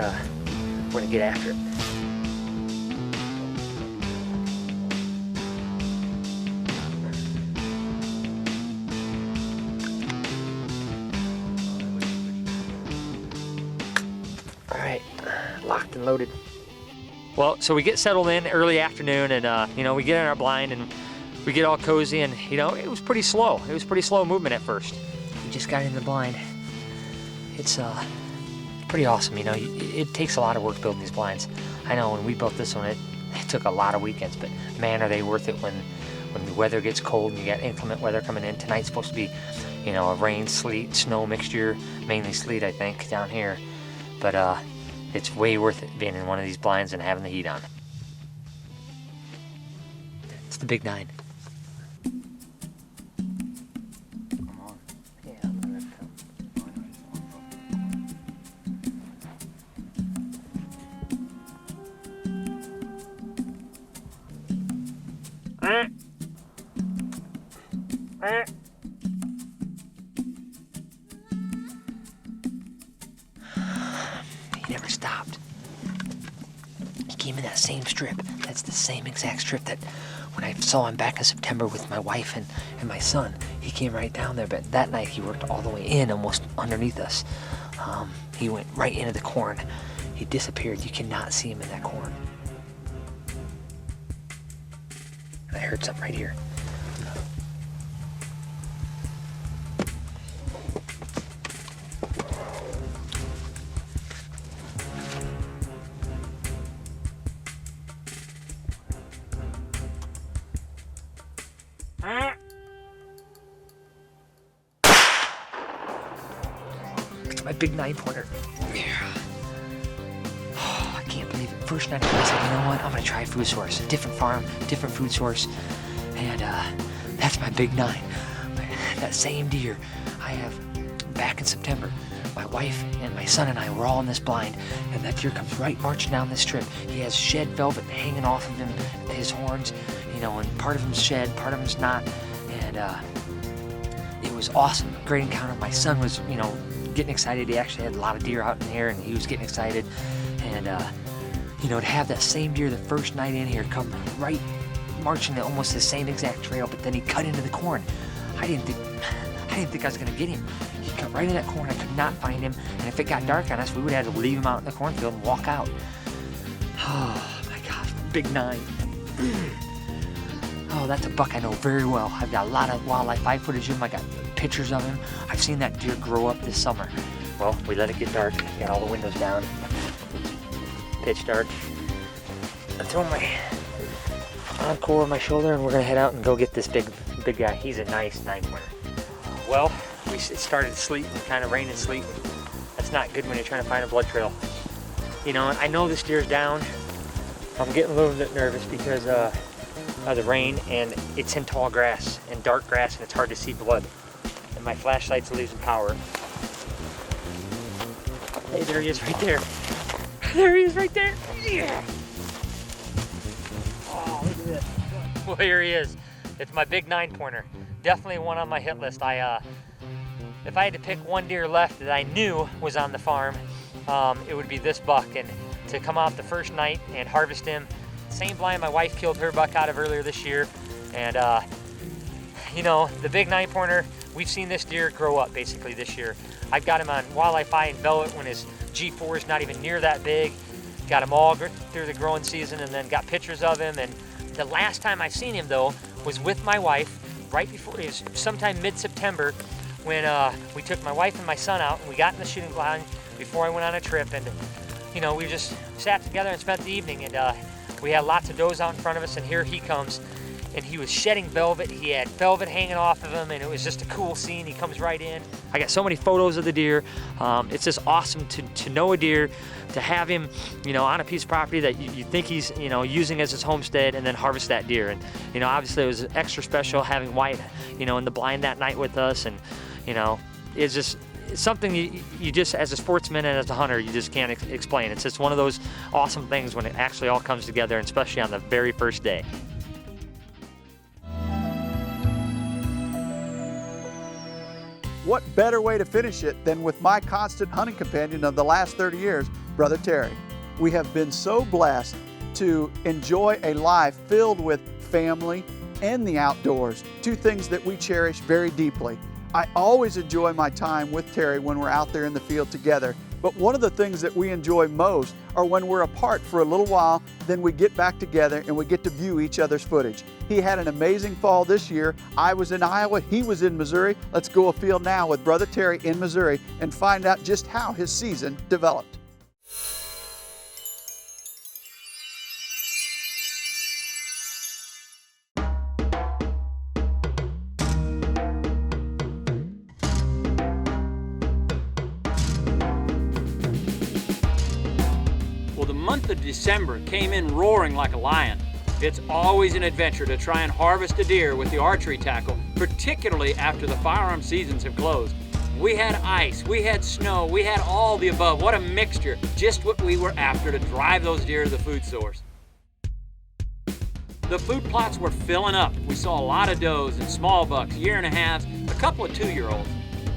we're gonna get after it. All right, locked and loaded. Well, so we get settled in early afternoon, and we get in our blind and we get all cozy, and it was pretty slow. It was pretty slow movement at first. We just got in the blind. It's pretty awesome. It takes a lot of work building these blinds. I know when we built this one, it took a lot of weekends, but man, are they worth it when when the weather gets cold and you got inclement weather coming in. Tonight's supposed to be, you know, a rain, sleet, snow mixture, mainly sleet, I think, down here. But it's way worth it being in one of these blinds and having the heat on. It's the Big 9. He never stopped. He came in that same strip. That's the same exact strip that when I saw him back in September with my wife and my son, he came right down there. But that night he worked all the way in, almost underneath us. He went right into the corn. He disappeared. You cannot see him in that corn. And I heard something right here. It's my Big 9-pointer. Oh, I can't believe it. First night I said, you know what? I'm gonna try food source. Different farm, different food source. And that's my Big 9. That same deer I have back in September. My wife and my son and I were all in this blind, and that deer comes right marching down this strip. He has shed velvet hanging off of him, his horns, you know, and part of him's shed, part of him's not. And it was awesome. Great encounter. My son was, you know, getting excited. He actually had a lot of deer out in here, and he was getting excited. And you know, to have that same deer the first night in here come right marching almost the same exact trail, but then he cut into the corn. I didn't think I was gonna get him. He cut right in that corn. I could not find him, and if it got dark on us, we would have to leave him out in the cornfield and walk out. Oh my gosh, Big 9. Oh, that's a buck I know very well. I've got a lot of wildlife eye footage of him. I got pictures of him. I've seen that deer grow up this summer. Well, we let it get dark. Got all the windows down. Pitch dark. I throw my encore on my shoulder, and we're gonna head out and go get this big guy. He's a nice 9-pointer. Well, it started sleet and kind of rain and sleet. That's not good when you're trying to find a blood trail. You know, I know this deer's down. I'm getting a little bit nervous because of the rain, and it's in tall grass and dark grass, and it's hard to see blood. And my flashlight's losing power. Hey, there he is right there. There he is right there. Yeah. Oh, look at this. Well, here he is. It's my Big 9-pointer. Definitely one on my hit list. If I had to pick one deer left that I knew was on the farm, it would be this buck. And to come out the first night and harvest him, same blind my wife killed her buck out of earlier this year. And you know, the Big 9-pointer, we've seen this deer grow up basically this year. I've got him on wildlife eye and velvet when his G4 is not even near that big. Got him all through the growing season, and then got pictures of him. And the last time I've seen him though was with my wife right before, it was sometime mid-September, when we took my wife and my son out and we got in the shooting blind before I went on a trip. And you know, we just sat together and spent the evening, and we had lots of does out in front of us, and here he comes. And he was shedding velvet. He had velvet hanging off of him, and it was just a cool scene. He comes right in. I got so many photos of the deer. It's just awesome to know a deer, to have him, you know, on a piece of property that you think he's, you know, using as his homestead, and then harvest that deer. And you know, obviously it was extra special having White, you know, in the blind that night with us. And you know, it's just something you just, as a sportsman and as a hunter, you just can't explain. It's just one of those awesome things when it actually all comes together, and especially on the very first day. What better way to finish it than with my constant hunting companion of the last 30 years, Brother Terry. We have been so blessed to enjoy a life filled with family and the outdoors, two things that we cherish very deeply. I always enjoy my time with Terry when we're out there in the field together, but one of the things that we enjoy most are when we're apart for a little while, then we get back together and we get to view each other's footage. He had an amazing fall this year. I was in Iowa, he was in Missouri. Let's go afield now with Brother Terry in Missouri and find out just how his season developed. month of December came in roaring like a lion. It's always an adventure to try and harvest a deer with the archery tackle, particularly after the firearm seasons have closed. We had ice, we had snow, we had all the above. What a mixture, just what we were after to drive those deer to the food source. The food plots were filling up. We saw a lot of does and small bucks, 1.5 years, a couple of 2-year-olds.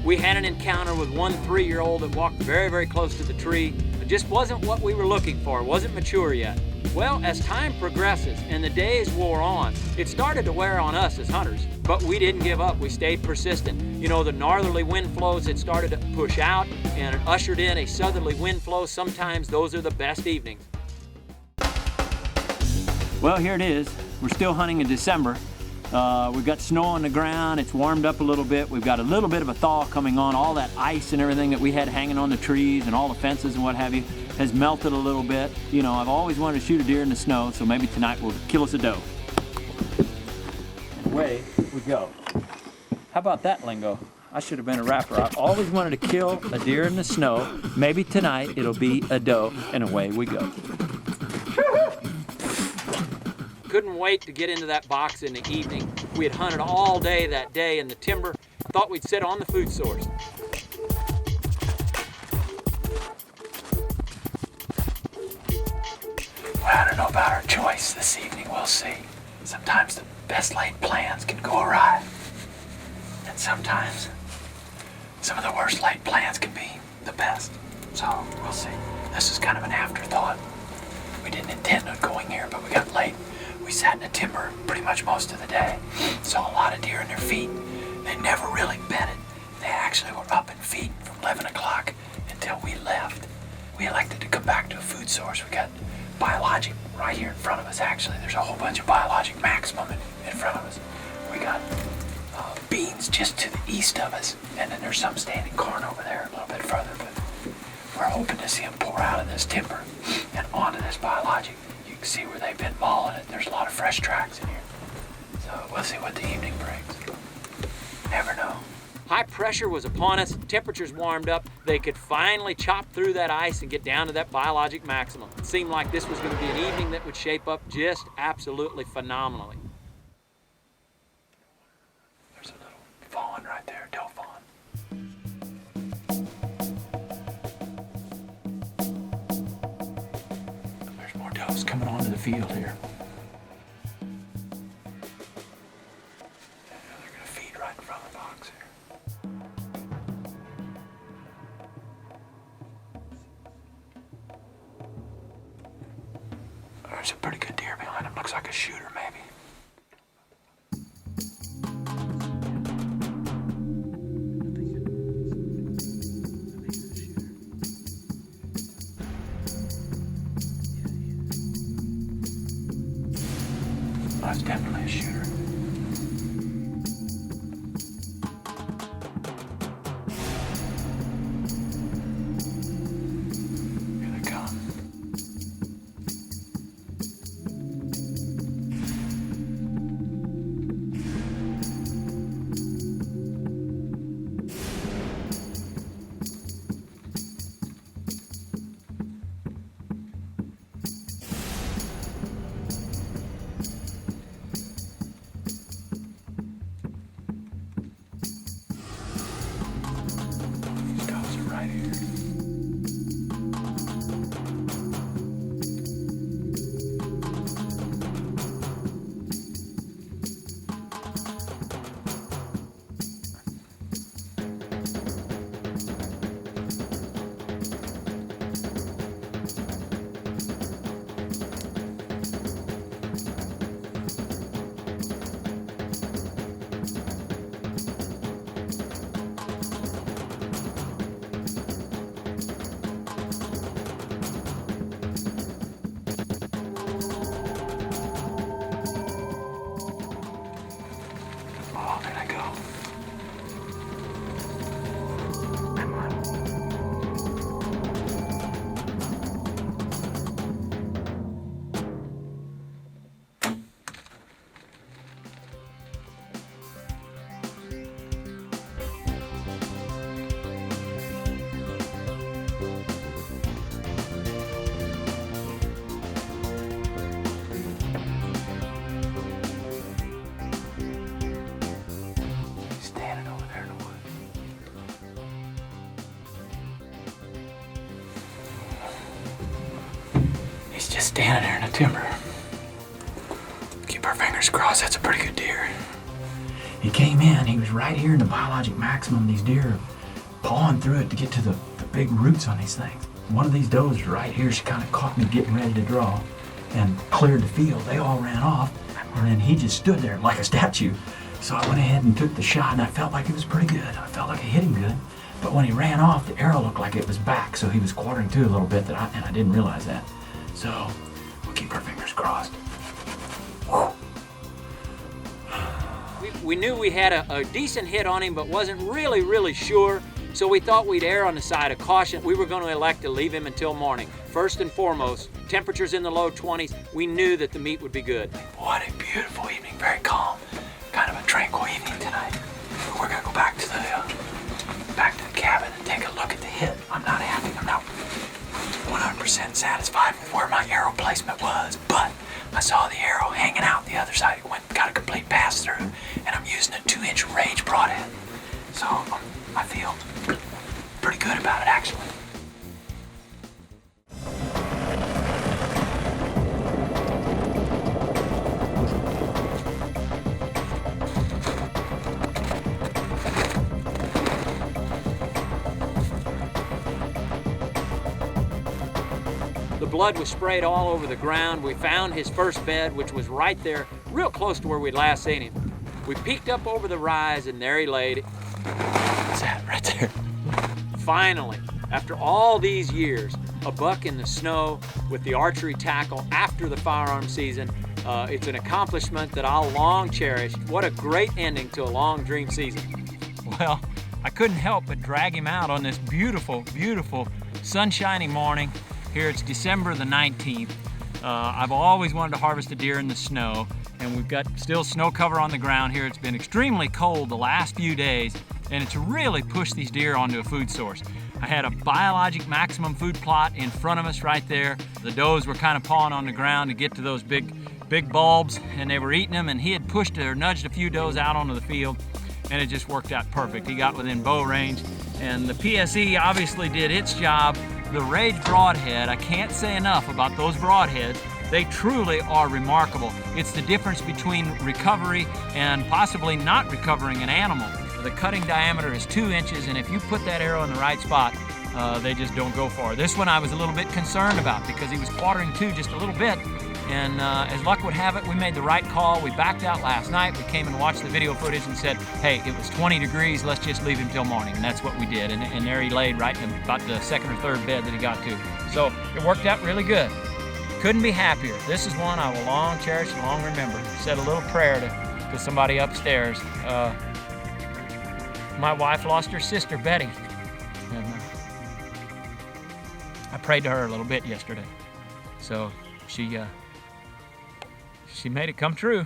We had an encounter with one 3-year-old that walked very, very close to the tree. It just wasn't what we were looking for, it wasn't mature yet. Well, as time progresses and the days wore on, it started to wear on us as hunters. But we didn't give up, we stayed persistent. You know, the northerly wind flows had started to push out and it ushered in a southerly wind flow. Sometimes those are the best evenings. Well, here it is. We're still hunting in December. We've got snow on the ground, it's warmed up a little bit. We've got a little bit of a thaw coming on. All that ice and everything that we had hanging on the trees and all the fences and what have you has melted a little bit. You know, I've always wanted to shoot a deer in the snow, so maybe tonight we'll kill us a doe. And away we go. How about that lingo? I should have been a rapper. I've always wanted to kill a deer in the snow. Maybe tonight it'll be a doe, and away we go. Couldn't wait to get into that box in the evening. We had hunted all day that day in the timber. Thought we'd sit on the food source. Well, I don't know about our choice this evening, we'll see. Sometimes the best laid plans can go awry. And sometimes some of the worst laid plans can be the best. So, we'll see. This is kind of an afterthought. We didn't intend on going here, but we got late. We sat in the timber pretty much most of the day. Saw a lot of deer in their feet. They never really bedded. They actually were up and feeding from 11 o'clock until we left. We elected to come back to a food source. We got Biologic right here in front of us, actually. There's a whole bunch of Biologic Maximum in front of us. We got beans just to the east of us, and then there's some standing corn over there a little bit further, but we're hoping to see them pour out of this timber and onto this Biologic. You can see where they've been mauling it. There's a lot of fresh tracks in here. So we'll see what the evening brings. Never know. High pressure was upon us, temperatures warmed up, they could finally chop through that ice and get down to that Biologic Maximum. It seemed like this was going to be an evening that would shape up just absolutely phenomenally. There's a little fawn right there, doe fawn. There's more does coming onto the field here. They're going to feed right in front of the box here. There's a pretty good deer behind him. Looks like a shooter, maybe. That's definitely a shooter. Here they come. standing there in the timber. Keep our fingers crossed, that's a pretty good deer. He came in, he was right here in the biologic maximum. These deer are pawing through it to get to the big roots on these things. One of these does right here, she kind of caught me getting ready to draw and cleared the field. They all ran off, and then he just stood there like a statue. So I went ahead and took the shot, and I felt like it was pretty good. I felt like I hit him good. But when he ran off, the arrow looked like it was back, so he was quartering to a little bit, and I didn't realize that. So we'll keep our fingers crossed. We knew we had a decent hit on him, but wasn't really sure. So we thought we'd err on the side of caution. We were going to elect to leave him until morning. First and foremost, temperatures in the low 20s. We knew that the meat would be good. What a beautiful evening, very calm. Kind of a tranquil evening tonight. We're gonna go back to the cabin and take a look at the hit. I'm not 100% satisfied with where my arrow placement was, but I saw the arrow hanging out the other side. It got a complete pass through, and I'm using a 2-inch rage broadhead. So I feel pretty good about it, actually. The blood was sprayed all over the ground. We found his first bed, which was right there, real close to where we'd last seen him. We peeked up over the rise, and there he laid. What's that right there? Finally, after all these years, a buck in the snow with the archery tackle after the firearm season. It's an accomplishment that I'll long cherish. What a great ending to a long dream season. Well, I couldn't help but drag him out on this beautiful, beautiful sunshiny morning. Here it's December the 19th. I've always wanted to harvest a deer in the snow, and we've got still snow cover on the ground here. It's been extremely cold the last few days, and it's really pushed these deer onto a food source. I had a biologic maximum food plot in front of us right there. The does were kind of pawing on the ground to get to those big bulbs, and they were eating them, and he had pushed or nudged a few does out onto the field, and it just worked out perfect. He got within bow range, and the PSE obviously did its job. The Rage Broadhead, I can't say enough about those broadheads. They truly are remarkable. It's the difference between recovery and possibly not recovering an animal. The cutting diameter is 2 inches, and if you put that arrow in the right spot, they just don't go far. This one I was a little bit concerned about because he was quartering to just a little bit, and as luck would have it, we made the right call. We backed out last night. We came and watched the video footage and said, hey, it was 20 degrees, let's just leave him till morning, and that's what we did. And there he laid right in about the second or third bed that he got to. So it worked out really good. Couldn't be happier. This is one I will long cherish and long remember. Said a little prayer to somebody upstairs. My wife lost her sister, Betty, and I prayed to her a little bit yesterday. So she made it come true.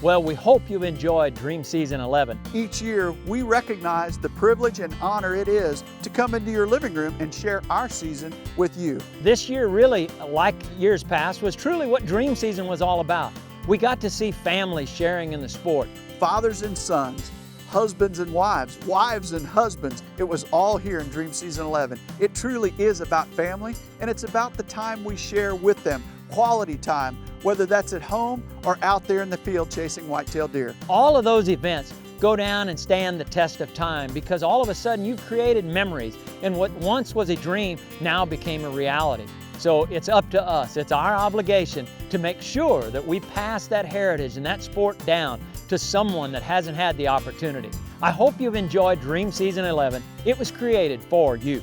Well, we hope you've enjoyed Dream Season 11. Each year, we recognize the privilege and honor it is to come into your living room and share our season with you. This year, really, like years past, was truly what Dream Season was all about. We got to see families sharing in the sport. Fathers and sons, husbands and wives, wives and husbands. It was all here in Dream Season 11. It truly is about family, and it's about the time we share with them, quality time, whether that's at home or out there in the field chasing white-tailed deer. All of those events go down and stand the test of time because all of a sudden you've created memories, and what once was a dream now became a reality. So it's up to us, it's our obligation to make sure that we pass that heritage and that sport down to someone that hasn't had the opportunity. I hope you've enjoyed Dream Season 11. It was created for you.